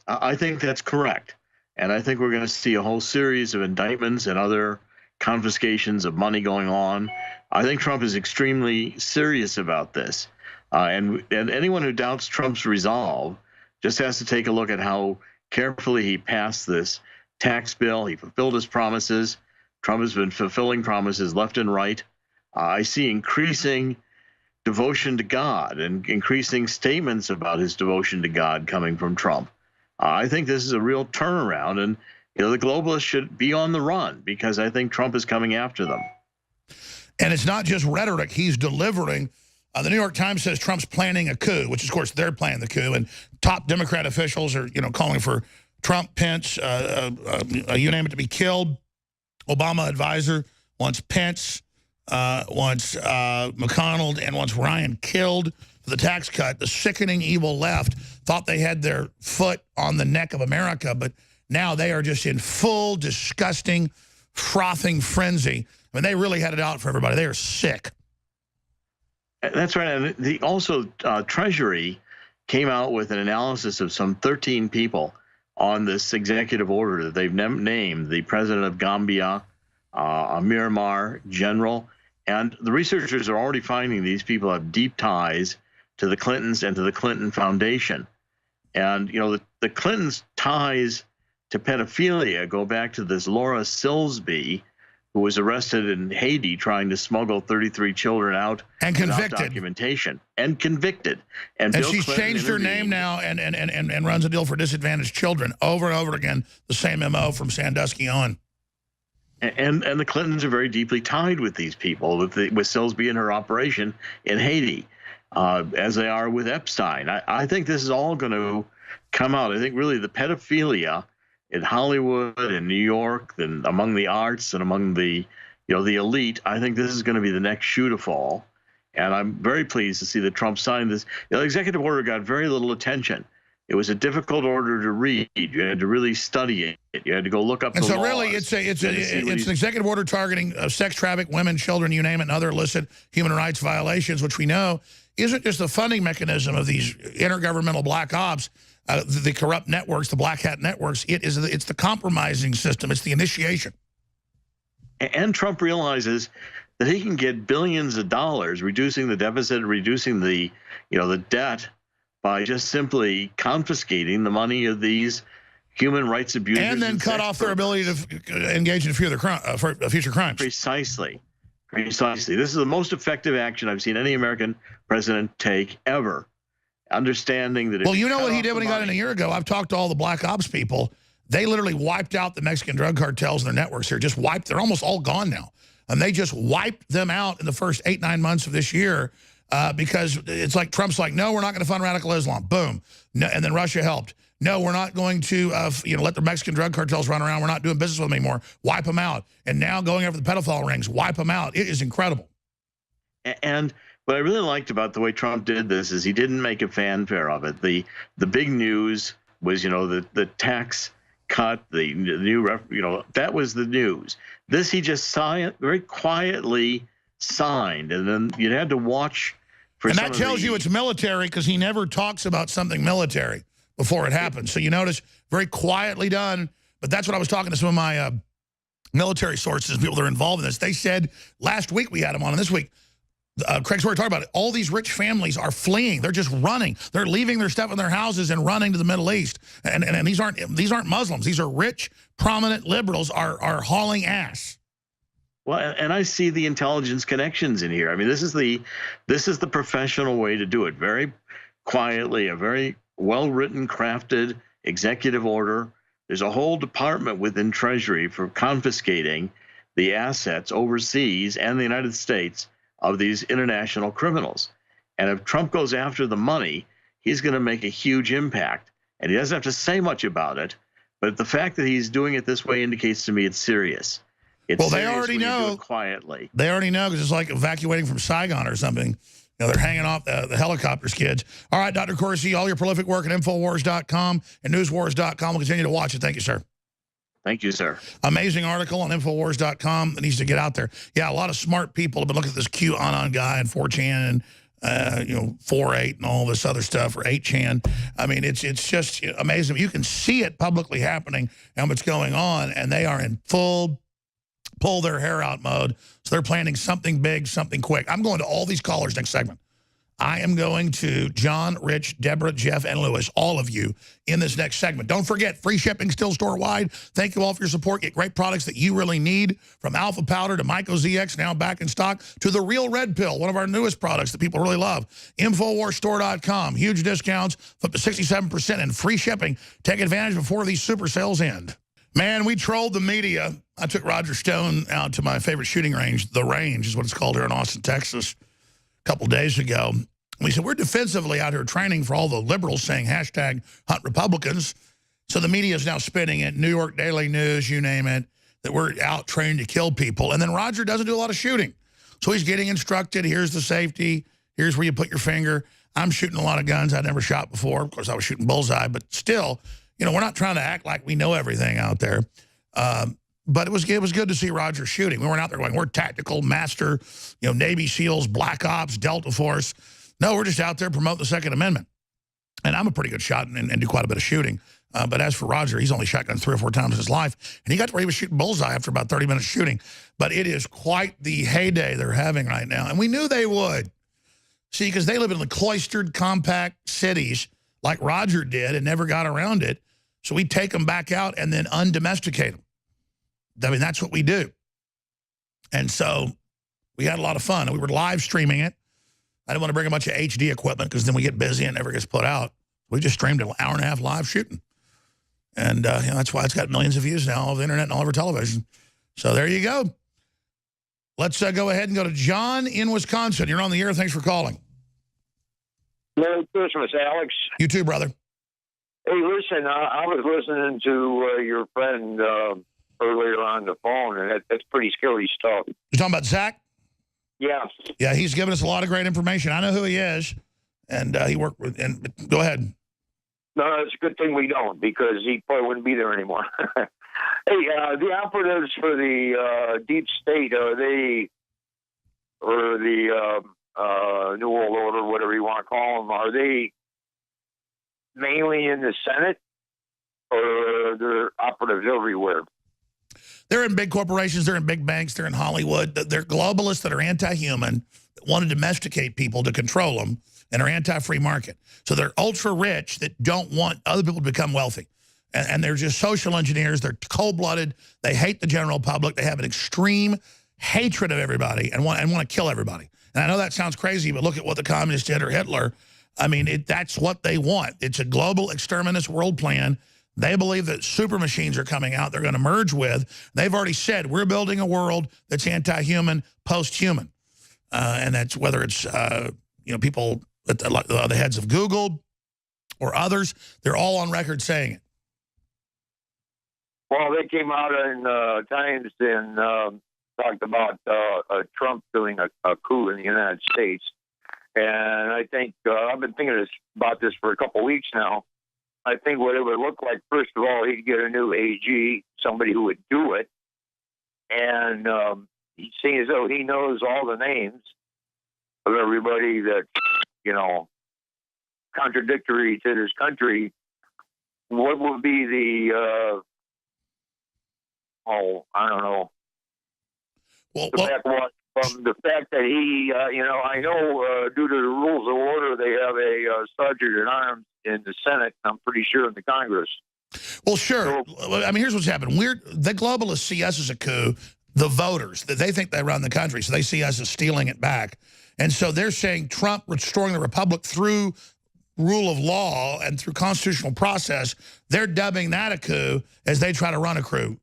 I think that's correct. And I think we're going to see a whole series of indictments and other confiscations of money going on. I think Trump is extremely serious about this. And anyone who doubts Trump's resolve just has to take a look at how carefully he passed this tax bill. He fulfilled his promises. Trump has been fulfilling promises left and right. I see increasing devotion to God and increasing statements about his devotion to God coming from Trump. I think this is a real turnaround, and you know the globalists should be on the run because I think Trump is coming after them.
And it's not just rhetoric. He's delivering. The New York Times says Trump's planning a coup, which, of course, they're planning the coup. And top Democrat officials are, you know, calling for Trump, Pence, you name it, to be killed. Obama advisor wants Pence, wants McConnell, and wants Ryan killed for the tax cut. The sickening evil left thought they had their foot on the neck of America, but now they are just in full, disgusting, frothing frenzy. I mean, they really had it out for everybody. They are sick.
That's right. And also Treasury came out with an analysis of some 13 people on this executive order that they've named the president of Gambia, a Myanmar general. And the researchers are already finding these people have deep ties to the Clintons and to the Clinton Foundation. And, you know, the Clintons' ties to pedophilia go back to this Laura Silsby, who was arrested in Haiti trying to smuggle 33 children out
and convicted,
documentation, and convicted.
And
Bill
she's
Clinton
changed her name now and runs a deal for disadvantaged children over and over again. The same MO from Sandusky on.
And the Clintons are very deeply tied with these people, with Silsby and her operation in Haiti, as they are with Epstein. I think this is all going to come out. I think really the pedophilia in Hollywood and New York, and among the arts and among the, you know, the elite, I think this is going to be the next shoe to fall. And I'm very pleased to see that Trump signed this. The executive order got very little attention. It was a difficult order to read. You had to really study it. You had to go look up the laws.
And so really it's an executive order targeting sex traffic, women, children, you name it, and other illicit human rights violations, which we know isn't just the funding mechanism of these intergovernmental black ops, the corrupt networks, the black hat networks. It's the compromising system. It's the initiation.
And Trump realizes that he can get billions of dollars, reducing the deficit, reducing the debt by just simply confiscating the money of these human rights abusers.
And then cut off their ability to engage in future crimes.
Precisely. This is the most effective action I've seen any American president take ever. Understanding that.
Well, you know what he did when he got in a year ago? I've talked to all the black ops people. They literally wiped out the Mexican drug cartels and their networks here. Just wiped. They're almost all gone now. And they just wiped them out in the first 8-9 months of this year because it's like Trump's like, no, we're not going to fund radical Islam. Boom. No, and then Russia helped. No, we're not going to let the Mexican drug cartels run around. We're not doing business with them anymore. Wipe them out. And now going over the pedophile rings, wipe them out. It is incredible.
And what I really liked about the way Trump did this is he didn't make a fanfare of it. The big news was, the tax cut, the new, that was the news. This he just very quietly signed, and then you had to watch for.
And that tells you it's military because he never talks about something military before it happens. So you notice very quietly done. But that's what I was talking to some of my military sources, people that are involved in this. They said last week we had them on, and this week. Craig's already talking about it. All these rich families are fleeing. They're just running. They're leaving their stuff in their houses and running to the Middle East. And these aren't Muslims. These are rich, prominent liberals are hauling ass.
Well, and I see the intelligence connections in here. I mean, this is the professional way to do it. Very quietly, a very well-written, crafted executive order. There's a whole department within Treasury for confiscating the assets overseas and the United States of these international criminals. And if Trump goes after the money, he's going to make a huge impact. And he doesn't have to say much about it, but the fact that he's doing it this way indicates to me it's serious. Well,
they already know.
Quietly.
They already know because it's like evacuating from Saigon or something. They're hanging off the helicopters, kids. All right, Dr. Corsi, all your prolific work at Infowars.com and NewsWars.com. We'll continue to watch it. Thank you, sir.
Thank you, sir.
Amazing article on Infowars.com that needs to get out there. Yeah, a lot of smart people have been looking at this QAnon guy and 4chan and 4-8 and all this other stuff, or 8chan. I mean, it's just amazing. You can see it publicly happening and what's going on, and they are in full pull their hair out mode. So they're planning something big, something quick. I'm going to all these callers next segment. I am going to John, Rich, Deborah, Jeff, and Lewis, all of you, in this next segment. Don't forget, free shipping still store-wide. Thank you all for your support. Get great products that you really need, from Alpha Powder to Myco ZX, now back in stock, to the Real Red Pill, one of our newest products that people really love. InfoWarsStore.com. Huge discounts, up to 67% and free shipping. Take advantage before these super sales end. Man, we trolled the media. I took Roger Stone out to my favorite shooting range. The Range is what it's called here in Austin, Texas, a couple days ago. We said, we're defensively out here training for all the liberals saying hashtag hunt Republicans. So the media is now spinning it, New York Daily News, you name it, that we're out training to kill people. And then Roger doesn't do a lot of shooting. So he's getting instructed, here's the safety, here's where you put your finger. I'm shooting a lot of guns I'd never shot before. Of course, I was shooting bullseye, but still, we're not trying to act like we know everything out there. But it was good to see Roger shooting. We weren't out there going, we're tactical, master, Navy SEALs, Black Ops, Delta Force. No, we're just out there promoting the Second Amendment. And I'm a pretty good shot and do quite a bit of shooting. But as for Roger, he's only shotgunned 3 or 4 times in his life. And he got to where he was shooting bullseye after about 30 minutes shooting. But it is quite the heyday they're having right now. And we knew they would. See, because they live in the cloistered, compact cities like Roger did and never got around it. So we take them back out and then undomesticate them. I mean, that's what we do. And so we had a lot of fun. And we were live streaming it. I didn't want to bring a bunch of HD equipment because then we get busy and it never gets put out. We just streamed an hour and a half live shooting. And that's why it's got millions of views now, all over the internet and all over television. So there you go. Let's go ahead and go to John in Wisconsin. You're on the air. Thanks for calling.
Merry Christmas, Alex.
You too, brother.
Hey, listen, I was listening to your friend earlier on the phone, and that's pretty scary stuff.
You're talking about Zach?
Yeah.
Yeah, he's given us a lot of great information. I know who he is, and he worked with. And go ahead.
No, it's a good thing we don't, because he probably wouldn't be there anymore. Hey, the operatives for the deep state, are they, or the New World Order, whatever you want to call them, are they mainly in the Senate, or are there operatives everywhere?
They're in big corporations. They're in big banks. They're in Hollywood. They're globalists that are anti-human, that want to domesticate people to control them, and are anti-free market. So they're ultra-rich that don't want other people to become wealthy. And they're just social engineers. They're cold-blooded. They hate the general public. They have an extreme hatred of everybody and want to kill everybody. And I know that sounds crazy, but look at what the communists did or Hitler. I mean, that's what they want. It's a global exterminist world plan. They believe that super machines are coming out they're going to merge with. They've already said, we're building a world that's anti-human, post-human. And that's whether it's, people at the heads of Google or others, they're all on record saying it.
Well, they came out in Times and talked about Trump doing a coup in the United States. And I think I've been thinking about this for a couple of weeks now. I think what it would look like, first of all, he'd get a new AG, somebody who would do it. And he seems as though he knows all the names of everybody that, contradictory to this country. What would be the, I don't know. From the fact that he, I know due to the rules of order, they have a sergeant at arms in the Senate. I'm pretty sure in the Congress.
Well, sure. I mean, here's what's happened. The globalists see us as a coup. The voters, that they think they run the country, so they see us as stealing it back. And so they're saying Trump restoring the republic through rule of law and through constitutional process. They're dubbing that a coup as they try to run a coup.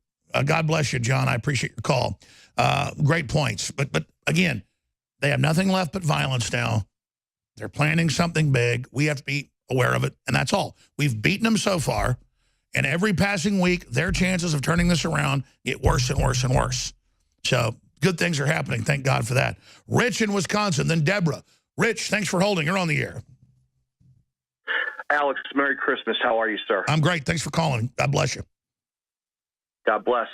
God bless you, John. I appreciate your call. Great points. But again, they have nothing left but violence now. They're planning something big. We have to be aware of it, and that's all. We've beaten them so far, and every passing week, their chances of turning this around get worse and worse and worse. So good things are happening. Thank God for that. Rich in Wisconsin, then Deborah. Rich, thanks for holding. You're on the air.
Alex, Merry Christmas. How are you, sir?
I'm great. Thanks for calling. God bless you.
God bless.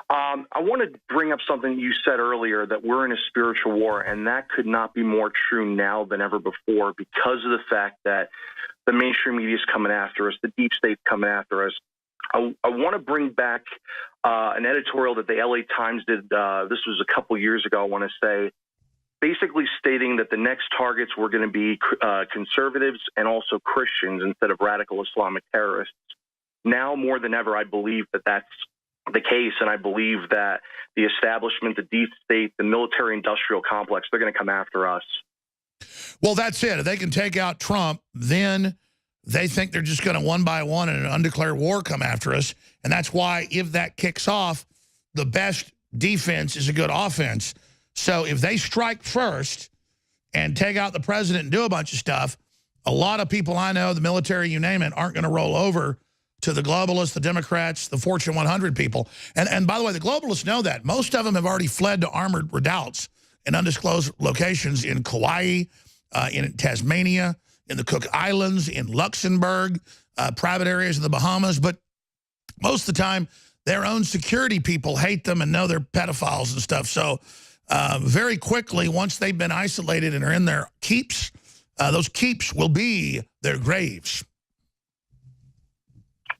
I want to bring up something you said earlier, that we're in a spiritual war, and that could not be more true now than ever before because of the fact that the mainstream media is coming after us, the deep state's coming after us. I want to bring back an editorial that the LA Times did. This was a couple years ago, I want to say, basically stating that the next targets were going to be conservatives and also Christians instead of radical Islamic terrorists. Now more than ever, I believe that that's the case, and I believe that the establishment, the deep state, the military-industrial complex, they're going to come after us.
Well, that's it. If they can take out Trump, then they think they're just going to one by one in an undeclared war come after us. And that's why if that kicks off, the best defense is a good offense. So if they strike first and take out the president and do a bunch of stuff, a lot of people I know, the military, you name it, aren't going to roll over to the globalists, the Democrats, the Fortune 100 people. And by the way, the globalists know that. Most of them have already fled to armored redoubts in undisclosed locations in Kauai, in Tasmania, in the Cook Islands, in Luxembourg, private areas in the Bahamas. But most of the time, their own security people hate them and know they're pedophiles and stuff. So very quickly, once they've been isolated and are in their keeps, those keeps will be their graves.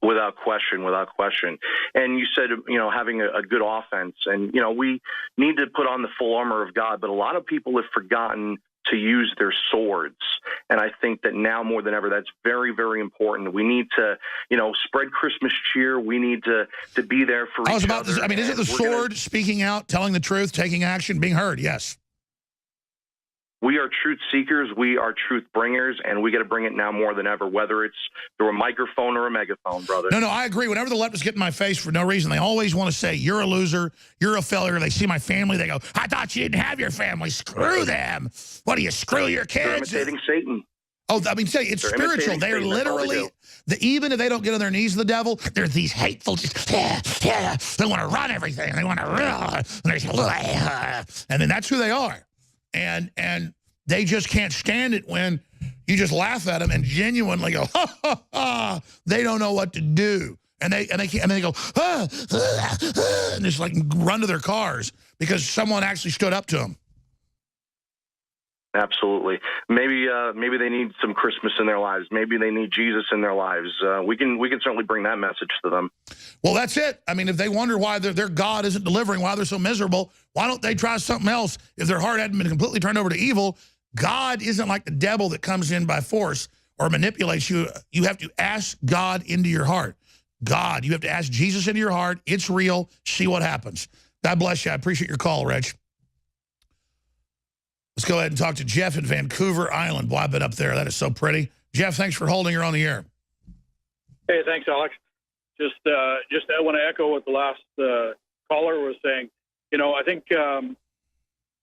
Without question, without question. And you said, having a good offense. And, we need to put on the full armor of God. But a lot of people have forgotten to use their swords. And I think that now more than ever, that's very, very important. We need to, spread Christmas cheer. We need to be there for each other.
I mean, is it the sword, speaking out, telling the truth, taking action, being heard? Yes.
We are truth seekers. We are truth bringers, and we got to bring it now more than ever, whether it's through a microphone or a megaphone, brother.
No, I agree. Whenever the leftists get in my face for no reason, they always want to say, you're a loser, you're a failure. They see my family, they go, I thought you didn't have your family. Screw them. What do you, screw your kids?
They're imitating Satan.
Oh, I mean, say it's spiritual. They're literally, even if they don't get on their knees to the devil, they're these hateful, they want to run everything. They want to, and then that's who they are. And they just can't stand it when you just laugh at them and genuinely go, ha, ha, ha. They don't know what to do. And they go, ah, ah, ah, and just like run to their cars because someone actually stood up to them.
Absolutely. Maybe they need some Christmas in their lives. Maybe they need Jesus in their lives. We can certainly bring that message to them.
Well, that's it. I mean, if they wonder why their God isn't delivering, why they're so miserable, why don't they try something else? If their heart hadn't been completely turned over to evil, God isn't like the devil that comes in by force or manipulates you. You have to ask God into your heart. God, you have to ask Jesus into your heart. It's real. See what happens. God bless you. I appreciate your call, Reg. Let's go ahead and talk to Jeff in Vancouver Island. Boy, I've been up there. That is so pretty. Jeff, thanks for holding. You're on the air.
Hey, thanks, Alex. Just I want to echo what the last caller was saying. You know, I think the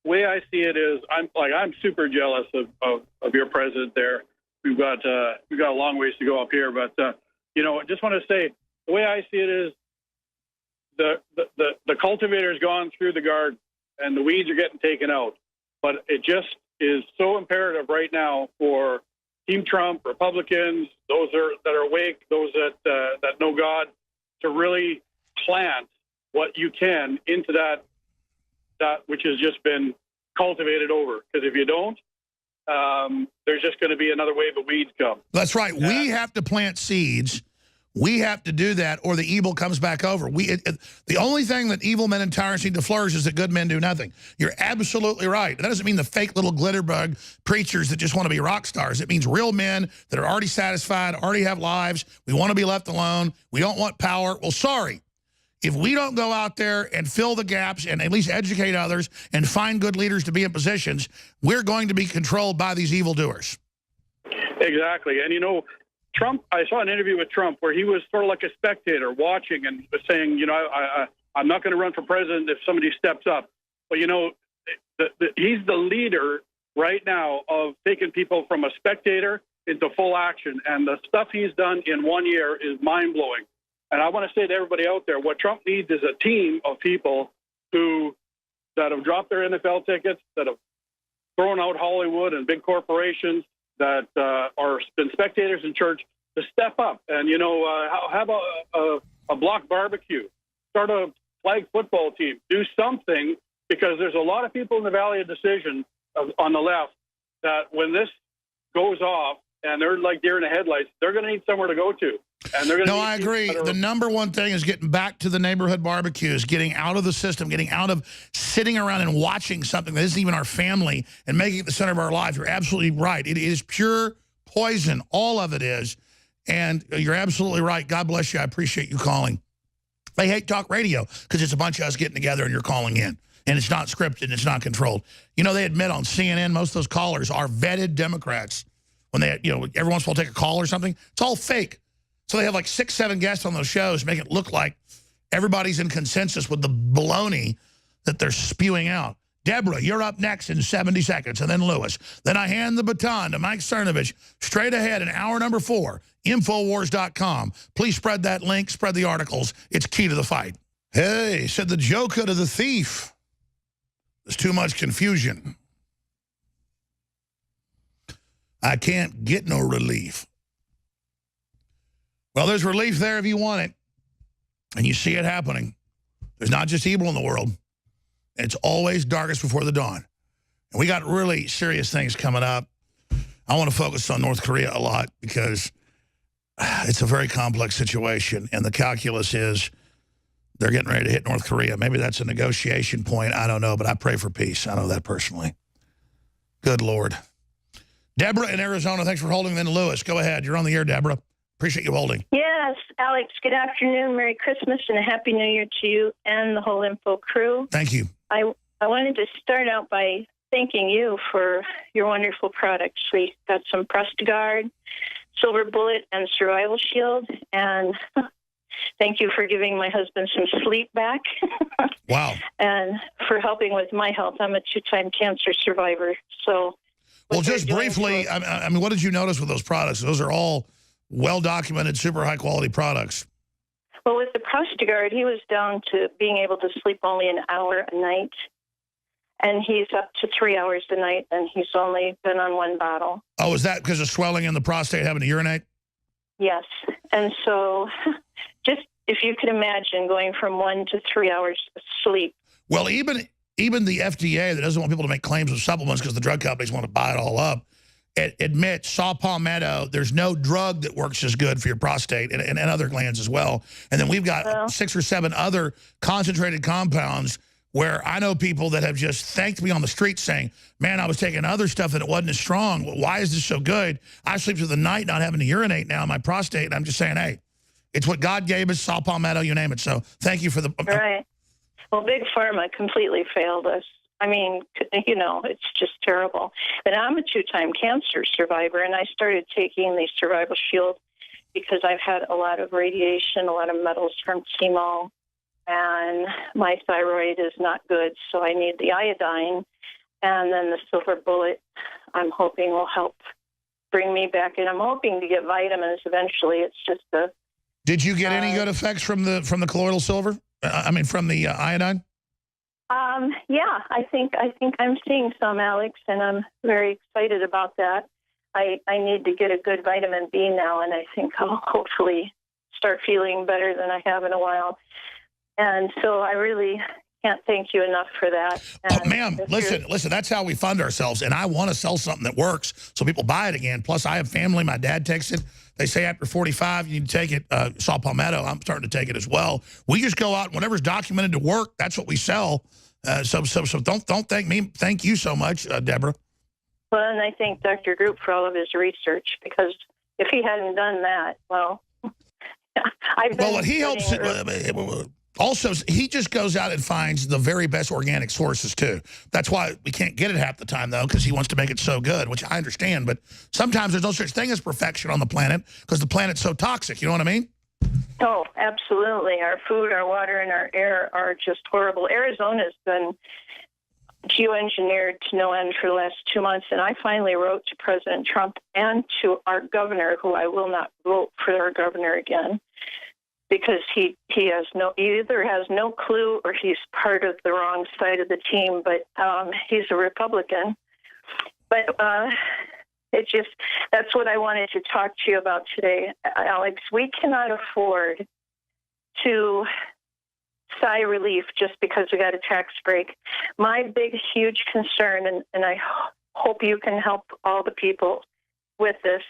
way I see it is I'm super jealous of your president there. We've got a long ways to go up here, but you know, I just want to say the way I see it is the cultivator's gone through the garden and the weeds are getting taken out. But it just is so imperative right now for Team Trump, Republicans, those that are awake, those that know God, to really plant what you can into that which has just been cultivated over. Because if you don't, there's just going to be another wave of weeds come.
That's right. We have to plant seeds. We have to do that, or the evil comes back over. The only thing that evil men and tyrants need to flourish is that good men do nothing. You're absolutely right. That doesn't mean the fake little glitterbug preachers that just want to be rock stars. It means real men that are already satisfied, already have lives. We want to be left alone. We don't want power. Well, sorry. If we don't go out there and fill the gaps and at least educate others and find good leaders to be in positions, we're going to be controlled by these evildoers.
Exactly. And, you know, Trump, I saw an interview with Trump where he was sort of like a spectator watching and was saying, you know, I'm not going to run for president if somebody steps up. But, you know, he's the leader right now of taking people from a spectator into full action. And the stuff he's done in 1 year is mind-blowing. And I want to say to everybody out there, what Trump needs is a team of people that have dropped their NFL tickets, that have thrown out Hollywood and big corporations, that are been spectators in church, to step up and, you know, have a block barbecue, start a flag football team, do something, because there's a lot of people in the Valley of Decision on the left that when this goes off and they're like deer in the headlights, they're going to need somewhere to go to. And they're going to
I agree. The number one thing is getting back to the neighborhood barbecues, getting out of the system, getting out of sitting around and watching something that isn't even our family and making it the center of our lives. You're absolutely right. It is pure poison. All of it is. And you're absolutely right. God bless you. I appreciate you calling. They hate talk radio because it's a bunch of us getting together and you're calling in. And it's not scripted and it's not controlled. You know, they admit on CNN, most of those callers are vetted Democrats. When they, you know, every once in a while take a call or something, it's all fake. So they have like 6, 7 guests on those shows, make it look like everybody's in consensus with the baloney that they're spewing out. Deborah, you're up next in 70 seconds, and then Lewis. Then I hand the baton to Mike Cernovich. Straight ahead in hour number 4, Infowars.com. Please spread that link, spread the articles. It's key to the fight. Hey, said the Joker to the thief. There's too much confusion. I can't get no relief. Well, there's relief there if you want it. And you see it happening. There's not just evil in the world. It's always darkest before the dawn. And we got really serious things coming up. I want to focus on North Korea a lot because it's a very complex situation. And the calculus is they're getting ready to hit North Korea. Maybe that's a negotiation point. I don't know, but I pray for peace. I know that personally. Good Lord. Deborah in Arizona, thanks for holding. Then Lewis, go ahead. You're on the air, Deborah. Appreciate you holding.
Yes, Alex, good afternoon. Merry Christmas and a Happy New Year to you and the whole Info crew.
Thank you.
I wanted to start out by thanking you for your wonderful products. We got some Prestiguard, Silver Bullet, and Survival Shield. And thank you for giving my husband some sleep back.
Wow.
And for helping with my health. I'm a 2-time cancer survivor. So,
well, just briefly, I mean, what did you notice with those products? Those are all well-documented, super high-quality products.
Well, with the Prestiguard, he was down to being able to sleep only an hour a night. And he's up to 3 hours a night, and he's only been on 1 bottle. Oh, is that because of swelling in the prostate, having to urinate? Yes. And so just if you could imagine going from 1 to 3 hours of sleep.
Well, even even the FDA that doesn't want people to make claims of supplements because the drug companies want to buy it all up, admits saw palmetto, there's no drug that works as good for your prostate and other glands as well. And then we've got 6 or 7 other concentrated compounds where I know people that have just thanked me on the street saying, man, I was taking other stuff and it wasn't as strong. Why is this so good? I sleep through the night not having to urinate now in my prostate. And I'm just saying, hey, it's what God gave us, saw palmetto, you name it. So thank you for the...
Right. Well, Big Pharma completely failed us. I mean, you know, it's just terrible. And I'm a 2-time cancer survivor, and I started taking the Survival Shield because I've had a lot of radiation, a lot of metals from chemo, and my thyroid is not good, so I need the iodine. And then the Silver Bullet, I'm hoping will help bring me back. And I'm hoping to get vitamins eventually. It's just a...
Did you get any good effects from the colloidal silver? I mean, from the iodine?
Yeah, I think I'm seeing some, Alex, and I'm very excited about that. I need to get a good vitamin B now, and I think I'll hopefully start feeling better than I have in a while. And so I really can't thank you enough for that.
Ma'am, listen, that's how we fund ourselves, and I want to sell something that works so people buy it again. Plus, I have family. My dad takes it. They say after 45, you need to take it. Saw palmetto, I'm starting to take it as well. We just go out, and whatever's documented to work, that's what we sell. So don't thank me. Thank you so much, Deborah.
Well, and I thank Dr. Group for all of his research, because if he hadn't done that, well, I've been...
Well, he helps... Also, he just goes out and finds the very best organic sources, too. That's why we can't get it half the time, though, because he wants to make it so good, which I understand. But sometimes there's no such thing as perfection on the planet because the planet's so toxic. You know what I mean?
Oh, absolutely. Our food, our water, and our air are just horrible. Arizona's been geoengineered to no end for the last 2 months, and I finally wrote to President Trump and to our governor, who I will not vote for our governor again, because he either has no clue or he's part of the wrong side of the team, but he's a Republican. But that's what I wanted to talk to you about today, Alex. We cannot afford to sigh relief just because we got a tax break. My big, huge concern, and I hope you can help all the people with this,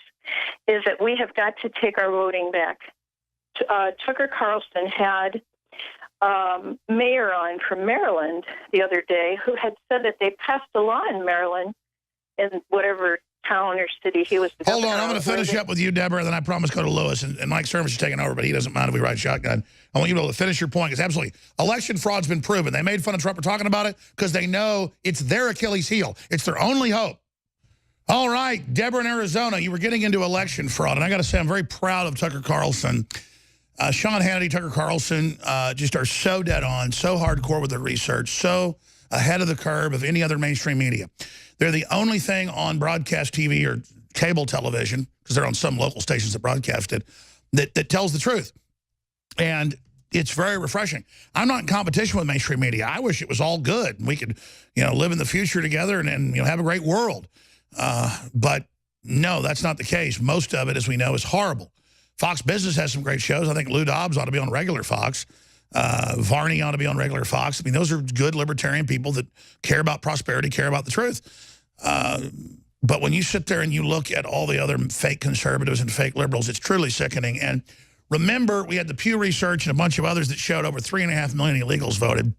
is that we have got to take our voting back. Tucker Carlson had mayor on from Maryland the other day who had said that they passed a law in Maryland, in whatever town or city he was.
Hold on, I'm going to finish up with you, Deborah, and then I promise go to Lewis. And Mike Service is taking over, but he doesn't mind if we ride shotgun. I want you to be able to finish your point, because absolutely, election fraud's been proven. They made fun of Trump for talking about it because they know it's their Achilles heel. It's their only hope. All right, Deborah in Arizona, you were getting into election fraud, and I got to say I'm very proud of Tucker Carlson. Sean Hannity, Tucker Carlson just are so dead on, so hardcore with their research, so ahead of the curve of any other mainstream media. They're the only thing on broadcast TV or cable television, because they're on some local stations that broadcast it, that tells the truth. And it's very refreshing. I'm not in competition with mainstream media. I wish it was all good and we could, live in the future together and have a great world. But no, that's not the case. Most of it, as we know, is horrible. Fox Business has some great shows. I think Lou Dobbs ought to be on regular Fox. Varney ought to be on regular Fox. I mean, those are good libertarian people that care about prosperity, care about the truth. But when you sit there and you look at all the other fake conservatives and fake liberals, it's truly sickening. And remember, we had the Pew Research and a bunch of others that showed over 3.5 million illegals voted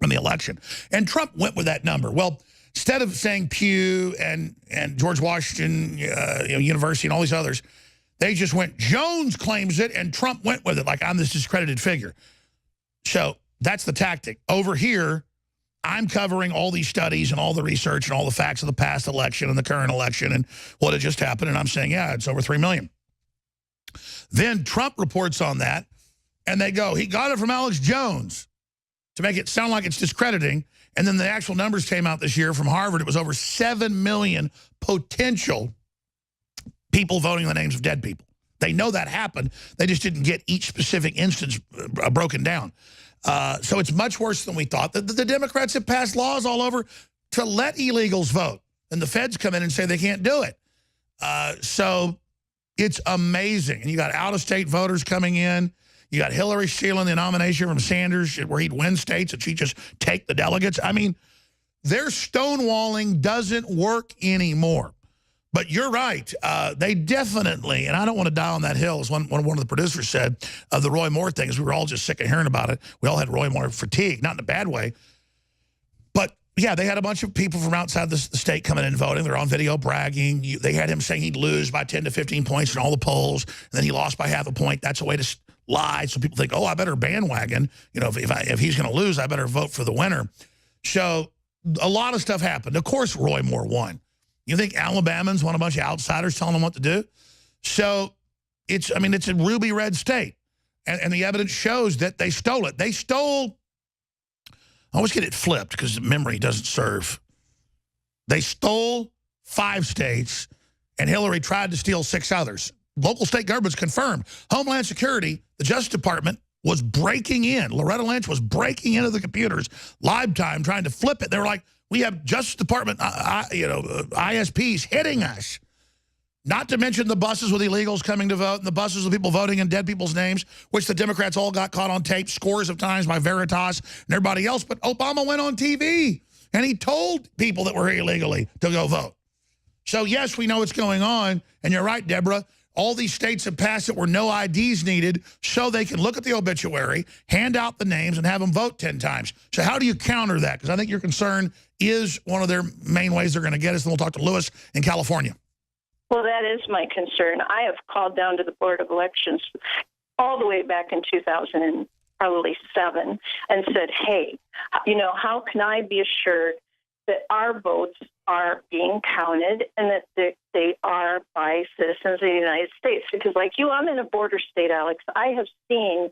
in the election. And Trump went with that number. Well, instead of saying Pew and George Washington University and all these others, they just went, Jones claims it, and Trump went with it, like I'm this discredited figure. So that's the tactic. Over here, I'm covering all these studies and all the research and all the facts of the past election and the current election and what had just happened, and I'm saying, yeah, it's over 3 million. Then Trump reports on that, and they go, he got it from Alex Jones to make it sound like it's discrediting, and then the actual numbers came out this year from Harvard. It was over 7 million potential people voting in the names of dead people. They know that happened. They just didn't get each specific instance broken down. So it's much worse than we thought. The Democrats have passed laws all over to let illegals vote. And the feds come in and say they can't do it. So it's amazing. And you got out-of-state voters coming in. You got Hillary stealing the nomination from Sanders where he'd win states and she'd just take the delegates. I mean, their stonewalling doesn't work anymore. But you're right. They definitely, and I don't want to die on that hill, as one of the producers said, of the Roy Moore thing, is we were all just sick of hearing about it. We all had Roy Moore fatigue, not in a bad way. But, yeah, they had a bunch of people from outside the state coming in and voting. They're on video bragging. They had him saying he'd lose by 10 to 15 points in all the polls, and then he lost by half a point. That's a way to lie. So people think, oh, I better bandwagon. You know, if he's going to lose, I better vote for the winner. So a lot of stuff happened. Of course, Roy Moore won. You think Alabamans want a bunch of outsiders telling them what to do? So it's a ruby red state. And the evidence shows that they stole it. They stole, I always get it flipped because memory doesn't serve. They stole 5 states, and Hillary tried to steal 6 others. Local state governments confirmed. Homeland Security, the Justice Department, was breaking in. Loretta Lynch was breaking into the computers, live time, trying to flip it. They were like, we have Justice Department, ISPs hitting us. Not to mention the buses with illegals coming to vote and the buses with people voting in dead people's names, which the Democrats all got caught on tape scores of times by Veritas and everybody else. But Obama went on TV, and he told people that were here illegally to go vote. So, yes, we know what's going on. And you're right, Deborah. All these states have passed it where no IDs needed so they can look at the obituary, hand out the names, and have them vote 10 times. So how do you counter that? Because I think your concern is one of their main ways they're going to get us. And we'll talk to Lewis in California.
Well, that is my concern. I have called down to the Board of Elections all the way back in 2007 and said, hey, you know, how can I be assured that our votes are being counted and that they are by citizens of the United States? Because like you, I'm in a border state, Alex. I have seen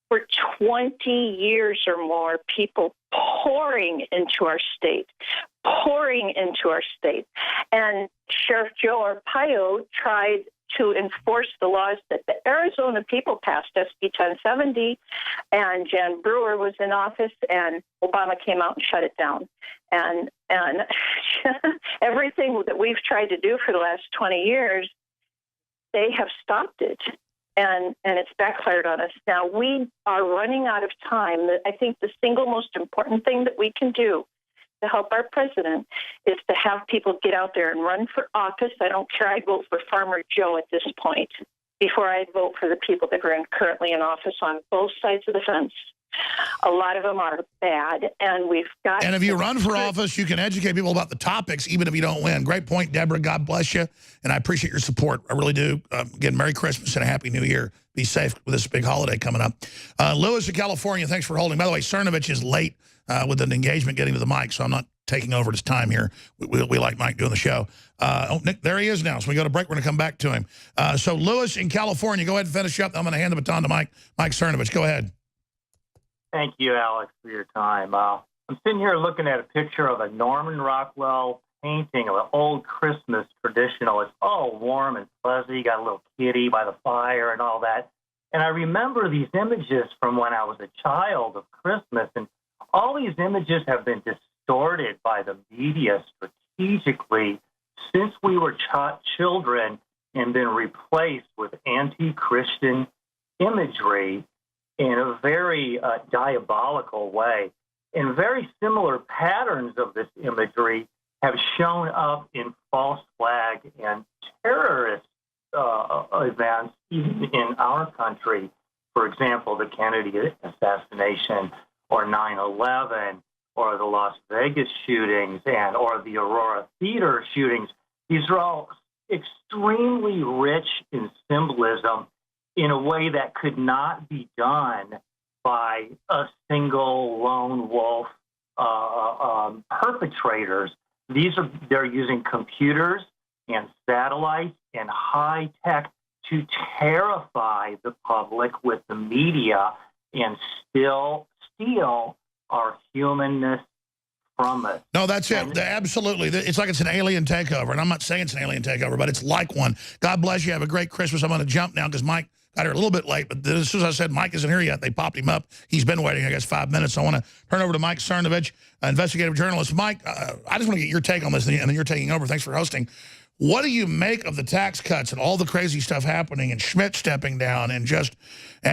for 20 years or more people pouring into our state. And Sheriff Joe Arpaio tried to enforce the laws that the Arizona people passed, SB 1070, and Jan Brewer was in office, and Obama came out and shut it down. And everything that we've tried to do for the last 20 years, they have stopped it, and it's backfired on us. Now, we are running out of time. I think the single most important thing that we can do to help our president is to have people get out there and run for office. I don't care. I'd vote for Farmer Joe at this point before I'd vote for the people that are currently in office on both sides of the fence. A lot of them are bad, and we've got... And
if you run for office, you can educate people about the topics, even if you don't win. Great point, Deborah. God bless you, and I appreciate your support. I really do. Again, Merry Christmas and a Happy New Year. Be safe with this big holiday coming up. Lewis in California, thanks for holding. By the way, Cernovich is late with an engagement getting to the mic, so I'm not taking over his time here. We like Mike doing the show. Oh, Nick, there he is now. So we go to break. We're going to come back to him. So Lewis in California, go ahead and finish up. I'm going to hand the baton to Mike Cernovich. Go ahead.
Thank you, Alex, for your time. I'm sitting here looking at a picture of a Norman Rockwell painting of an old Christmas traditional. It's all warm and fuzzy, got a little kitty by the fire and all that. And I remember these images from when I was a child of Christmas, and all these images have been distorted by the media strategically since we were children and been replaced with anti-Christian imagery in a very diabolical way. And very similar patterns of this imagery have shown up in false flag and terrorist events, even in our country. For example, the Kennedy assassination, or 9/11, or the Las Vegas shootings, or the Aurora Theater shootings. These are all extremely rich in symbolism in a way that could not be done by a single lone wolf perpetrators. They're using computers and satellites and high tech to terrify the public with the media and still steal our humanness from us.
No, that's it. Absolutely. It's like it's an alien takeover. And I'm not saying it's an alien takeover, but it's like one. God bless you. Have a great Christmas. I'm going to jump now because Mike got here a little bit late. But as soon as I said Mike isn't here yet, they popped him up. He's been waiting, I guess, 5 minutes. So I want to turn over to Mike Cernovich, investigative journalist. Mike, I just want to get your take on this, and then you're taking over. Thanks for hosting. What do you make of the tax cuts and all the crazy stuff happening and Schmidt stepping down and just the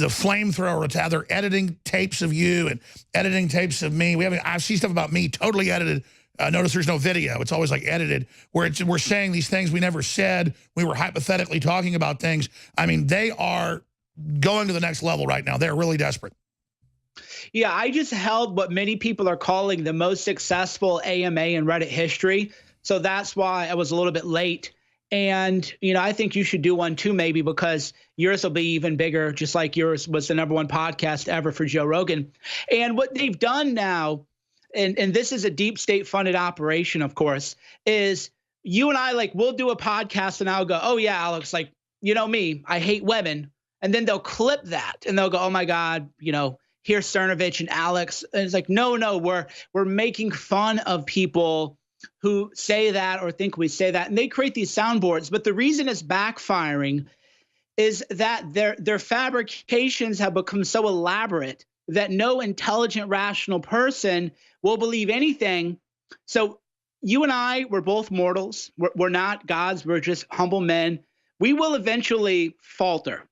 flamethrower? They're editing tapes of you and editing tapes of me. I see stuff about me totally edited. Notice there's no video. It's always like edited, where we're saying these things we never said. We were hypothetically talking about things. I mean, they are going to the next level right now. They're really desperate.
Yeah, I just held what many people are calling the most successful AMA in Reddit history. So that's why I was a little bit late. And, you know, I think you should do one too, maybe, because yours will be even bigger, just like yours was the #1 podcast ever for Joe Rogan. And what they've done now, and this is a deep state funded operation, of course, is you and I, like, we'll do a podcast and I'll go, oh, yeah, Alex, like, you know me, I hate women. And then they'll clip that and they'll go, oh, my God, you know, here's Cernovich and Alex. And it's like, no, we're making fun of people who say that or think we say that. And they create these soundboards. But the reason it's backfiring is that their fabrications have become so elaborate that no intelligent, rational person will believe anything. So you and I, we're both mortals. We're not gods. We're just humble men. We will eventually falter.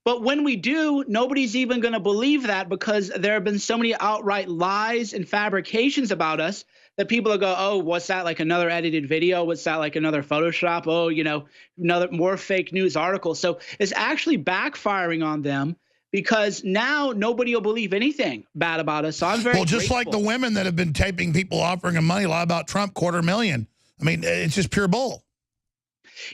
But when we do, nobody's even going to believe that, because there have been so many outright lies and fabrications about us that people will go, oh, what's that, like another edited video? What's that, like another Photoshop? Oh, you know, more fake news articles. So it's actually backfiring on them, because now nobody will believe anything bad about us. So I'm very
just
grateful.
Like the women that have been taping people offering them money, lie about Trump, $250,000. I mean, it's just pure bull.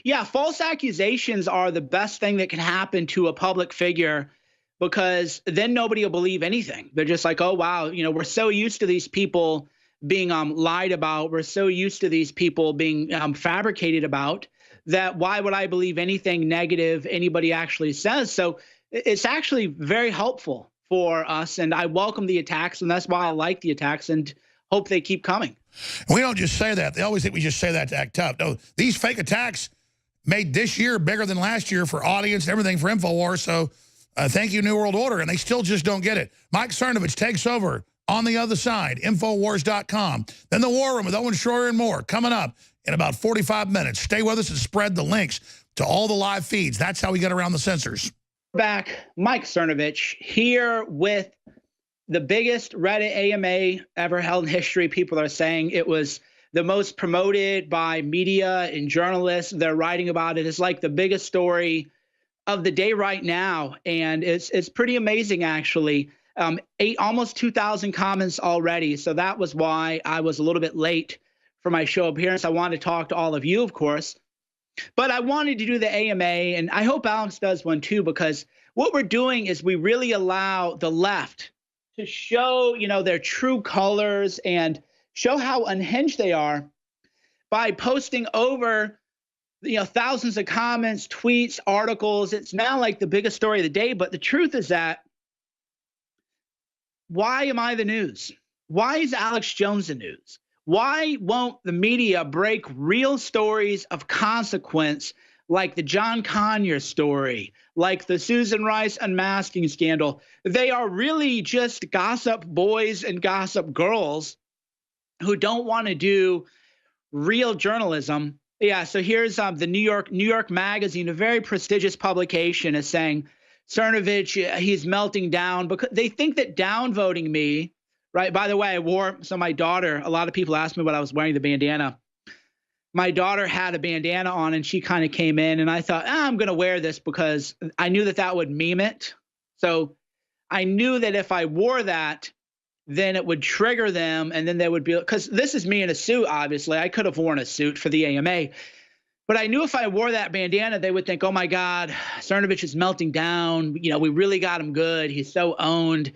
Yeah, false accusations are the best thing that can happen to a public figure, because then nobody will believe anything. They're just like, oh, wow, you know, we're so used to these people being lied about. We're so used to these people being fabricated about, that why would I believe anything negative anybody actually says? So it's actually very helpful for us, and I welcome the attacks, and that's why I like the attacks and hope they keep coming.
We don't just say that. They always think we just say that to act tough. No, these fake attacks made this year bigger than last year for audience and everything for InfoWars. So thank you, New World Order. And they still just don't get it. Mike Cernovich takes over on the other side, Infowars.com. Then the War Room with Owen Schroyer and more coming up in about 45 minutes. Stay with us and spread the links to all the live feeds. That's how we get around the censors.
Back, Mike Cernovich here with the biggest Reddit AMA ever held in history. People are saying it was the most promoted by media and journalists. They're writing about it. It's like the biggest story of the day right now. And it's pretty amazing, actually. Almost 2,000 comments already. So that was why I was a little bit late for my show appearance. I wanted to talk to all of you, of course. But I wanted to do the AMA, and I hope Alex does one too, because what we're doing is we really allow the left to show, you know, their true colors and show how unhinged they are by posting over, you know, thousands of comments, tweets, articles. It's now like the biggest story of the day. But the truth is that, why am I the news? Why is Alex Jones the news? Why won't the media break real stories of consequence, like the John Conyers story, like the Susan Rice unmasking scandal? They are really just gossip boys and gossip girls who don't want to do real journalism. Yeah, so here's the New York Magazine, a very prestigious publication, is saying Cernovich, he's melting down, because they think that downvoting me, right? By the way, I wore, so my daughter, a lot of people asked me what I was wearing, the bandana. My daughter had a bandana on, and she kind of came in, and I thought, I'm going to wear this because I knew that would meme it. So I knew that if I wore that, then it would trigger them, and then they would be, because this is me in a suit, obviously. I could have worn a suit for the AMA. But I knew if I wore that bandana, they would think, oh, my God, Cernovich is melting down. You know, we really got him good. He's so owned.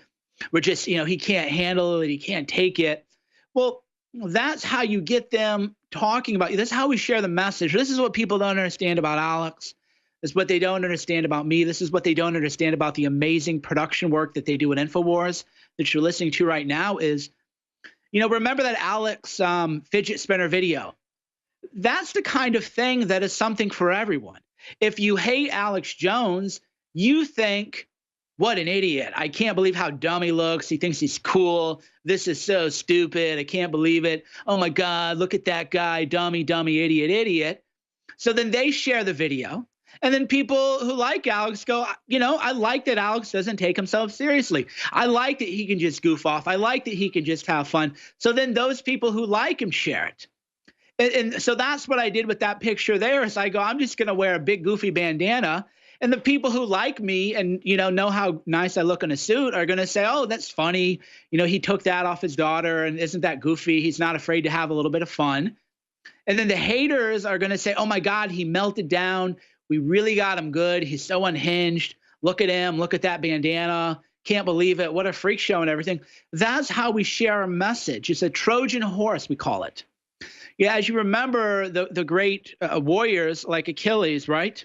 We're just, you know, he can't handle it. He can't take it. Well, that's how you get them talking about you. That's how we share the message. This is what people don't understand about Alex. This is what they don't understand about me. This is what they don't understand about the amazing production work that they do at InfoWars that you're listening to right now is, you know, remember that Alex fidget spinner video? That's the kind of thing that is something for everyone. If you hate Alex Jones, you think what an idiot. I can't believe how dumb he looks. He thinks he's cool. This is so stupid. I can't believe it. Oh, my God, look at that guy. Dummy, dummy, idiot, idiot. So then they share the video. And then people who like Alex go, I like that Alex doesn't take himself seriously. I like that he can just goof off. I like that he can just have fun. So then those people who like him share it. And so that's what I did with that picture there is I go, I'm just going to wear a big goofy bandana. And the people who like me and, know how nice I look in a suit are going to say, oh, that's funny. He took that off his daughter. And isn't that goofy? He's not afraid to have a little bit of fun. And then the haters are going to say, oh, my God, he melted down. We really got him good. He's so unhinged. Look at him. Look at that bandana. Can't believe it. What a freak show and everything. That's how we share a message. It's a Trojan horse, we call it. Yeah, as you remember, the great warriors like Achilles, right?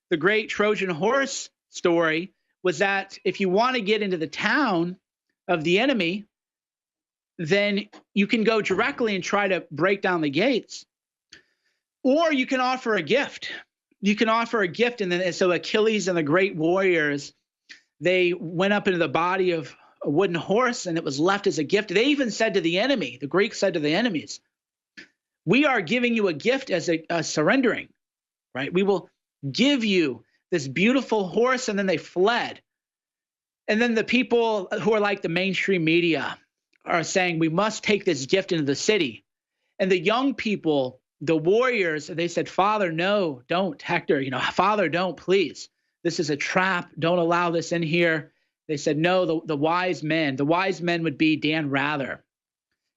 The great Trojan horse story was that if you want to get into the town of the enemy, then you can go directly and try to break down the gates. Or you can offer a gift. You can offer a gift. And then so Achilles and the great warriors, they went up into the body of a wooden horse and it was left as a gift. They even said to the enemy, the Greeks said to the enemies, we are giving you a gift as a surrendering, right? We will give you this beautiful horse. And then they fled. And then the people who are like the mainstream media are saying, we must take this gift into the city. And the young people, the warriors, they said, Father, no, don't, Hector, Father, don't, please. This is a trap. Don't allow this in here. They said, no, the wise men would be Dan Rather,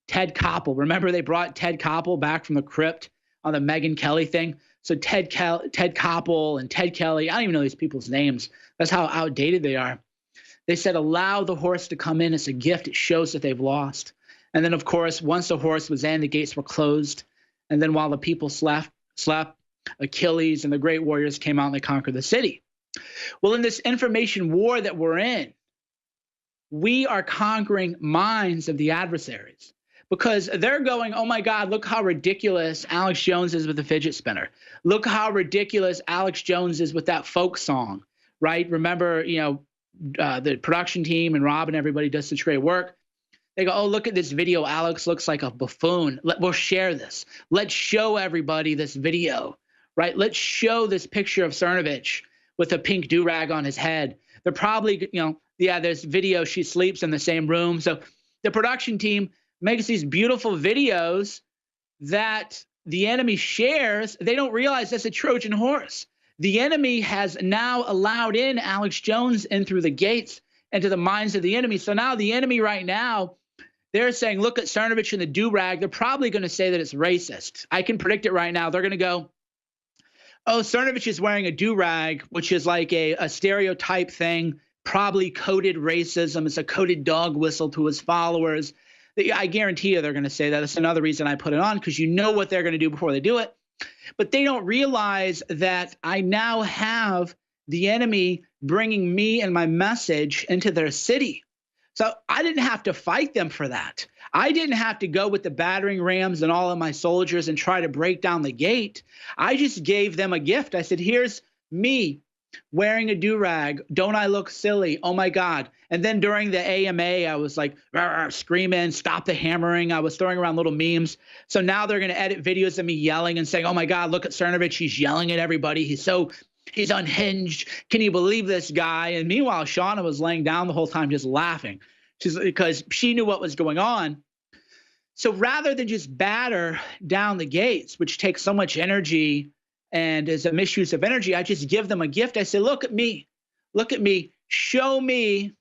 Ted Koppel. Remember they brought Ted Koppel back from the crypt on the Megyn Kelly thing? So Ted Koppel and Ted Kelly, I don't even know these people's names. That's how outdated they are. They said, allow the horse to come in as a gift. It shows that they've lost. And then, of course, once the horse was in, the gates were closed. And then while the people slept, Achilles and the great warriors came out and they conquered the city. Well, in this information war that we're in, we are conquering minds of the adversaries because they're going, oh, my God, look how ridiculous Alex Jones is with the fidget spinner. Look how ridiculous Alex Jones is with that folk song, right? Remember, the production team and Rob and everybody does such great work. They go, oh, look at this video. Alex looks like a buffoon. We'll share this. Let's show everybody this video, right? Let's show this picture of Cernovich with a pink do-rag on his head. They're probably, there's video. She sleeps in the same room. So the production team makes these beautiful videos that the enemy shares. They don't realize that's a Trojan horse. The enemy has now allowed in Alex Jones in through the gates into the minds of the enemy. So now the enemy right now, they're saying, look at Cernovich and the do-rag. They're probably going to say that it's racist. I can predict it right now. They're going to go, oh, Cernovich is wearing a do-rag, which is like a stereotype thing, probably coded racism. It's a coded dog whistle to his followers. I guarantee you they're going to say that. That's another reason I put it on, because you know what they're going to do before they do it. But they don't realize that I now have the enemy bringing me and my message into their city. So I didn't have to fight them for that. I didn't have to go with the battering rams and all of my soldiers and try to break down the gate. I just gave them a gift. I said, here's me wearing a do-rag. Don't I look silly? Oh, my God. And then during the AMA, I was like, screaming, stop the hammering. I was throwing around little memes. So now they're going to edit videos of me yelling and saying, oh, my God, look at Cernovich. He's yelling at everybody. He's unhinged. Can you believe this guy? And meanwhile, Shauna was laying down the whole time just laughing because she knew what was going on. So rather than just batter down the gates, which takes so much energy and is a misuse of energy, I just give them a gift. I say, look at me. Look at me. Show me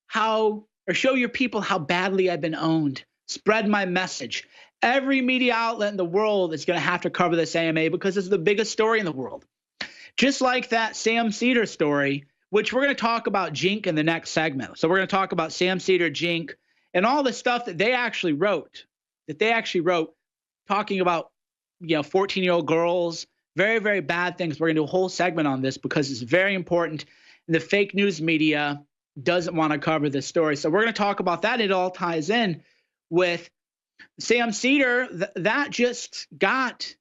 how, or show your people how badly I've been owned. Spread my message. Every media outlet in the world is going to have to cover this AMA because it's the biggest story in the world. Just like that Sam Cedar story, which we're going to talk about Jink in the next segment. So we're going to talk about Sam Cedar, Jink, and all the stuff that they actually wrote, talking about, 14-year-old girls, very, very bad things. We're going to do a whole segment on this because it's very important. And the fake news media doesn't want to cover this story. So we're going to talk about that. It all ties in with Sam Cedar. That just got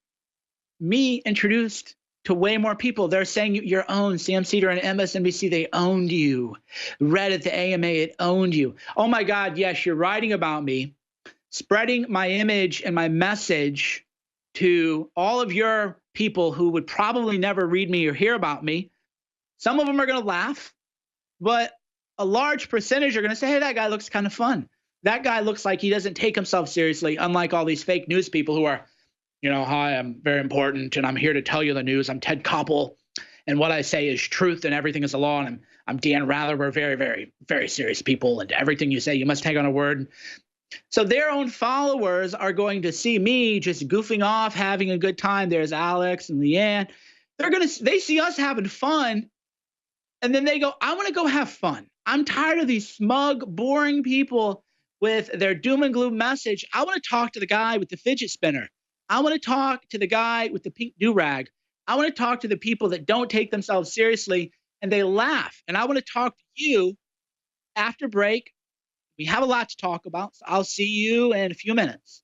me introduced to way more people. They're saying you're owned. Sam Cedar and MSNBC, they owned you. Reddit, the AMA, it owned you. Oh my God, yes, you're writing about me, spreading my image and my message to all of your people who would probably never read me or hear about me. Some of them are going to laugh, but a large percentage are going to say, hey, that guy looks kind of fun. That guy looks like he doesn't take himself seriously, unlike all these fake news people who are, hi, I'm very important, and I'm here to tell you the news. I'm Ted Koppel, and what I say is truth, and everything is a law, and I'm Dan Rather. We're very, very, very serious people, and everything you say, you must take on a word. So their own followers are going to see me just goofing off, having a good time. There's Alex and Leanne. They see us having fun, and then they go, I want to go have fun. I'm tired of these smug, boring people with their doom and gloom message. I want to talk to the guy with the fidget spinner. I want to talk to the guy with the pink do-rag. I want to talk to the people that don't take themselves seriously and they laugh. And I want to talk to you after break. We have a lot to talk about, so I'll see you in a few minutes.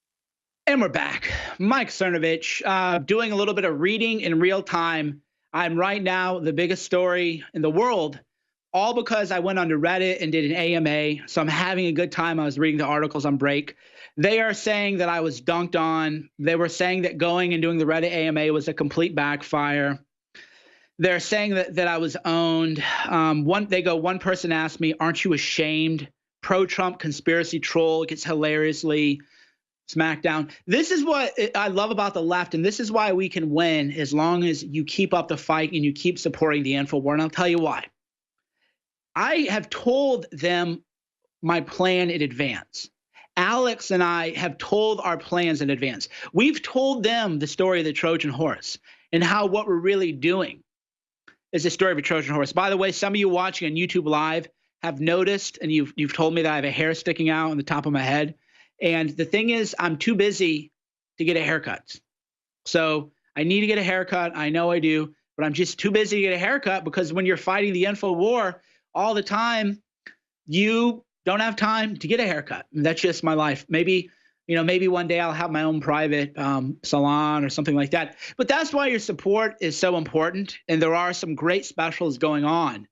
And we're back. Mike Cernovich, doing a little bit of reading in real time. I'm right now the biggest story in the world, all because I went onto Reddit and did an AMA. So I'm having a good time. I was reading the articles on break. They are saying that I was dunked on. They were saying that going and doing the Reddit AMA was a complete backfire. They're saying that I was owned. One person asked me, aren't you ashamed? Pro-Trump conspiracy troll gets hilariously smacked down. This is what I love about the left, and this is why we can win as long as you keep up the fight and you keep supporting the InfoWar, and I'll tell you why. I have told them my plan in advance. Alex and I have told our plans in advance. We've told them the story of the Trojan horse and how what we're really doing is the story of a Trojan horse. By the way, some of you watching on YouTube Live have noticed, and you've told me that I have a hair sticking out on the top of my head. And the thing is, I'm too busy to get a haircut. So I need to get a haircut. I know I do, but I'm just too busy to get a haircut because when you're fighting the info war all the time, you don't have time to get a haircut. And that's just my life. Maybe one day I'll have my own private salon or something like that. But that's why your support is so important. And there are some great specials going on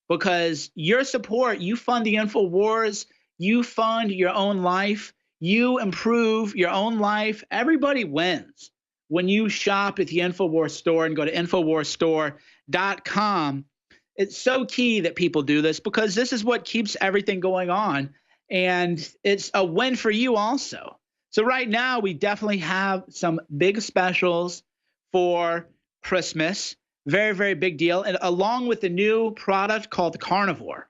because your support, you fund the InfoWars, you fund your own life, you improve your own life. Everybody wins when you shop at the InfoWars store and go to InfoWarsStore.com. It's so key that people do this because this is what keeps everything going on. And it's a win for you also. So right now, we definitely have some big specials for Christmas. Very, very big deal. And along with the new product called the Carnivore.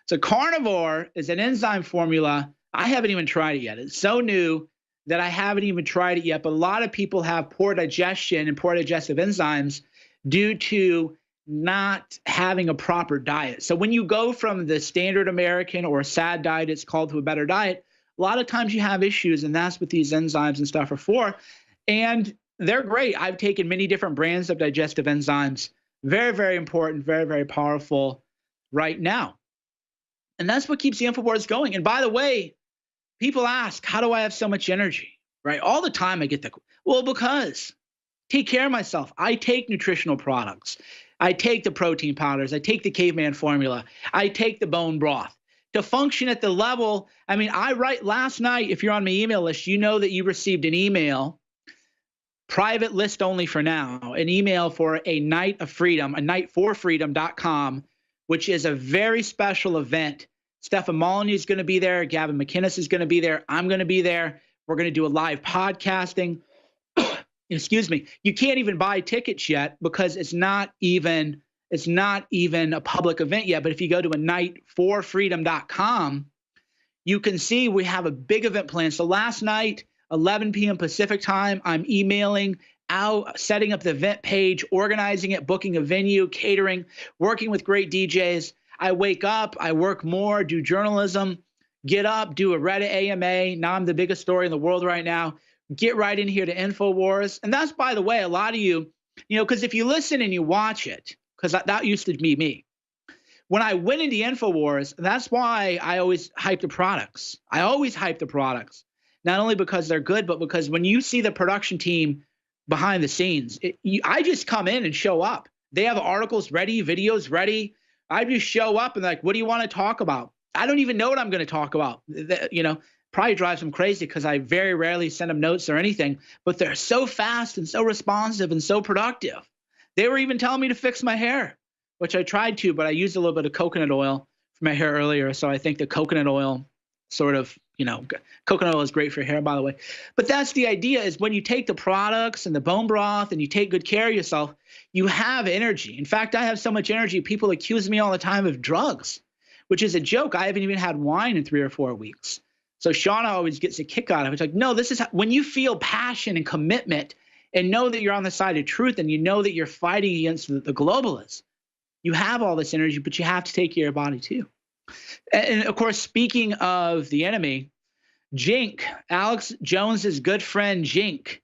So Carnivore is an enzyme formula. I haven't even tried it yet. It's so new that I haven't even tried it yet. But a lot of people have poor digestion and poor digestive enzymes due to not having a proper diet. So when you go from the standard American or SAD diet, it's called, to a better diet, a lot of times you have issues, and that's what these enzymes and stuff are for. And they're great. I've taken many different brands of digestive enzymes. Very, very important, very, very powerful right now. And that's what keeps the InfoWars going. And by the way, people ask, how do I have so much energy? Right? All the time I get because take care of myself. I take nutritional products. I take the protein powders. I take the caveman formula. I take the bone broth to function at the level. I mean, I write last night, if you're on my email list, you know that you received an email, private list only for now, an email for a night of freedom, a nightforfreedom.com, which is a very special event. Stephen Molyneux is going to be there. Gavin McInnes is going to be there. I'm going to be there. We're going to do a live podcasting. Excuse me. You can't even buy tickets yet because it's not even a public event yet. But if you go to a nightforfreedom.com, you can see we have a big event planned. So last night, 11 p.m. Pacific time, I'm emailing out, setting up the event page, organizing it, booking a venue, catering, working with great DJs. I wake up, I work more, do journalism, get up, do a Reddit AMA. Now I'm the biggest story in the world right now. Get right in here to InfoWars. And that's, by the way, a lot of you, because if you listen and you watch it, because that used to be me. When I went into InfoWars, that's why I always hype the products. I always hype the products, not only because they're good, but because when you see the production team behind the scenes. I just come in and show up. They have articles ready, videos ready. I just show up and like, what do you want to talk about? I don't even know what I'm going to talk about. You know, probably drives them crazy because I very rarely send them notes or anything, but they're so fast and so responsive and so productive. They were even telling me to fix my hair, which I tried to, but I used a little bit of coconut oil for my hair earlier. So I think the coconut oil sort of, you know, coconut oil is great for your hair, by the way. But that's the idea, is when you take the products and the bone broth and you take good care of yourself, you have energy. In fact, I have so much energy, people accuse me all the time of drugs, which is a joke. I haven't even had wine in 3 or 4 weeks. So Shauna always gets a kick out of it. It's like, no, this is how, when you feel passion and commitment and know that you're on the side of truth and you know that you're fighting against the globalists, you have all this energy, but you have to take care of your body too. And of course, speaking of the enemy, Jink, Alex Jones's good friend Jink,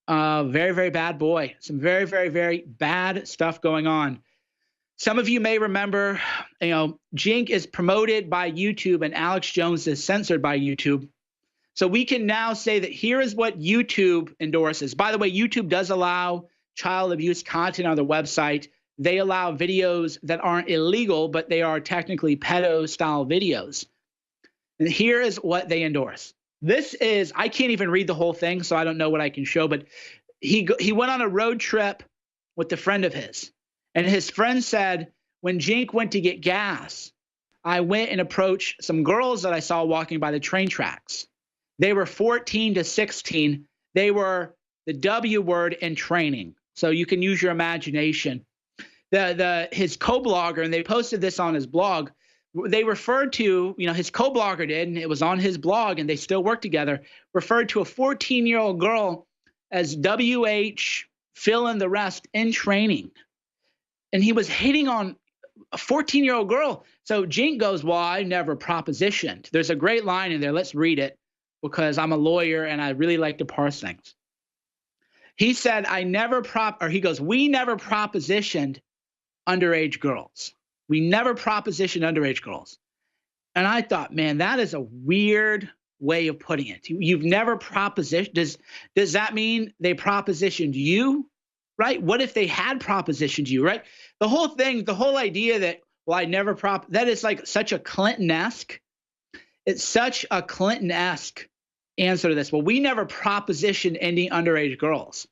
very, very bad boy. Some very, very, very bad stuff going on. Some of you may remember, you know, Jink is promoted by YouTube and Alex Jones is censored by YouTube. So we can now say that here is what YouTube endorses. By the way, YouTube does allow child abuse content on their website. They allow videos that aren't illegal, but they are technically pedo-style videos. And here is what they endorse. This is, I can't even read the whole thing, so I don't know what I can show, but he went on a road trip with a friend of his. And his friend said, when Jink went to get gas, I went and approached some girls that I saw walking by the train tracks. They were 14 to 16. They were the W word in training. So you can use your imagination. His co-blogger, and they posted this on his blog, they referred to, you know, his co-blogger did, and it was on his blog, and they still work together, referred to a 14-year-old girl as WH, fill in the rest, in training. And he was hitting on a 14-year-old girl. So Jink goes, well, I never propositioned. There's a great line in there. Let's read it because I'm a lawyer and I really like to parse things. He said, we never propositioned underage girls. We never propositioned underage girls. And I thought, man, that is a weird way of putting it. You've never propositioned. Does that mean they propositioned you? Right? What if they had propositioned you, right? The whole thing, the whole idea that, well, I never that is like such a Clinton-esque. It's such a Clinton-esque answer to this. Well, we never propositioned any underage girls.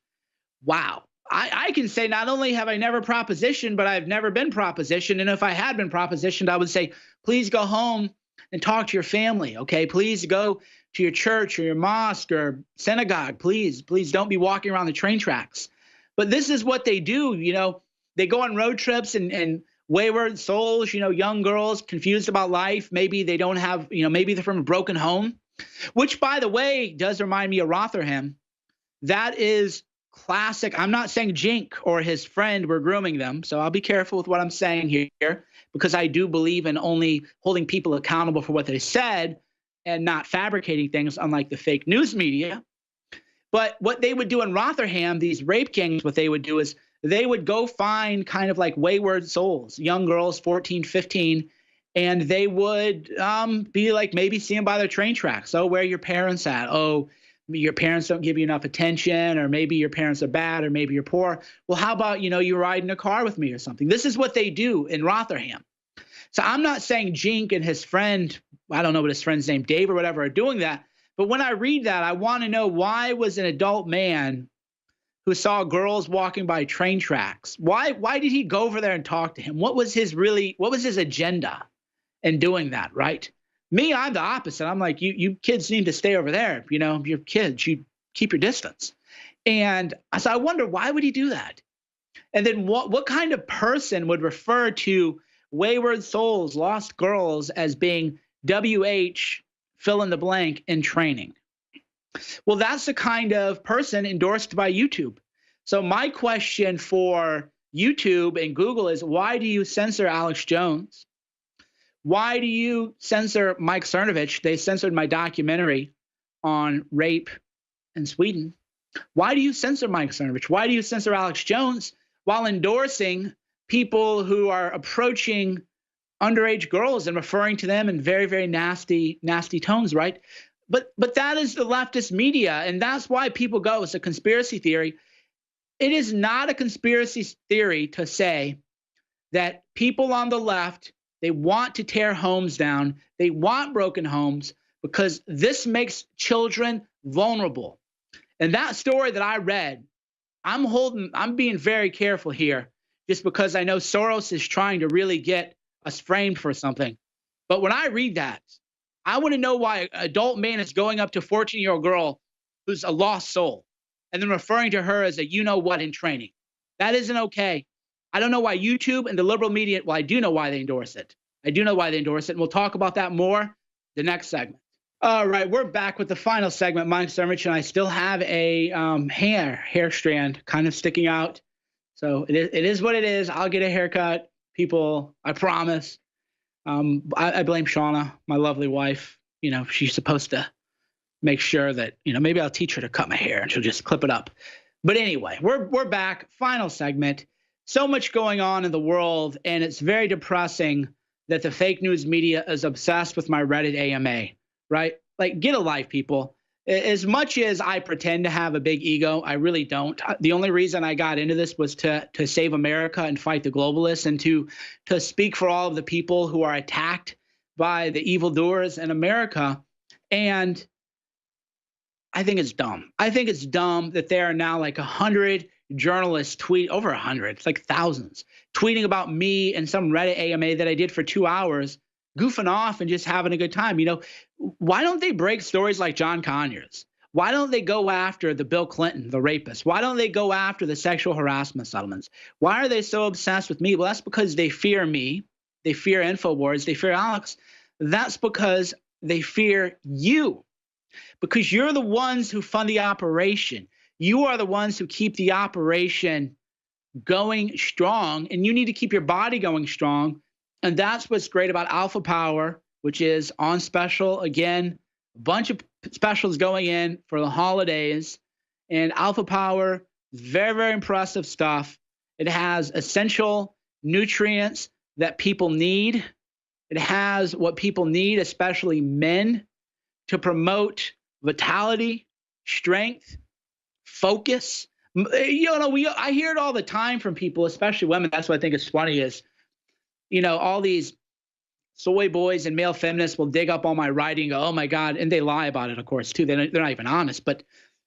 Wow. I can say not only have I never propositioned, but I've never been propositioned. And if I had been propositioned, I would say, please go home and talk to your family, okay? Please go to your church or your mosque or synagogue. Please don't be walking around the train tracks. But this is what they do, you know. They go on road trips and wayward souls, you know, young girls confused about life. Maybe they don't have, you know, maybe they're from a broken home, which, by the way, does remind me of Rotherham. That is classic. I'm not saying Jink or his friend were grooming them, so I'll be careful with what I'm saying here because I do believe in only holding people accountable for what they said and not fabricating things, unlike the fake news media. But what they would do in Rotherham, these rape gangs, what they would do is they would go find kind of like wayward souls, young girls, 14, 15, and they would be like, maybe see them by their train tracks. Oh, where are your parents at? Oh, your parents don't give you enough attention, or maybe your parents are bad, or maybe you're poor. Well, how about, you know, you ride in a car with me or something? This is what they do in Rotherham. So I'm not saying Jink and his friend, I don't know what his friend's name, Dave or whatever, are doing that. But when I read that, I want to know, why was an adult man who saw girls walking by train tracks, why did he go over there and talk to him? What was his agenda in doing that, right? Me, I'm the opposite. I'm like, you kids need to stay over there. You know, you're kids, you keep your distance. And so I wonder, why would he do that? And then what kind of person would refer to wayward souls, lost girls, as being WH, fill in the blank, in training? Well, that's the kind of person endorsed by YouTube. So my question for YouTube and Google is, why do you censor Alex Jones? Why do you censor Mike Cernovich? They censored my documentary on rape in Sweden. Why do you censor Mike Cernovich? Why do you censor Alex Jones while endorsing people who are approaching underage girls and referring to them in very, very nasty, nasty tones, right? But that is the leftist media, and that's why people go, it's a conspiracy theory. It is not a conspiracy theory to say that people on the left, they want to tear homes down. They want broken homes because this makes children vulnerable. And that story that I read, I'm being very careful here just because I know Soros is trying to really get us framed for something. But when I read that, I want to know why an adult man is going up to a 14-year-old girl who's a lost soul and then referring to her as a you-know-what in training. That isn't okay. I don't know why YouTube and the liberal media, well, I do know why they endorse it. I do know why they endorse it, and we'll talk about that more the next segment. All right, we're back with the final segment. Mike Zermich, and I still have a hair strand kind of sticking out. So it is what it is. I'll get a haircut, people, I promise. I blame Shauna, my lovely wife. You know, she's supposed to make sure that, you know, maybe I'll teach her to cut my hair and she'll just clip it up. But anyway, we're back. Final segment. So much going on in the world, and it's very depressing that the fake news media is obsessed with my Reddit AMA, right? Like, get a life, people. As much as I pretend to have a big ego, I really don't. The only reason I got into this was to save America and fight the globalists, and to speak for all of the people who are attacked by the evildoers in America. And I think it's dumb. I think it's dumb that there are now like 100 journalists over 100, it's like thousands, tweeting about me and some Reddit AMA that I did for 2 hours, goofing off and just having a good time. You know, why don't they break stories like John Conyers? Why don't they go after the Bill Clinton, the rapist? Why don't they go after the sexual harassment settlements? Why are they so obsessed with me? Well, that's because they fear me. They fear InfoWars. They fear Alex. That's because they fear you, because you're the ones who fund the operation. You are the ones who keep the operation going strong, and you need to keep your body going strong. And that's what's great about Alpha Power, which is on special again, a bunch of specials going in for the holidays. And Alpha Power, very, very impressive stuff. It has essential nutrients that people need. It has what people need, especially men, to promote vitality, strength, focus. You know, I hear it all the time from people, especially women. That's what I think is funny is, you know, all these soy boys and male feminists will dig up all my writing and go, oh my God, and they lie about it, of course, too. They're not even honest. But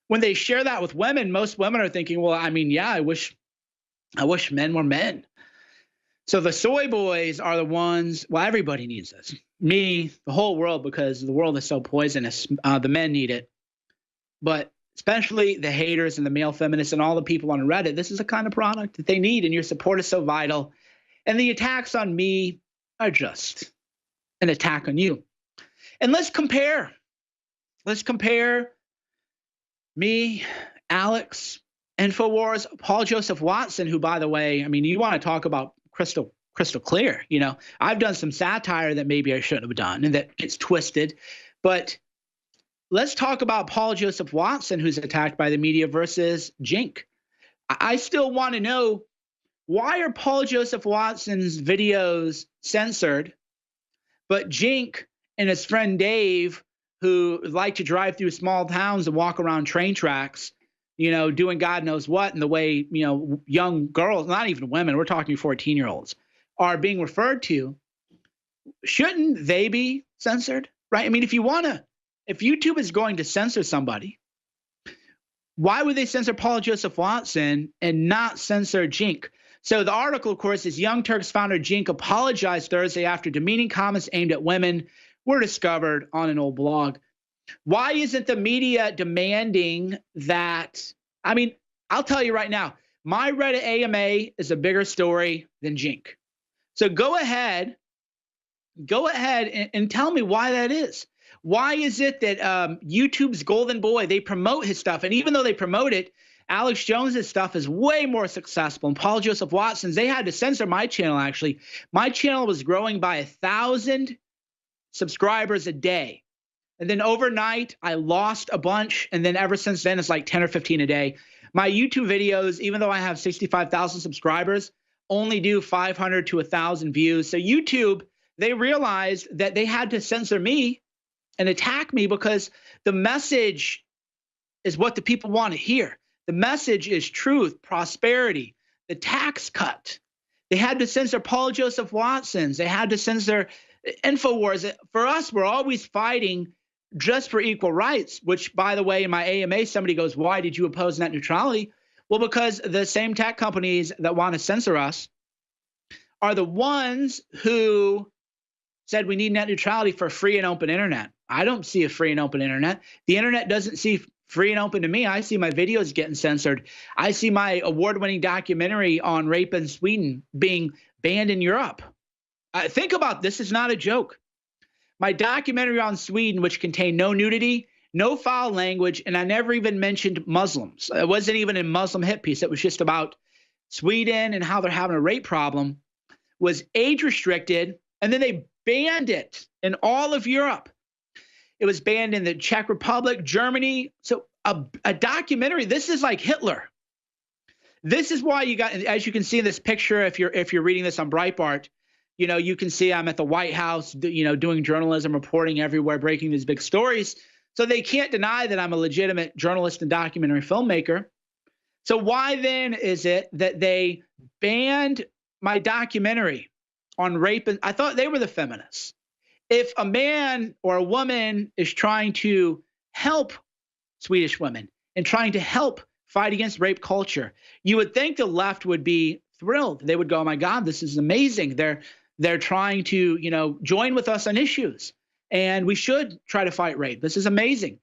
when they share that with women, most women are thinking, well, I mean, yeah, I wish men were men. So the soy boys are the ones, well, everybody needs this. Me, the whole world, because the world is so poisonous. The men need it. But especially the haters and the male feminists and all the people on Reddit, this is the kind of product that they need, and your support is so vital. And the attacks on me are just an attack on you. And let's compare. Let's compare me, Alex, InfoWars, Paul Joseph Watson, who, by the way, I mean, you want to talk about crystal clear. You know, I've done some satire that maybe I shouldn't have done and that gets twisted. But let's talk about Paul Joseph Watson, who's attacked by the media, versus Jink. I still want to know, why are Paul Joseph Watson's videos censored, but Jink and his friend Dave, who like to drive through small towns and walk around train tracks, you know, doing God knows what, and the way, you know, young girls, not even women, we're talking 14-year-olds, are being referred to, shouldn't they be censored, right? I mean, if YouTube is going to censor somebody, why would they censor Paul Joseph Watson and not censor Jink? So the article, of course, is Young Turks founder Jink apologized Thursday after demeaning comments aimed at women were discovered on an old blog. Why isn't the media demanding that? I mean, I'll tell you right now, my Reddit AMA is a bigger story than Jink. So go ahead and tell me why that is. Why is it that YouTube's golden boy, they promote his stuff, and even though they promote it, Alex Jones's stuff is way more successful. And Paul Joseph Watson's, they had to censor my channel, actually. My channel was growing by 1,000 subscribers a day. And then overnight, I lost a bunch. And then ever since then, it's like 10 or 15 a day. My YouTube videos, even though I have 65,000 subscribers, only do 500 to 1,000 views. So YouTube, they realized that they had to censor me and attack me because the message is what the people want to hear. The message is truth, prosperity, the tax cut. They had to censor Paul Joseph Watson's. They had to censor InfoWars. For us, we're always fighting just for equal rights, which, by the way, in my AMA, somebody goes, why did you oppose net neutrality? Well, because the same tech companies that want to censor us are the ones who said we need net neutrality for free and open internet. I don't see a free and open internet. The internet doesn't see free and open to me. I see my videos getting censored. I see my award-winning documentary on rape in Sweden being banned in Europe. Think about this. Is not a joke. My documentary on Sweden, which contained no nudity, no foul language, and I never even mentioned Muslims. It wasn't even a Muslim hit piece. It was just about Sweden and how they're having a rape problem, was age restricted, and then they banned it in all of Europe. It was banned in the Czech Republic, Germany. So a documentary, this is like Hitler. This is why you got, as you can see in this picture, if you're reading this on Breitbart, you know, you can see I'm at the White House, you know, doing journalism, reporting everywhere, breaking these big stories. So they can't deny that I'm a legitimate journalist and documentary filmmaker. So why then is it that they banned my documentary on rape? And I thought they were the feminists. If a man or a woman is trying to help Swedish women and trying to help fight against rape culture, you would think the left would be thrilled. They would go, oh my God, this is amazing. They're trying to, you know, join with us on issues, and we should try to fight rape. This is amazing.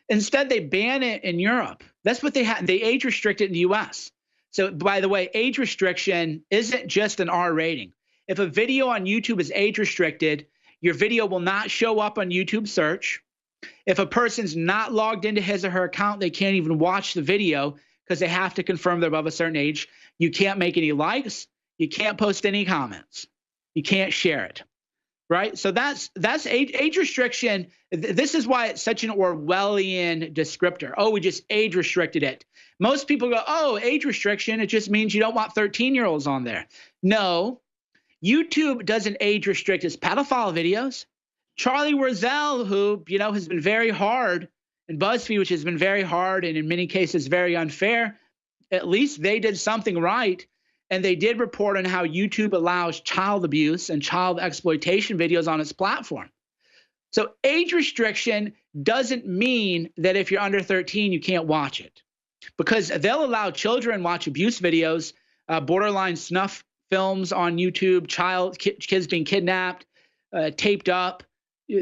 Instead, they ban it in Europe. That's what they had. They age restrict it in the US. So by the way, age restriction isn't just an R rating. If a video on YouTube is age restricted, your video will not show up on YouTube search. If a person's not logged into his or her account, they can't even watch the video because they have to confirm they're above a certain age. You can't make any likes. You can't post any comments. You can't share it, right? So that's age restriction. This is why it's such an Orwellian descriptor. Oh, we just age restricted it. Most people go, oh, age restriction, it just means you don't want 13-year-olds on there. No, YouTube doesn't age restrict its pedophile videos. Charlie Wiesel, who, you know, has been very hard, and BuzzFeed, which has been very hard and in many cases very unfair, at least they did something right. And they did report on how YouTube allows child abuse and child exploitation videos on its platform. So age restriction doesn't mean that if you're under 13, you can't watch it, because they'll allow children watch abuse videos, borderline snuff films on YouTube, kids being kidnapped, taped up,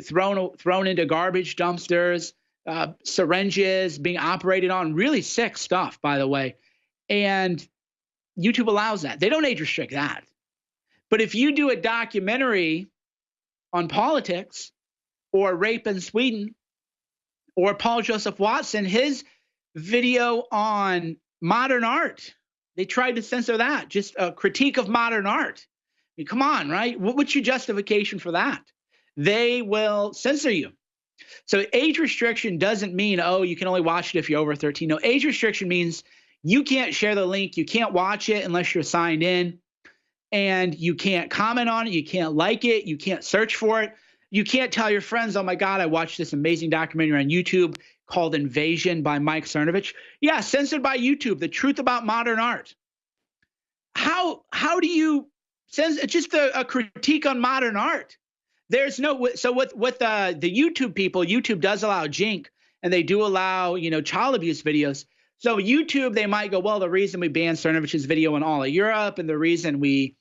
thrown into garbage dumpsters, syringes being operated on, really sick stuff, by the way. And YouTube allows that. They don't age restrict that. But if you do a documentary on politics or rape in Sweden or Paul Joseph Watson, his video on modern art, they tried to censor that, just a critique of modern art. I mean, come on, right? What's your justification for that? They will censor you. So age restriction doesn't mean, oh, you can only watch it if you're over 13. No, age restriction means you can't share the link. You can't watch it unless you're signed in, and you can't comment on it. You can't like it. You can't search for it. You can't tell your friends, oh my God, I watched this amazing documentary on YouTube called Invasion by Mike Cernovich. Yeah, censored by YouTube, the truth about modern art. How do you censor? It's just a critique on modern art. There's no, so with the YouTube people, YouTube does allow jink, and they do allow, you know, child abuse videos. So YouTube, they might go, well, the reason we banned Cernovich's video in all of Europe and the reason we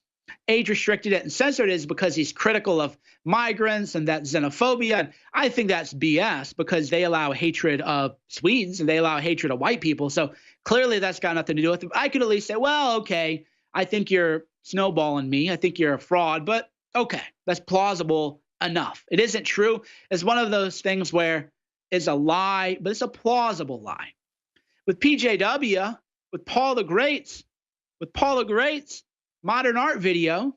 age restricted it and censored it is because he's critical of migrants and that xenophobia. And I think that's BS, because they allow hatred of Swedes and they allow hatred of white people. So clearly that's got nothing to do with it. I could at least say, well, okay, I think you're snowballing me. I think you're a fraud, but okay, that's plausible enough. It isn't true. It's one of those things where it's a lie, but it's a plausible lie. With PJW, with Paul the Great's modern art video,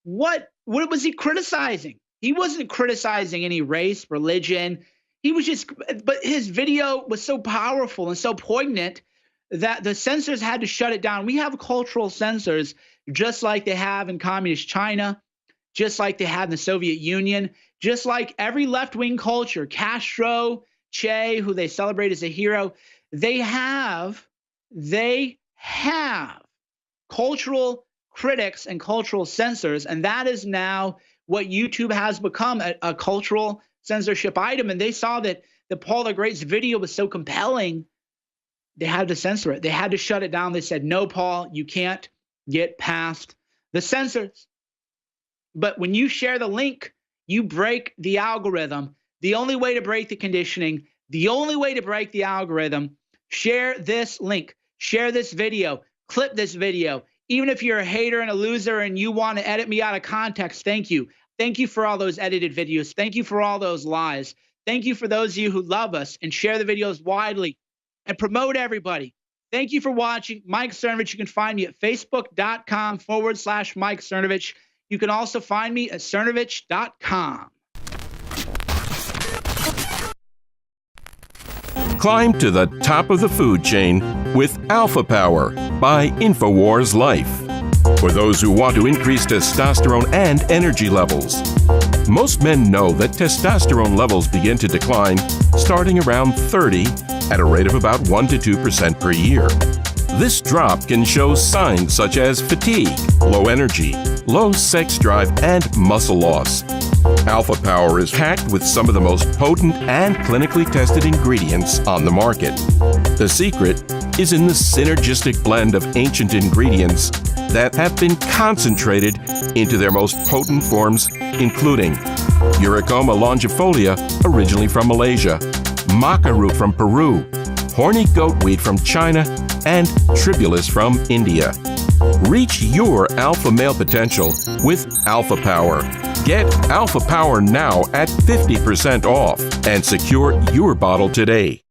what was he criticizing? He wasn't criticizing any race, religion. He was just, but his video was so powerful and so poignant that the censors had to shut it down. We have cultural censors just like they have in communist China just like they had in the Soviet Union, just like every left-wing culture, Castro, Che, who they celebrate as a hero, they have cultural critics and cultural censors, and that is now what YouTube has become, a cultural censorship item. And they saw that Paul the Great's video was so compelling, they had to censor it. They had to shut it down. They said, no, Paul, you can't get past the censors. But when you share the link, you break the algorithm. The only way to break the conditioning, the only way to break the algorithm, share this link, share this video, clip this video. Even if you're a hater and a loser and you want to edit me out of context, thank you. Thank you for all those edited videos. Thank you for all those lies. Thank you for those of you who love us and share the videos widely and promote everybody. Thank you for watching. Mike Cernovich. You can find me at facebook.com/Mike Cernovich. You can also find me at cernovich.com.
Climb to the top of the food chain with Alpha Power by InfoWars Life. For those who want to increase testosterone and energy levels. Most men know that testosterone levels begin to decline starting around 30 at a rate of about 1 to 2% per year. This drop can show signs such as fatigue, low energy, low sex drive, and muscle loss. Alpha Power is packed with some of the most potent and clinically tested ingredients on the market. The secret is in the synergistic blend of ancient ingredients that have been concentrated into their most potent forms, including Uricoma longifolia, originally from Malaysia, maca root from Peru, horny goatweed from China, and tribulus from India. Reach your alpha male potential with Alpha Power. Get Alpha Power now at 50% off and secure your bottle today.